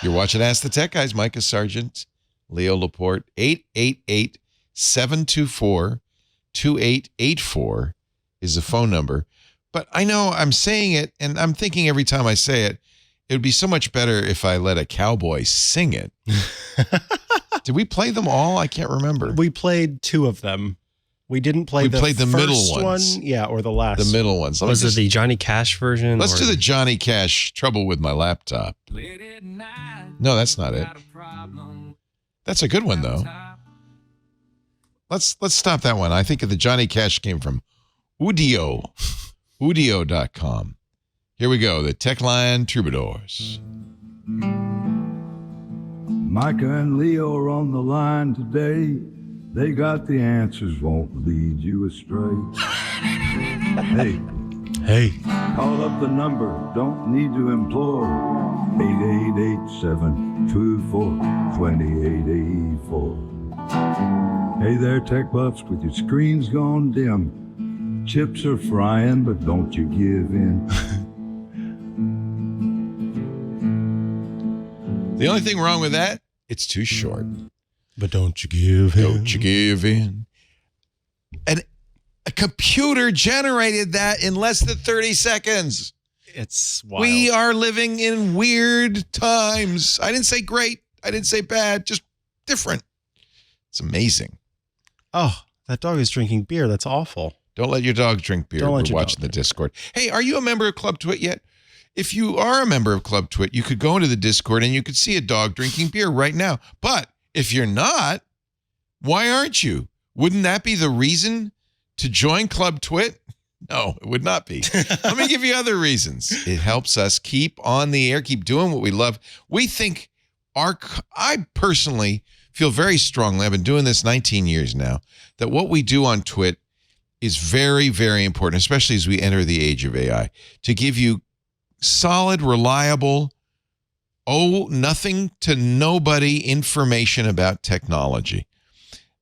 Speaker 1: You're watching Ask the Tech Guys. Mikah Sargent, Leo Laporte. 888-724-2884 is the phone number. But I know I'm saying it, and I'm thinking every time I say it, it would be so much better if I let a cowboy sing it. Did we play them all? I can't remember.
Speaker 2: We played 2 of them. We didn't play the
Speaker 1: played the
Speaker 2: first
Speaker 1: middle ones.
Speaker 2: one. Yeah, or the last.
Speaker 1: The middle ones.
Speaker 6: Was it the Johnny Cash version?
Speaker 1: Let's do the Johnny Cash, Trouble with My Laptop. No, that's not it. That's a good one, though. Let's stop that one. I think the Johnny Cash came from Udio. Udio.com. Here we go. The Tech Line Troubadours.
Speaker 11: Micah and Leo are on the line today. They got the answers, won't lead you astray. Hey, call up the number, don't need to implore. 888-724-2884. Hey there, tech buffs, with your screens gone dim. Chips are frying, but don't you give in.
Speaker 1: The only thing wrong with that, it's too short.
Speaker 2: But don't you give in.
Speaker 1: Don't you give in. And a computer generated that in less than 30 seconds.
Speaker 2: It's wild.
Speaker 1: We are living in weird times. I didn't say great. I didn't say bad. Just different. It's amazing.
Speaker 2: Oh, that dog is drinking beer. That's awful.
Speaker 1: Don't let your dog drink beer. We're watching the Discord. Hey, are you a member of Club Twit yet? If you are a member of Club Twit, you could go into the Discord and you could see a dog drinking beer right now. But if you're not, why aren't you? Wouldn't that be the reason to join Club Twit? No, it would not be. Let me give you other reasons. It helps us keep on the air, keep doing what we love. We think I personally feel very strongly, I've been doing this 19 years now, that what we do on Twit is very, very important, especially as we enter the age of AI, to give you solid, reliable, nothing to nobody information about technology.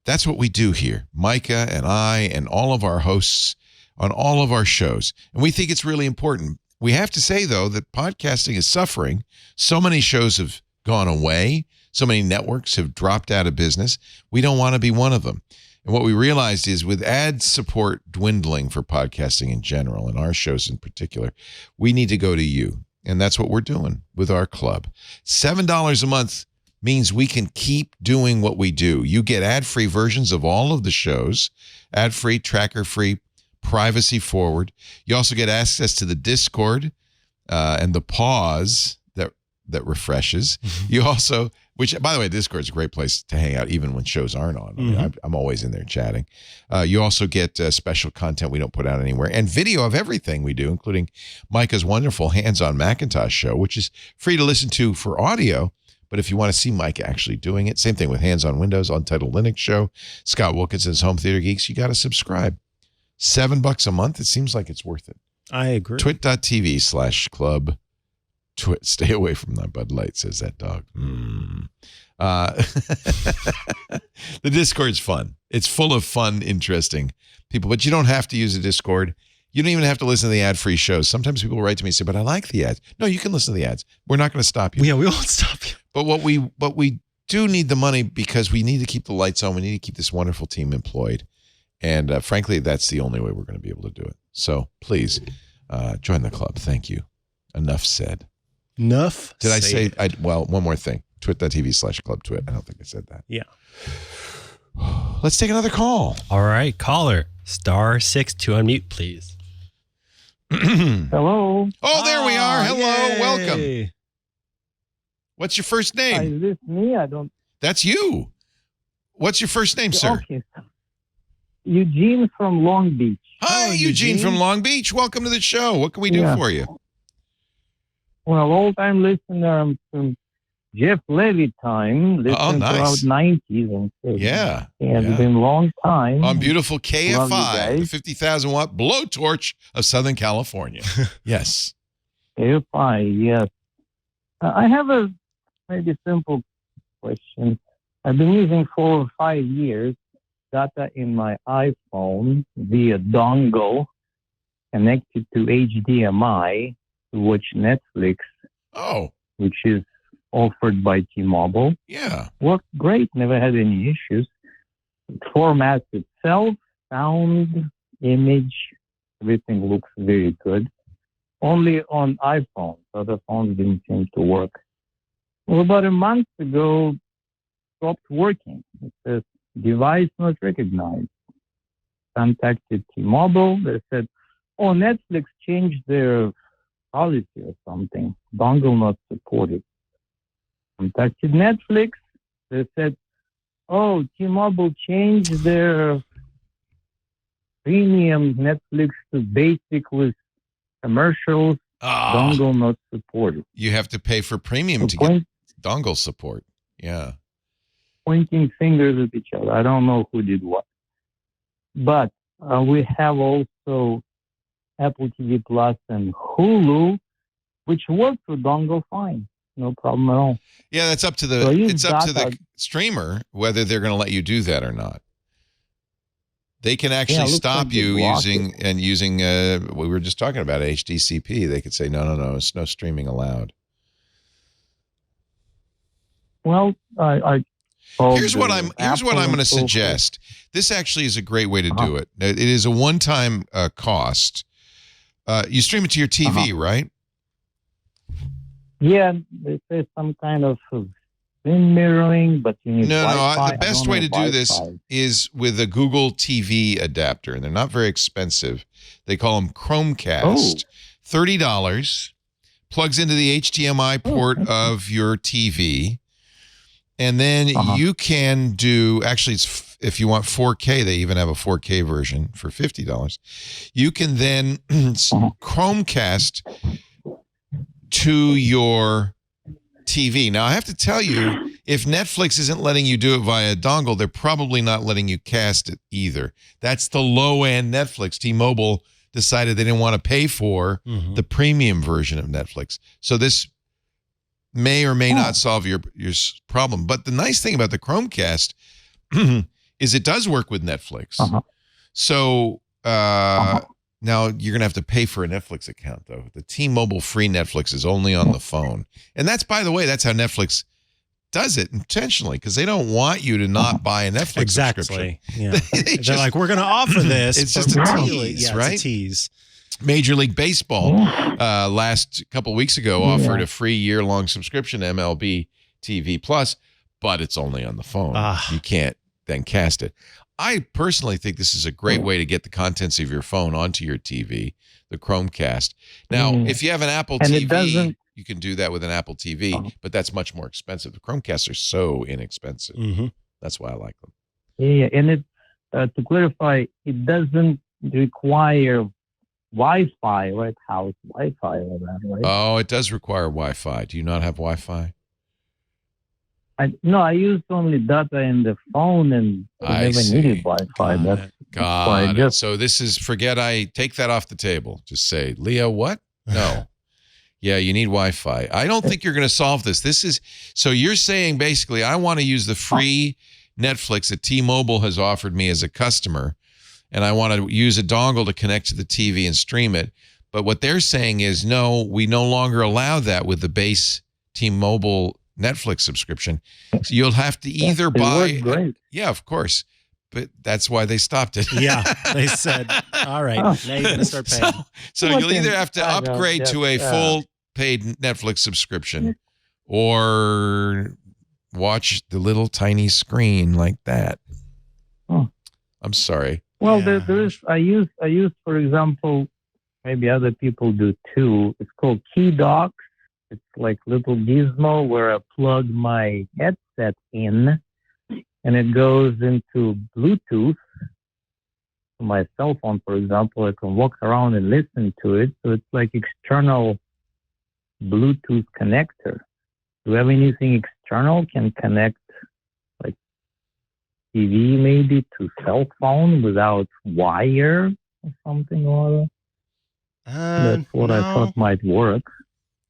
Speaker 1: That's what we do here. Mikah and I and all of our hosts on all of our shows. And we think it's really important. We have to say, though, that podcasting is suffering. So many shows have gone away. So many networks have dropped out of business. We don't want to be one of them. And what we realized is with ad support dwindling for podcasting in general, and our shows in particular, we need to go to you. And that's what we're doing with our club. $7 a month means we can keep doing what we do. You get ad-free versions of all of the shows, ad-free, tracker-free, privacy forward. You also get access to the Discord and the pause that refreshes. You also, which, by the way, Discord is a great place to hang out even when shows aren't on. I mean, I'm always in there chatting. You also get special content we don't put out anywhere and video of everything we do, including Micah's wonderful Hands-on Macintosh show, which is free to listen to for audio. But if you want to see Micah actually doing it, same thing with Hands-on Windows, Untitled Linux show, Scott Wilkinson's Home Theater Geeks, you got to subscribe. $7 a month. It seems like it's worth it.
Speaker 2: I agree.
Speaker 1: Twit.tv/club. Twit. Stay away from that Bud Light, says that dog. The Discord's fun. It's full of fun, interesting people, but you don't have to use a Discord. You don't even have to listen to the ad-free shows. Sometimes people write to me and say, but I like the ads. No, you can listen to the ads. We're not going to stop you.
Speaker 2: Yeah, we won't stop you.
Speaker 1: But what we do need the money because we need to keep the lights on. We need to keep this wonderful team employed. And frankly, that's the only way we're going to be able to do it. So please join the club. Thank you. Enough said.
Speaker 2: Enough.
Speaker 1: Did I say? Well, one more thing. Twit.tv/club twit. I don't think I said that.
Speaker 2: Yeah.
Speaker 1: Let's take another call.
Speaker 6: All right, caller. *6 to unmute, please.
Speaker 8: Hello.
Speaker 1: Oh, there we are. Hello.
Speaker 2: Yay.
Speaker 1: Welcome. What's your first name?
Speaker 8: Is this me? I don't.
Speaker 1: That's you. What's your first name, sir?
Speaker 8: Okay. Eugene from Long Beach.
Speaker 1: Hi, Eugene from Long Beach. Welcome to the show. What can we do for you?
Speaker 8: Well, old-time listener from Jeff Levy time. Listened throughout 90s and 60s.
Speaker 1: Yeah.
Speaker 8: And it's been a long time.
Speaker 1: On beautiful KFI, the 50,000 watt blowtorch of Southern California. Yes.
Speaker 8: KFI, yes. I have a maybe simple question. I've been using 4 or 5 years data in my iPhone via dongle connected to HDMI to watch Netflix.
Speaker 1: Oh.
Speaker 8: Which is offered by T-Mobile.
Speaker 1: Yeah.
Speaker 8: Worked great, never had any issues. It formats itself, sound, image, everything looks very good. Only on iPhones. Other phones didn't seem to work. Well, about a month ago, stopped working. It says, device not recognized. Contacted T-Mobile. They said, oh, Netflix changed their policy or something. Dongle not supported. Contacted Netflix. They said, oh, T-Mobile changed their premium Netflix to basic with commercials. Dongle not supported.
Speaker 1: You have to pay for premium to get dongle support. Yeah.
Speaker 8: Pointing fingers at each other. I don't know who did what. But we have also Apple TV Plus and Hulu, which work for dongle fine. No problem at all.
Speaker 1: Yeah, that's up to the streamer whether they're going to let you do that or not. They can actually stop you using we were just talking about HDCP. They could say no, it's no streaming allowed.
Speaker 8: Well,
Speaker 1: here's what I'm going to suggest. This actually is a great way to do it. It is a one-time cost. You stream it to your TV, right?
Speaker 8: Yeah, they say some kind of screen mirroring, but you need Wi-Fi.
Speaker 1: The best way to do this is with a Google TV adapter, and they're not very expensive. They call them Chromecast. $30, plugs into the HDMI port of your TV, and then you can do, actually, if you want 4K, they even have a 4K version for $50. You can then Chromecast to your TV. Now, I have to tell you, if Netflix isn't letting you do it via dongle, they're probably not letting you cast it either. That's the low-end Netflix. T-Mobile decided they didn't want to pay for the premium version of Netflix. So this may or may not solve your problem. But the nice thing about the Chromecast is it does work with Netflix. So now you're going to have to pay for a Netflix account, though. The T-Mobile free Netflix is only on the phone. And that's, by the way, that's how Netflix does it intentionally, because they don't want you to not buy a Netflix subscription.
Speaker 2: Yeah. They're like, we're going to offer this.
Speaker 1: It's just a tease, right?
Speaker 2: It's a tease.
Speaker 1: Major League Baseball last couple weeks ago offered a free year-long subscription to MLB TV Plus, but it's only on the phone. You can't then cast it. I personally think this is a great way to get the contents of your phone onto your TV, the Chromecast. Now, if you have an Apple TV, you can do that with an Apple TV, but that's much more expensive. The Chromecasts are so inexpensive. That's why I like them.
Speaker 8: Yeah, and it to clarify, it doesn't require Wi-Fi, right? House Wi-Fi or that, right?
Speaker 1: Oh, it does require Wi-Fi. Do you not have Wi-Fi?
Speaker 8: No, I use only data in the phone, and I never needed Wi-Fi.
Speaker 1: Got it. So this is, I take that off the table. Just say, Leo, what? No. Yeah, you need Wi-Fi. I don't think you're going to solve this. So you're saying basically, I want to use the free Netflix that T-Mobile has offered me as a customer, and I want to use a dongle to connect to the TV and stream it. But what they're saying is, no, we no longer allow that with the base T-Mobile Netflix subscription. So you'll have to either buy. Yeah, of course. But that's why they stopped it.
Speaker 2: Yeah, they said, all right, now you're going to start paying.
Speaker 1: So you'll either have to upgrade to a full paid Netflix subscription or watch the little tiny screen like that. I'm sorry.
Speaker 8: Well, there is, I use, for example, maybe other people do too. It's called Key Dock. It's like little gizmo where I plug my headset in, and it goes into Bluetooth. To my cell phone, for example, I can walk around and listen to it. So it's like external Bluetooth connector. Do you have anything external can connect, like TV maybe, to cell phone without wire or something or other? That's what I thought might work.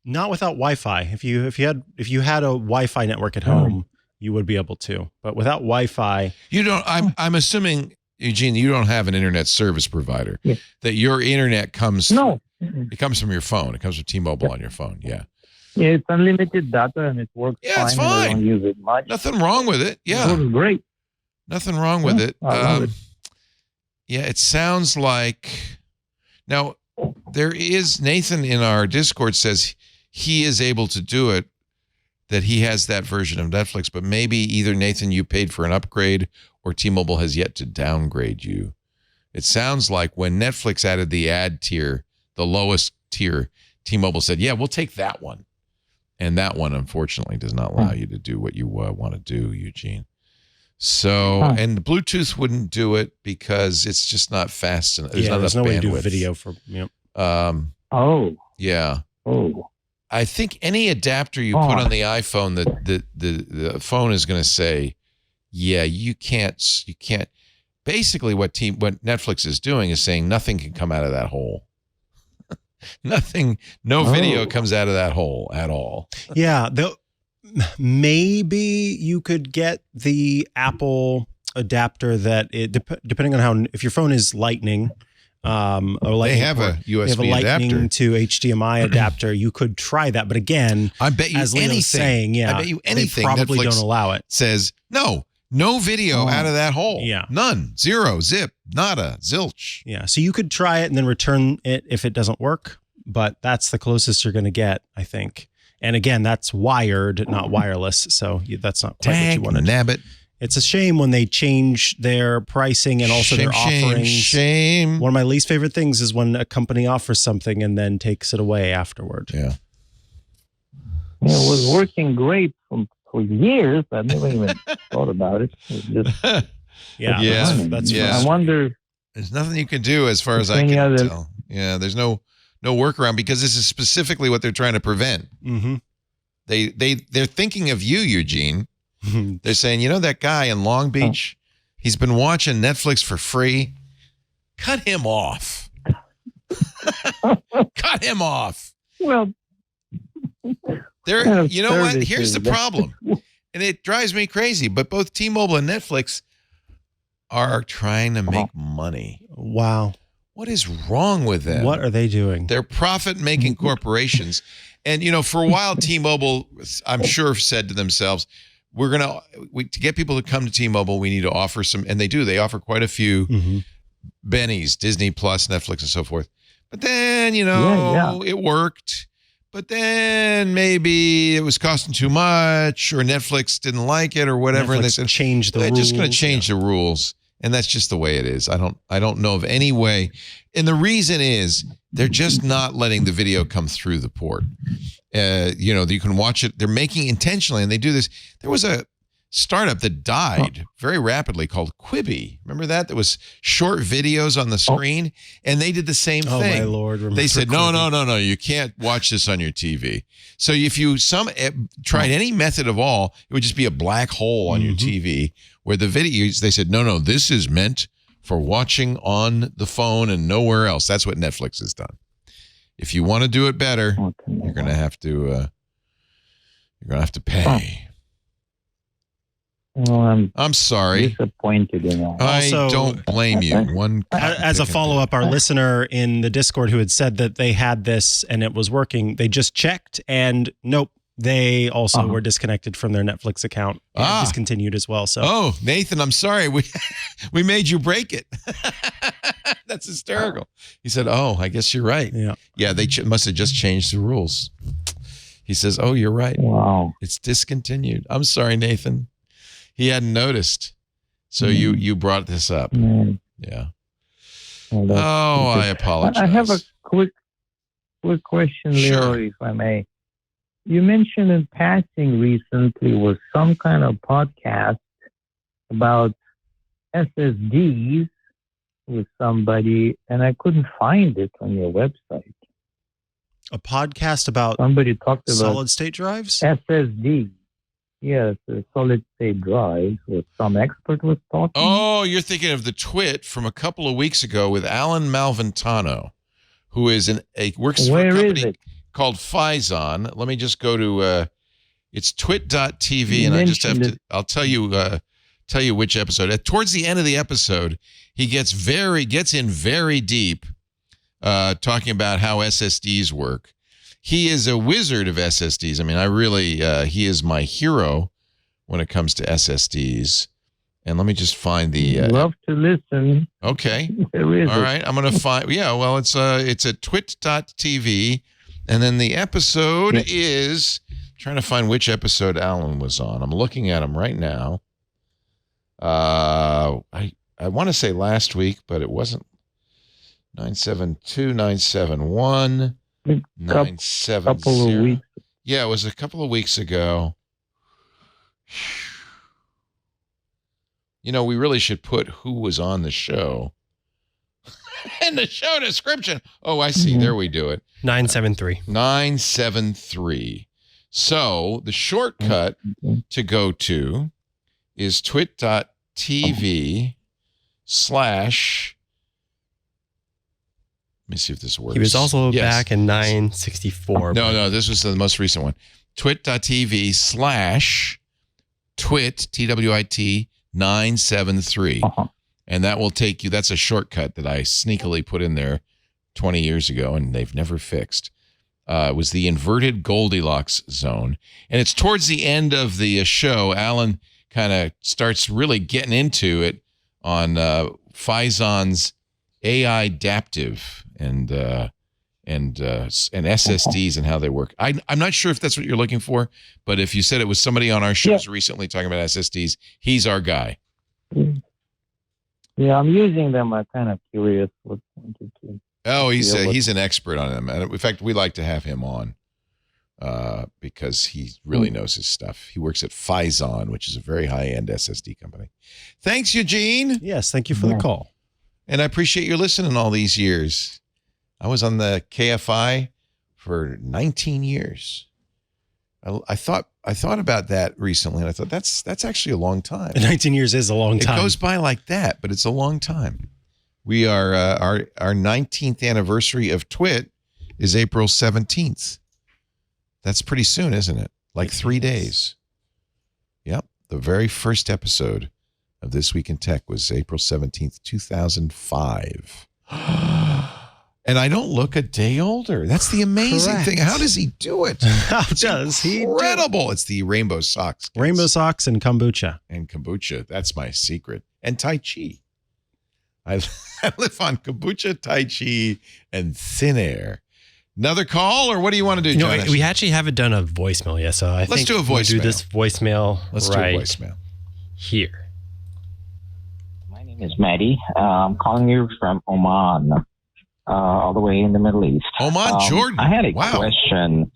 Speaker 2: Not without Wi-Fi. If you had a Wi-Fi network at home, you would be able to. But without Wi-Fi,
Speaker 1: you don't. I'm assuming, Eugene, you don't have an internet service provider.
Speaker 8: Yeah.
Speaker 1: That your internet comes.
Speaker 8: No.
Speaker 1: It comes from your phone. It comes from T-Mobile on your phone. Yeah.
Speaker 8: Yeah, it's unlimited data and it works fine.
Speaker 1: Yeah, it's fine.
Speaker 8: I don't use it much.
Speaker 1: Nothing wrong with it. Yeah.
Speaker 8: It works great.
Speaker 1: Nothing wrong with it.
Speaker 8: I love it.
Speaker 1: Yeah, it sounds like. Now, there is Nathan in our Discord says he is able to do it, that he has that version of Netflix, but maybe either Nathan, you paid for an upgrade, or T-Mobile has yet to downgrade you. It sounds like when Netflix added the ad tier, the lowest tier, T-Mobile said, yeah, we'll take that one. And that one, unfortunately, does not allow you to do what you want to do, Eugene. So, and the Bluetooth wouldn't do it because it's just not fast enough.
Speaker 2: there's no way to do video for,
Speaker 1: Yeah.
Speaker 8: Oh.
Speaker 1: I think any adapter you put on the iPhone, the phone is going to say, yeah, you can't. Basically, what Netflix is doing is saying nothing can come out of that hole. No video comes out of that hole at all.
Speaker 2: Yeah, maybe you could get the Apple adapter that depending on if your phone is Lightning, or Lightning
Speaker 1: they have
Speaker 2: port,
Speaker 1: a USB
Speaker 2: they have a Lightning
Speaker 1: adapter
Speaker 2: to HDMI adapter. You could try that, but again,
Speaker 1: I bet you
Speaker 2: as Leo's
Speaker 1: anything.
Speaker 2: saying, yeah,
Speaker 1: I bet you anything.
Speaker 2: They probably
Speaker 1: Netflix
Speaker 2: don't allow it.
Speaker 1: Says no video out of that hole.
Speaker 2: Yeah,
Speaker 1: none, zero, zip, nada, zilch.
Speaker 2: Yeah, so you could try it and then return it if it doesn't work, but that's the closest you're going to get, I think. And again, that's wired, not wireless, so that's not quite what you wanted.
Speaker 1: Nabbit.
Speaker 2: It's a shame when they change their pricing and also their offerings.
Speaker 1: Shame.
Speaker 2: One of my least favorite things is when a company offers something and then takes it away afterward.
Speaker 1: Yeah.
Speaker 8: It was working great for years. I never even thought about it. It was just
Speaker 2: that's
Speaker 8: I wonder.
Speaker 1: There's nothing you can do as far as I can tell. Yeah, there's no workaround because this is specifically what they're trying to prevent.
Speaker 2: Mm-hmm.
Speaker 1: They're thinking of you, Eugene. They're saying, that guy in Long Beach, he's been watching Netflix for free. Cut him off. Cut him off.
Speaker 8: Well,
Speaker 1: you know what? Here's the problem. And it drives me crazy, but both T-Mobile and Netflix are trying to make money.
Speaker 2: Wow.
Speaker 1: What is wrong with them?
Speaker 2: What are they doing?
Speaker 1: They're profit-making corporations. And, for a while, T-Mobile, I'm sure, said to themselves, to get people to come to T-Mobile, we need to offer some, and they do. They offer quite a few bennies, Disney Plus, Netflix, and so forth. But then, it worked. But then maybe it was costing too much, or Netflix didn't like it, or whatever.
Speaker 2: Netflix
Speaker 1: and they said,
Speaker 2: change the rules.
Speaker 1: They're just going to change the rules. And that's just the way it is. I don't know of any way. And the reason is they're just not letting the video come through the port. You can watch it. They're making intentionally, and they do this. There was a startup that died very rapidly called Quibi. Remember that? There was short videos on the screen, and they did the same thing.
Speaker 2: Oh, my Lord.
Speaker 1: They said, no, you can't watch this on your TV. So if you tried any method of all, it would just be a black hole on your TV where the videos, they said, no, this is meant for watching on the phone and nowhere else. That's what Netflix has done. If you want to do it better, you're going to have to pay.
Speaker 8: Well,
Speaker 1: I'm sorry.
Speaker 8: Disappointed in that.
Speaker 1: I don't blame you.
Speaker 2: As a follow-up, our listener in the Discord who had said that they had this and it was working, they just checked and nope, they also were disconnected from their Netflix account and discontinued as well. So,
Speaker 1: Nathan, I'm sorry. We made you break it. That's hysterical. He said, I guess you're right. Yeah, they must have just changed the rules. He says, you're right.
Speaker 8: Wow.
Speaker 1: It's discontinued. I'm sorry, Nathan. He hadn't noticed. So you brought this up. Yeah. I apologize.
Speaker 8: I have a quick question, Leo, if I may. You mentioned in passing recently was some kind of podcast about SSDs with somebody, and I couldn't find it on your website.
Speaker 2: A podcast about
Speaker 8: somebody talked about
Speaker 2: solid state drives?
Speaker 8: SSD. Yes, solid state drives. Some expert was talking.
Speaker 1: Oh, you're thinking of the twit from a couple of weeks ago with Alan Malventano, who is works for a company called Phison. Let me just go to It's twit.tv, and I just have to. I'll tell you which episode. Towards the end of the episode, he gets in very deep, talking about how SSDs work. He is a wizard of SSDs. I mean, he is my hero when it comes to SSDs. And let me just find the.
Speaker 8: Love to listen.
Speaker 1: Okay.
Speaker 8: Where is
Speaker 1: All
Speaker 8: it?
Speaker 1: right. I'm going to find. Yeah. Well, it's at twit.tv, and then the episode is. Trying to find which episode Alan was on. I'm looking at him right now. I want to say last week, but it wasn't. 972, 971, 970.
Speaker 8: Couple of weeks.
Speaker 1: Yeah, it was a couple of weeks ago. You know, we really should put who was on the show in the show description. Oh, I see. There we do it.
Speaker 6: 973.
Speaker 1: 973. So the shortcut to go to is twit.tv/ let me see if this works.
Speaker 6: He was also back in 964.
Speaker 1: No, this was the most recent one. Twit.tv/ twit, TWIT 973. And that will take you, that's a shortcut that I sneakily put in there 20 years ago and they've never fixed. It was the inverted Goldilocks zone. And it's towards the end of the show, Alan kind of starts really getting into it on Physon's AI adaptive and SSDs and how they work. I'm not sure if that's what you're looking for, but if you said it was somebody on our shows recently talking about SSDs, he's our guy.
Speaker 8: Yeah, I'm using them. I'm kind of curious what to do.
Speaker 1: Oh, he's an expert on them. And in fact, we like to have him on because he really knows his stuff. He works at Phison, which is a very high-end SSD company. Thanks, Eugene.
Speaker 2: Yes, thank you for the call.
Speaker 1: And I appreciate your listening all these years. I was on the KFI for 19 years. I thought about that recently, and I thought that's actually a long time.
Speaker 2: 19 years is a long time.
Speaker 1: It goes by like that, but it's a long time. We are our 19th anniversary of Twit is April 17th. That's pretty soon, isn't it? Like 3 days. Yep. The very first episode of This Week in Tech was April 17th, 2005. And I don't look a day older. That's the amazing thing. How does he do it?
Speaker 2: How does he do it?
Speaker 1: Incredible. It's the rainbow socks. Kids.
Speaker 2: Rainbow socks and kombucha.
Speaker 1: And kombucha. That's my secret. And Tai Chi. I live on kombucha, Tai Chi, and thin air. Another call, or what do you want to do, Jonas?
Speaker 6: We actually haven't done a voicemail yet, so I think
Speaker 1: do a voicemail.
Speaker 6: We'll do this voicemail
Speaker 1: Let's do a voicemail.
Speaker 6: Here.
Speaker 12: My name is Maddie. I'm calling you from Oman, all the way in the Middle East.
Speaker 1: Oman, Jordan.
Speaker 12: I had a question.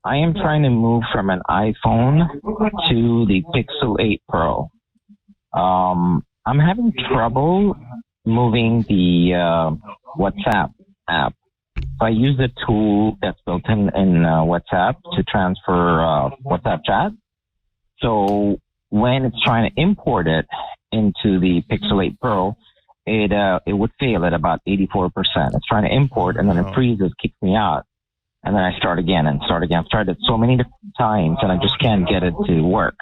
Speaker 12: I am trying to move from an iPhone to the Pixel 8 Pro. I'm having trouble moving the WhatsApp app. So I use the tool that's built in WhatsApp to transfer WhatsApp chat. So when it's trying to import it into the Pixel 8 Pro, it would fail at about 84%. It's trying to import and then it freezes, kicks me out. And then I start again and start again. I've tried it so many different times and I just can't get it to work.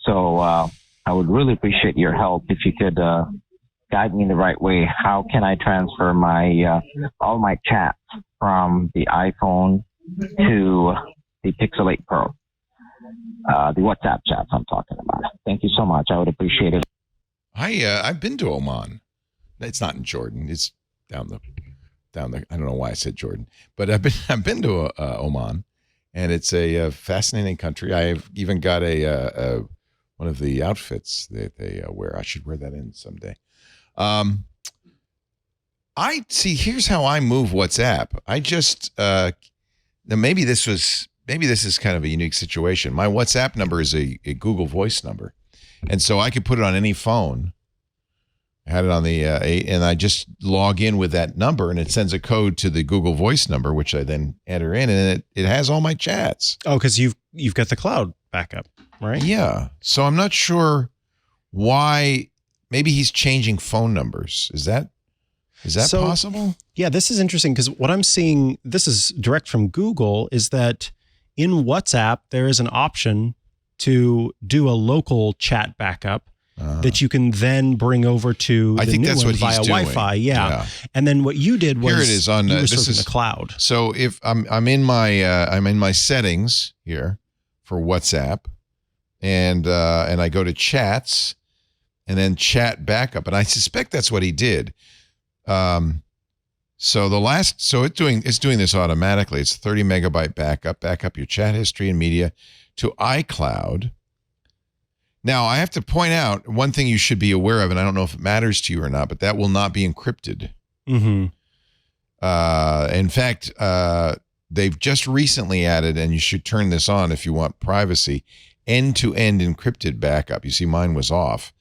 Speaker 12: So I would really appreciate your help if you could guide me in the right way. How can I transfer my all my chats from the iPhone to the Pixel 8 Pro? The WhatsApp chats I'm talking about. Thank you so much. I would appreciate it.
Speaker 1: I've been to Oman. It's not in Jordan. It's down the. I don't know why I said Jordan, but I've been to Oman, and it's a fascinating country. I've even got a one of the outfits that they wear. I should wear that in someday. I see. Here's how I move WhatsApp. I just now maybe this is kind of a unique situation. My WhatsApp number is a Google Voice number, and so I could put it on any phone. I had it on the and I just log in with that number, and it sends a code to the Google Voice number, which I then enter in, and it has all my chats.
Speaker 2: Oh, because you've got the cloud backup, right?
Speaker 1: Yeah. So I'm not sure why. Maybe he's changing phone numbers. Is that possible?
Speaker 2: Yeah, this is interesting because what I'm seeing, this is direct from Google, is that in WhatsApp, there is an option to do a local chat backup that you can then bring over to
Speaker 1: I
Speaker 2: the
Speaker 1: think
Speaker 2: new
Speaker 1: that's
Speaker 2: one
Speaker 1: what he's
Speaker 2: via
Speaker 1: doing.
Speaker 2: Wi-Fi. Yeah. And then what you did was
Speaker 1: here it is on
Speaker 2: you were
Speaker 1: this
Speaker 2: serving
Speaker 1: is
Speaker 2: the cloud.
Speaker 1: So if I'm in my settings here for WhatsApp, and I go to chats, and then chat backup, and I suspect that's what he did. So it's doing this automatically. It's 30 megabyte backup your chat history and media to iCloud. Now, I have to point out one thing you should be aware of, and I don't know if it matters to you or not, but that will not be encrypted.
Speaker 2: Mm-hmm.
Speaker 1: In fact, they've just recently added, and you should turn this on if you want privacy, end-to-end encrypted backup. You see, mine was off.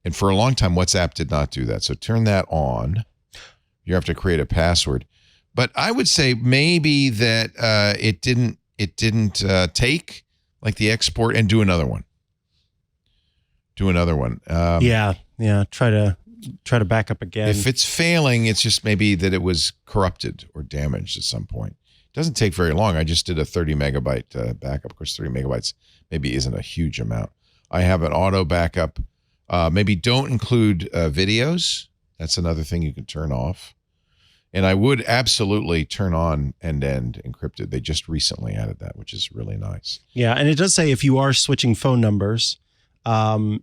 Speaker 1: And for a long time, WhatsApp did not do that. So turn that on. You have to create a password. But I would say maybe that it didn't take like the export and do another one.
Speaker 2: Yeah. Try to back up again.
Speaker 1: If it's failing, it's just maybe that it was corrupted or damaged at some point. It doesn't take very long. I just did a 30 megabyte backup. Of course, 30 megabytes maybe isn't a huge amount. I have an auto backup. Maybe don't include videos. That's another thing you can turn off. And I would absolutely turn on end-to-end encrypted. They just recently added that, which is really nice.
Speaker 2: Yeah, and it does say if you are switching phone numbers,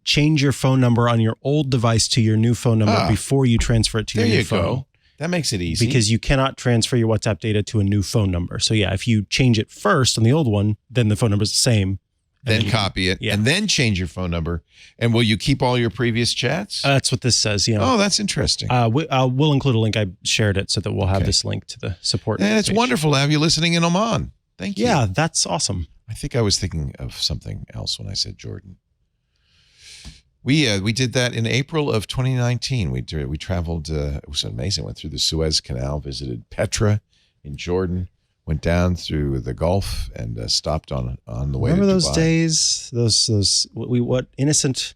Speaker 2: change your phone number on your old device to your new phone number before you transfer it to your new phone.
Speaker 1: Go. That makes it easy.
Speaker 2: Because you cannot transfer your WhatsApp data to a new phone number. So yeah, if you change it first on the old one, then the phone number is the same.
Speaker 1: Then copy it, and then change your phone number. And will you keep all your previous chats?
Speaker 2: That's what this says. Yeah.
Speaker 1: Oh, that's interesting.
Speaker 2: We'll include a link. I shared it so that we'll have this link to the support.
Speaker 1: And it's
Speaker 2: page.
Speaker 1: wonderful to have you listening in Oman. Thank you.
Speaker 2: Yeah, that's awesome.
Speaker 1: I think I was thinking of something else when I said Jordan. We did that in April of 2019. We traveled. It was amazing. Went through the Suez Canal, visited Petra in Jordan. Went down through the Gulf and stopped on the way.
Speaker 2: Remember
Speaker 1: to
Speaker 2: those
Speaker 1: Dubai.
Speaker 2: days? Those what innocent,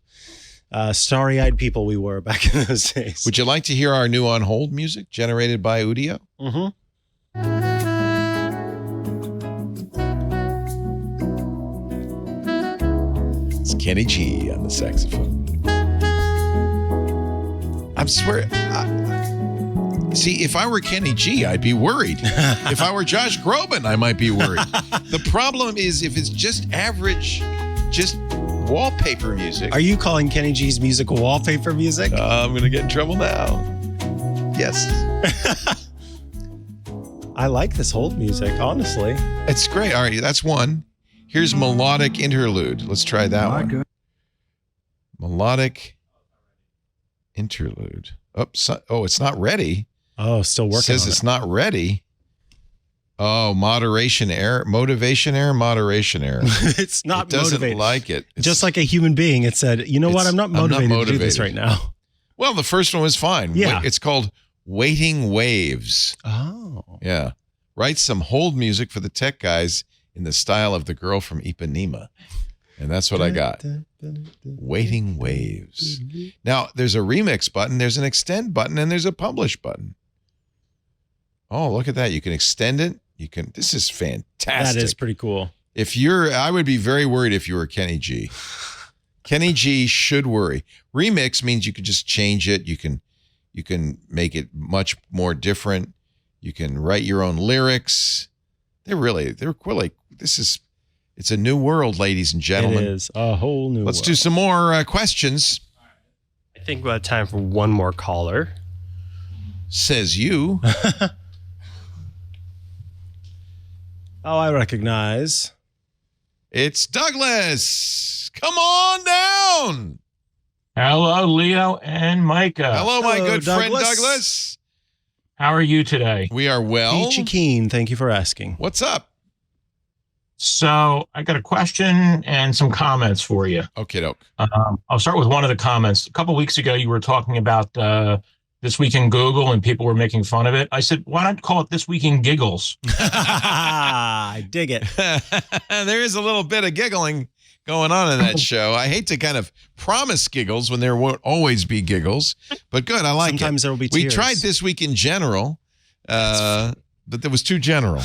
Speaker 2: starry-eyed people we were back in those days.
Speaker 1: Would you like to hear our new On Hold music generated by Udio?
Speaker 2: Mm-hmm.
Speaker 1: It's Kenny G on the saxophone. I'm swearing. See, if I were Kenny G, I'd be worried. If I were Josh Groban, I might be worried. The problem is if it's just average, just wallpaper music.
Speaker 2: Are you calling Kenny G's music wallpaper music?
Speaker 1: I'm going to get in trouble now. Yes.
Speaker 2: I like this hold music, honestly.
Speaker 1: It's great. All right, that's one. Here's melodic interlude. Let's try that one. Melodic interlude. Oh, it's not ready.
Speaker 2: Oh, still working.
Speaker 1: It says
Speaker 2: on
Speaker 1: it's not ready. Oh, moderation error, motivation error, moderation error.
Speaker 2: It's not
Speaker 1: it doesn't
Speaker 2: motivated.
Speaker 1: like it.
Speaker 2: Just like a human being, it said, you know what? I'm not motivated to do this right now.
Speaker 1: Well, the first one was fine.
Speaker 2: Yeah.
Speaker 1: It's called Waiting Waves.
Speaker 2: Oh.
Speaker 1: Yeah. Write some hold music for the tech guys in the style of the girl from Ipanema. And that's what I got. Waiting Waves. Now, there's a remix button, there's an extend button, and there's a publish button. Oh, look at that. You can extend it. This is fantastic.
Speaker 2: That is pretty cool.
Speaker 1: I would be very worried if you were Kenny G. Kenny G should worry. Remix means you can just change it. You can make it much more different. You can write your own lyrics. It's a new world, ladies and gentlemen.
Speaker 2: It is a whole new world.
Speaker 1: Let's do some more questions.
Speaker 6: I think we have time for one more caller.
Speaker 1: Says you.
Speaker 2: Oh, I recognize.
Speaker 1: It's Douglas. Come on down.
Speaker 13: Hello, Leo and Mikah.
Speaker 1: Hello, my good friend
Speaker 2: Douglas.
Speaker 1: Douglas.
Speaker 13: How are you today?
Speaker 1: We are well.
Speaker 2: Peachy keen. Thank you for asking.
Speaker 1: What's up?
Speaker 13: So I got a question and some comments for you.
Speaker 1: Okay, doke.
Speaker 13: I'll start with one of the comments. A couple weeks ago, you were talking about This Week in Google and people were making fun of it. I said, why not call it This Week in Giggles?
Speaker 2: I dig it.
Speaker 1: There is a little bit of giggling going on in that show. I hate to kind of promise giggles when there won't always be giggles, but good. I like
Speaker 2: Sometimes
Speaker 1: it.
Speaker 2: there will be
Speaker 1: We
Speaker 2: tears.
Speaker 1: tried This Week in General. but that was too general.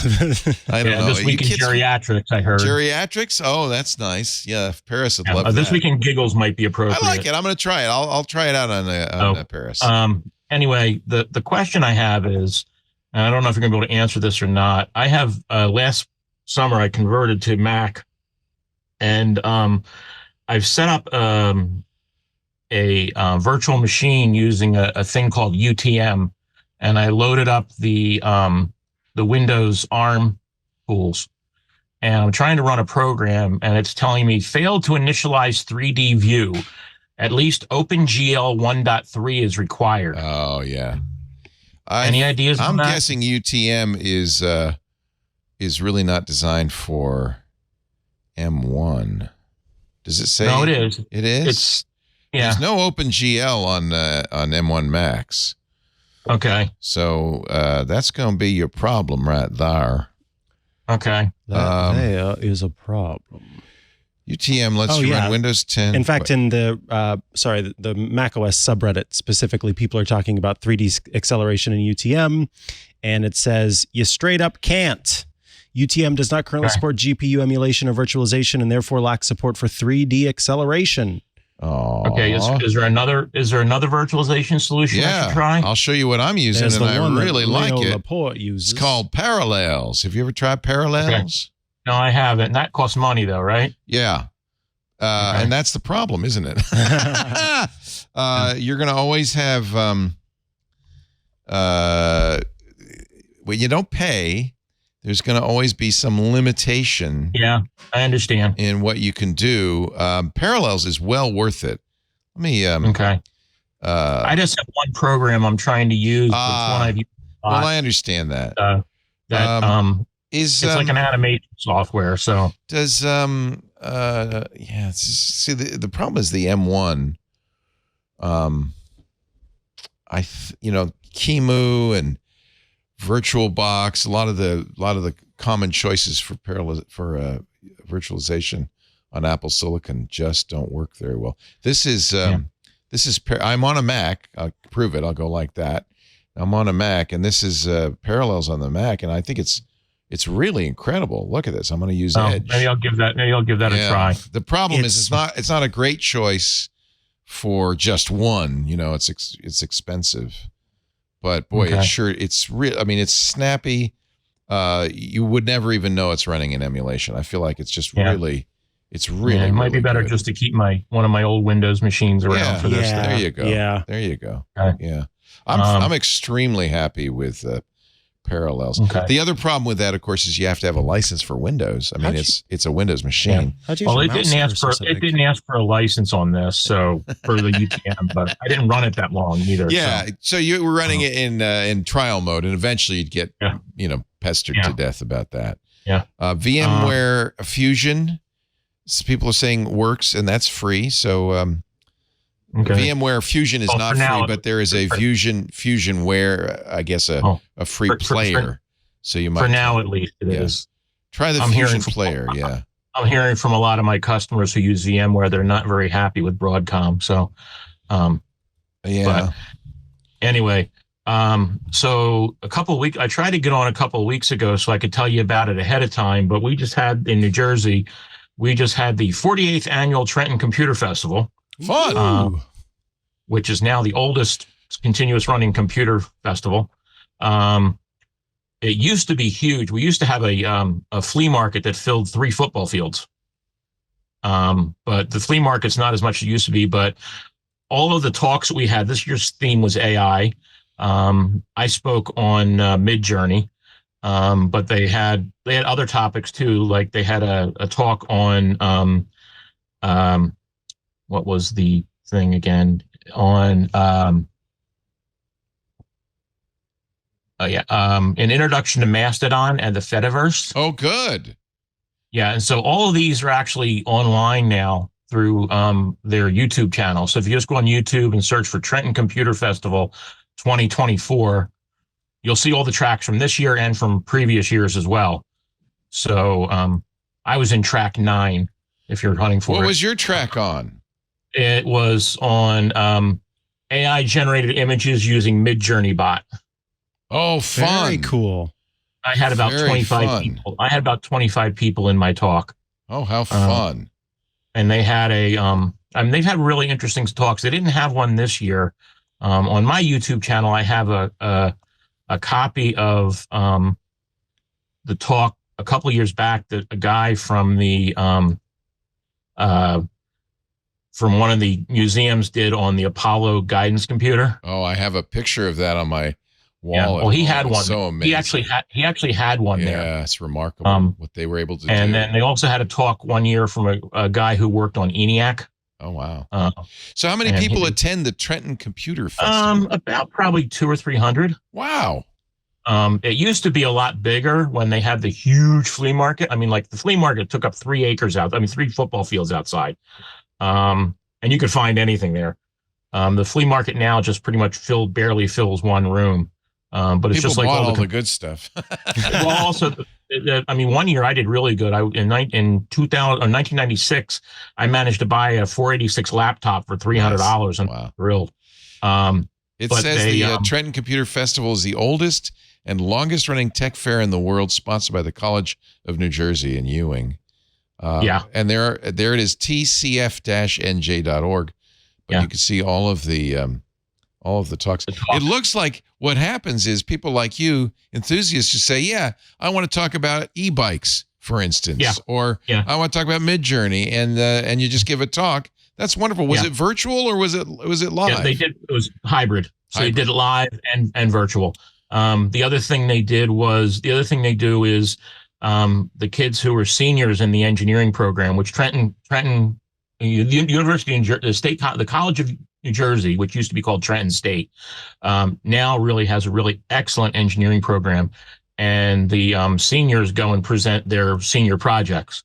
Speaker 1: I don't know.
Speaker 13: This week in geriatrics, I heard.
Speaker 1: Geriatrics? Oh, that's nice. Yeah, Paris would love
Speaker 13: This
Speaker 1: that.
Speaker 13: week in giggles might be appropriate.
Speaker 1: I like it. I'm going to try it. I'll try it out on Paris.
Speaker 13: Anyway, the question I have is, and I don't know if you're going to be able to answer this or not. I have last summer I converted to Mac, and I've set up a virtual machine using a thing called UTM, and I loaded up the Windows ARM tools, and I'm trying to run a program, and it's telling me failed to initialize 3D view. At least OpenGL 1.3 is required.
Speaker 1: Oh yeah.
Speaker 13: Any ideas?
Speaker 1: I'm guessing UTM is really not designed for M1. Does it say?
Speaker 13: No, it is.
Speaker 1: It is. There's no OpenGL on M1 Max.
Speaker 13: Okay.
Speaker 1: So that's going to be your problem right there.
Speaker 13: Okay.
Speaker 2: That there is a problem.
Speaker 1: UTM lets you run Windows 10.
Speaker 2: In fact, in the the macOS subreddit specifically, people are talking about 3D acceleration in UTM, and it says you straight up can't. UTM does not currently support GPU emulation or virtualization, and therefore lacks support for 3D acceleration.
Speaker 1: Oh.
Speaker 13: Okay. Is there another virtualization solution I should try?
Speaker 1: I'll show you what I'm using, and I really like it.
Speaker 2: Laporte uses.
Speaker 1: It's called Parallels. Have you ever tried Parallels?
Speaker 13: Okay. No, I haven't. That costs money, though, right?
Speaker 1: Yeah. And that's the problem, isn't it? You're going to always have, when you don't pay, there's going to always be some limitation.
Speaker 13: Yeah, I understand.
Speaker 1: In what you can do. Parallels is well worth it. Let me.
Speaker 13: Okay. I just have one program I'm trying to use. It's one I've used a lot.
Speaker 1: Well, I understand that.
Speaker 13: It's like an animation software. So
Speaker 1: does see the problem is the M1. Kimu and VirtualBox, a lot of the common choices for virtualization on Apple Silicon just don't work very well. This is I'm on a Mac. I'll prove it. I'll go like that. I'm on a Mac, and this is Parallels on the Mac, and I think it's really incredible. Look at this. I'm going to use Edge.
Speaker 13: Maybe I'll give that a try.
Speaker 1: The problem is it's not a great choice for just one. It's expensive, but boy, it's real. I mean, it's snappy. You would never even know it's running in emulation. I feel like it's just really. It's really.
Speaker 13: It might
Speaker 1: really
Speaker 13: be better
Speaker 1: good.
Speaker 13: just to keep one of my old Windows machines around for this.
Speaker 1: There you go.
Speaker 2: Yeah.
Speaker 1: There you go.
Speaker 13: Okay.
Speaker 1: Yeah. I'm extremely happy with Parallels.
Speaker 13: Okay.
Speaker 1: The other problem with that, of course, is you have to have a license for Windows. I mean, it's a Windows machine.
Speaker 13: Well, it didn't ask for a license on this, so for the UTM, but I didn't run it that long either.
Speaker 1: Yeah. So you were running it in trial mode, and eventually you'd get pestered to death about that.
Speaker 13: Yeah.
Speaker 1: VMware Fusion, people are saying works, and that's free. So VMware Fusion is not free, but there is a FusionWare, I guess a free player. So you might
Speaker 13: for now at least it is.
Speaker 1: Try the Fusion player. Yeah.
Speaker 13: I'm hearing from a lot of my customers who use VMware, they're not very happy with Broadcom. So, But anyway, so I tried to get on a couple of weeks ago so I could tell you about it ahead of time, but we just had in New Jersey, the 48th annual Trenton Computer Festival.
Speaker 1: Fun.
Speaker 13: Which is now the oldest continuous running computer festival. It used to be huge. We used to have a flea market that filled 3 football fields. But the flea market's not as much as it used to be. But all of the talks that we had, this year's theme was AI. I spoke on Midjourney, but they had other topics too. Like they had a talk on what was the thing again? On an introduction to Mastodon and the Fediverse.
Speaker 1: Oh, good.
Speaker 13: Yeah, and so all of these are actually online now through their YouTube channel. So if you just go on YouTube and search for Trenton Computer Festival 2024, you'll see all the tracks from this year and from previous years as well. So I was in track 9 if you're hunting for it.
Speaker 1: What was your track on?
Speaker 13: It was on AI generated images using Midjourney bot.
Speaker 1: Oh, fun.
Speaker 2: Very cool.
Speaker 13: I had about
Speaker 1: Very
Speaker 13: 25
Speaker 1: fun.
Speaker 13: people. I had about 25 people in my talk.
Speaker 1: Oh, how fun.
Speaker 13: And they had they've had really interesting talks. They didn't have one this year. On my YouTube channel, I have a copy of the talk a couple of years back that a guy from the from one of the museums did on the Apollo guidance computer.
Speaker 1: Oh, I have a picture of that on my wall.
Speaker 13: Yeah. Well, he had
Speaker 1: It's
Speaker 13: one.
Speaker 1: So amazing.
Speaker 13: He actually had one there.
Speaker 1: Yeah, it's remarkable what they were able to do.
Speaker 13: And then they also had a talk one year from a guy who worked on ENIAC.
Speaker 1: Oh, wow. So how many people attend the Trenton Computer Festival?
Speaker 13: About probably 200 or 300.
Speaker 1: Wow.
Speaker 13: It used to be a lot bigger when they had the huge flea market. I mean, like the flea market took up 3 acres out. I mean, 3 football fields outside. And you could find anything there. The flea market now just pretty much barely fills one room. But it's
Speaker 1: People
Speaker 13: just like
Speaker 1: bought all the good stuff.
Speaker 13: Well, also, I mean, one year I did really good. In 1996, I managed to buy a 486 laptop for $300, and I'm thrilled.
Speaker 1: It says the Trenton Computer Festival is the oldest and longest running tech fair in the world, sponsored by the College of New Jersey in Ewing. And there it is, tcf-nj.org. But you can see all of the talks. It looks like what happens is people like you, enthusiasts, just say, yeah, I want to talk about e-bikes, for instance, or I want to talk about Midjourney, and you just give a talk. That's wonderful. Was it virtual or was it live?
Speaker 13: Yeah, they did. It was hybrid. So they did it live and virtual. The other thing they do is the kids who are seniors in the engineering program, which Trenton, the University in the College of New Jersey, which used to be called Trenton State, now really has a really excellent engineering program, and the seniors go and present their senior projects,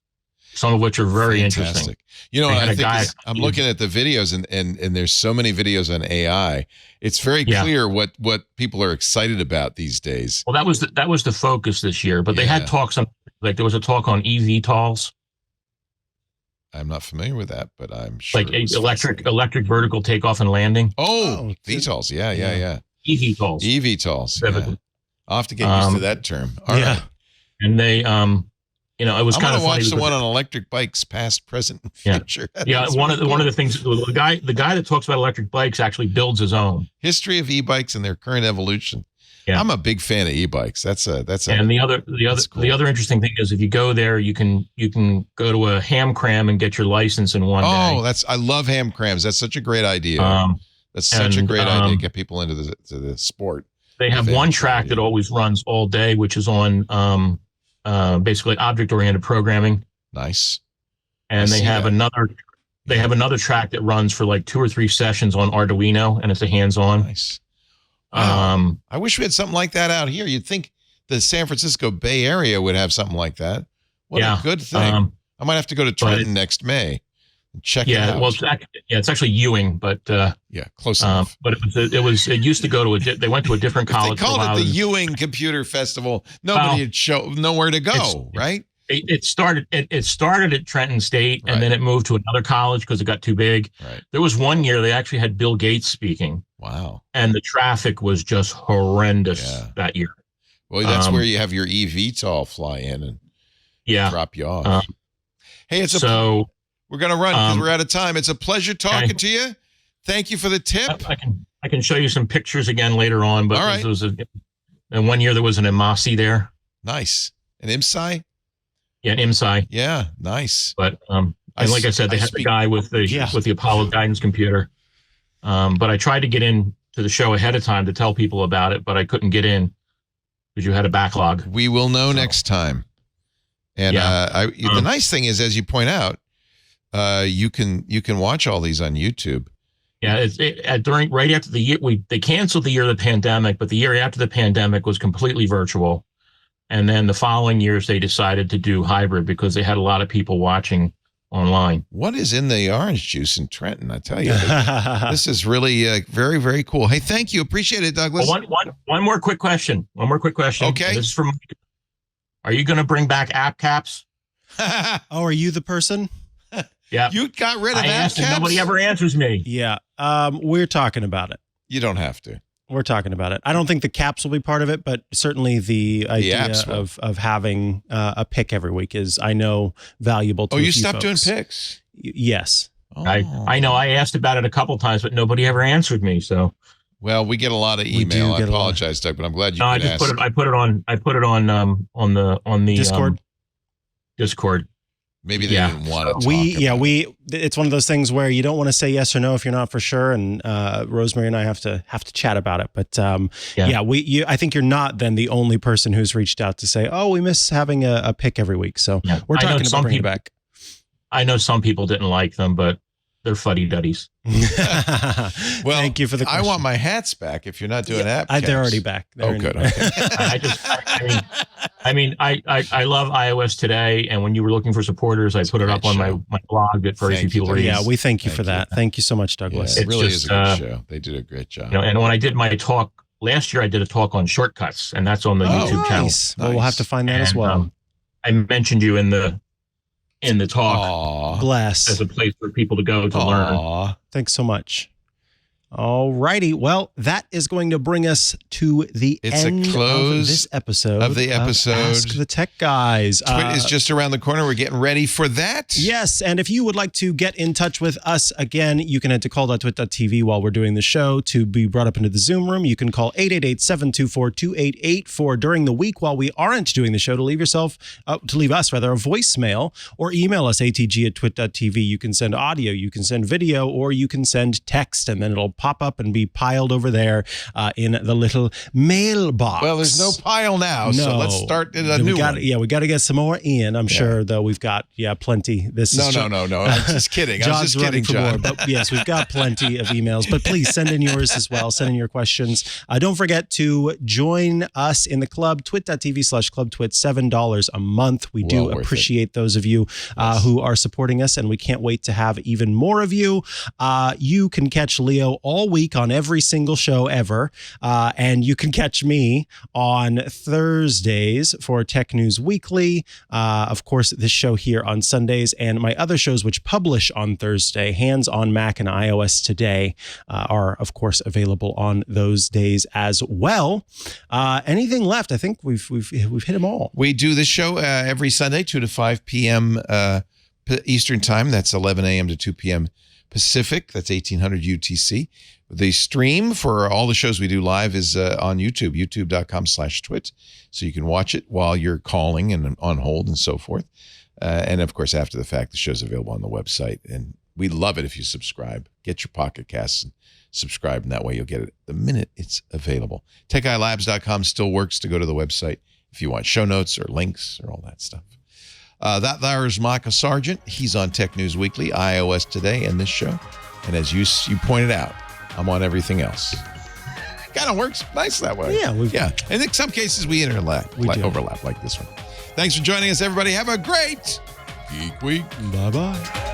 Speaker 13: some of which are very interesting.
Speaker 1: You know, I'm looking at the videos, and there's so many videos on AI. It's very clear what people are excited about these days.
Speaker 13: Well, that was the focus this year, but they had talks on, like there was a talk on eVTOLs.
Speaker 1: I'm not familiar with that, but I'm sure.
Speaker 13: Like electric vertical takeoff and landing.
Speaker 1: Oh, VTOLs. Yeah.
Speaker 13: eVTOLs.
Speaker 1: eVTOLs. Yeah. I'll have to get used to that term. All right.
Speaker 13: And they, it was kind of funny.
Speaker 1: I'm going to watch the one on electric bikes, past, present, and future.
Speaker 13: One of the things, the guy that talks about electric bikes actually builds his own
Speaker 1: history of e-bikes and their current evolution. Yeah. I'm a big fan of e-bikes. And the
Speaker 13: other interesting thing is if you go there, you can go to a ham cram and get your license in one day.
Speaker 1: Oh, I love ham crams. That's such a great idea. That's such a great idea to get people into the sport.
Speaker 13: They have one track that always runs all day, which is on basically object-oriented programming.
Speaker 1: Nice.
Speaker 13: And they have another track that runs for like 2 or 3 sessions on Arduino, and it's a hands-on.
Speaker 1: Nice. Wow. I wish we had something like that out here. You'd think the San Francisco Bay Area would have something like that. What a good thing. I might have to go to Trenton next May and check it out.
Speaker 13: Well, it's actually Ewing, but
Speaker 1: close enough.
Speaker 13: But it used to go to they went to a different college.
Speaker 1: They called it the Ewing Computer Festival. Nobody had nowhere to go, right?
Speaker 13: It started at Trenton State, and then it moved to another college because it got too big.
Speaker 1: Right.
Speaker 13: There was one year they actually had Bill Gates speaking.
Speaker 1: Wow.
Speaker 13: And the traffic was just horrendous that year.
Speaker 1: Well, that's where you have your eVTOL fly in and drop you off. Hey, we're going to run because we're out of time. It's a pleasure talking to you. Thank you for the tip.
Speaker 13: I can show you some pictures again later on, but and one year there was an Imasi there.
Speaker 1: Nice. An IMSI?
Speaker 13: Yeah, an IMSI.
Speaker 1: Yeah, nice.
Speaker 13: But and like I said, they had the guy with the Apollo guidance computer. But I tried to get in to the show ahead of time to tell people about it, but I couldn't get in because you had a backlog.
Speaker 1: We will know next time. And the nice thing is, as you point out, you can watch all these on YouTube.
Speaker 13: Yeah, right after the year they canceled the year of the pandemic, but the year after the pandemic was completely virtual. And then the following years they decided to do hybrid because they had a lot of people watching online.
Speaker 1: What is in the orange juice in Trenton? I tell you, this is really very, very cool. Hey, thank you. Appreciate it, Douglas.
Speaker 13: Well, one more quick question.
Speaker 1: Okay.
Speaker 13: This is from, are you going to bring back app caps?
Speaker 2: Oh, are you the person?
Speaker 13: Yeah.
Speaker 1: You got rid of app caps?
Speaker 13: Nobody ever answers me.
Speaker 2: Yeah. We're talking about it.
Speaker 1: You don't have to.
Speaker 2: We're talking about it. I don't think the caps will be part of it, but certainly the idea of having a pick every week is, I know, valuable to a few
Speaker 1: stopped
Speaker 2: folks.
Speaker 1: doing picks?
Speaker 2: Yes.
Speaker 1: Oh.
Speaker 13: I know. I asked about it a couple times, but nobody ever answered me. So,
Speaker 1: well, we get a lot of email. I apologize, Doug, but I'm glad you.
Speaker 13: No, I just put it. I put it on the
Speaker 2: Discord.
Speaker 13: Discord.
Speaker 1: Maybe they didn't want to.
Speaker 2: It's one of those things where you don't want to say yes or no if you're not for sure. And Rosemary and I have to chat about it. But I think you're not then the only person who's reached out to say, oh, we miss having a pick every week. So we're talking about bringing it back.
Speaker 13: I know some people didn't like them, but they're fuddy-duddies.
Speaker 1: Well,
Speaker 2: thank you for the question.
Speaker 1: I want my hats back if you're not doing app cams.
Speaker 2: They're already back.
Speaker 1: Good. Okay.
Speaker 13: I love iOS Today, and when you were looking for supporters, I put it up on my blog that very few people read.
Speaker 2: Yeah, we thank you for that. Thank you so much, Douglas.
Speaker 1: Yeah, it really is a good show. They did a great job.
Speaker 13: And when I did my talk last year, I did a talk on shortcuts, and that's on the YouTube channel.
Speaker 2: Nice. Well, we'll have to find that as well.
Speaker 13: I mentioned you in the talk.
Speaker 2: Bless.
Speaker 13: As a place for people to go to learn.
Speaker 2: Thanks so much. All righty. Well, that is going to bring us to the end of this episode.
Speaker 1: Of the episode.
Speaker 2: Ask the Tech Guys.
Speaker 1: Twit is just around the corner. We're getting ready for that.
Speaker 2: Yes. And if you would like to get in touch with us again, you can head to call.twit.tv while we're doing the show to be brought up into the Zoom room. You can call 888-724-2884 during the week while we aren't doing the show to leave us a voicemail, or email us atg@twit.tv. You can send audio, you can send video, or you can send text, and then it'll pop up and be piled over there in the little mailbox.
Speaker 1: Well, there's no pile now, so let's start a new one.
Speaker 2: Yeah, we got to get some more in. I'm sure, though, we've got plenty.
Speaker 1: No. I'm just kidding. I'm just kidding, John.
Speaker 2: But yes, we've got plenty of emails. But please send in yours as well. Send in your questions. Don't forget to join us in the club, twit.tv/clubtwit, $7 a month. We do appreciate those of you who are supporting us, and we can't wait to have even more of you. You can catch Leo all week on every single show ever. And you can catch me on Thursdays for Tech News Weekly. Of course, this show here on Sundays, and my other shows, which publish on Thursday, Hands on Mac and iOS Today, are, of course, available on those days as well. Anything left? I think we've hit them all.
Speaker 1: We do this show every Sunday, 2 to 5 p.m. Eastern Time. That's 11 a.m. to 2 p.m. Pacific. That's 1800 UTC. The stream for all the shows we do live is on YouTube, youtube.com/twit. So you can watch it while you're calling and on hold and so forth. And of course, after the fact, the show's available on the website. And we love it if you subscribe. Get your Pocket Casts and subscribe, and that way you'll get it the minute it's available. TechGuyLabs.com still works to go to the website if you want show notes or links or all that stuff. There is Mikah Sargent. He's on Tech News Weekly, iOS Today, and this show. And as you pointed out, I'm on everything else. Kind of works nice that way.
Speaker 2: Yeah.
Speaker 1: And in some cases, we overlap like this one. Thanks for joining us, everybody. Have a great Geek Week.
Speaker 2: Bye-bye.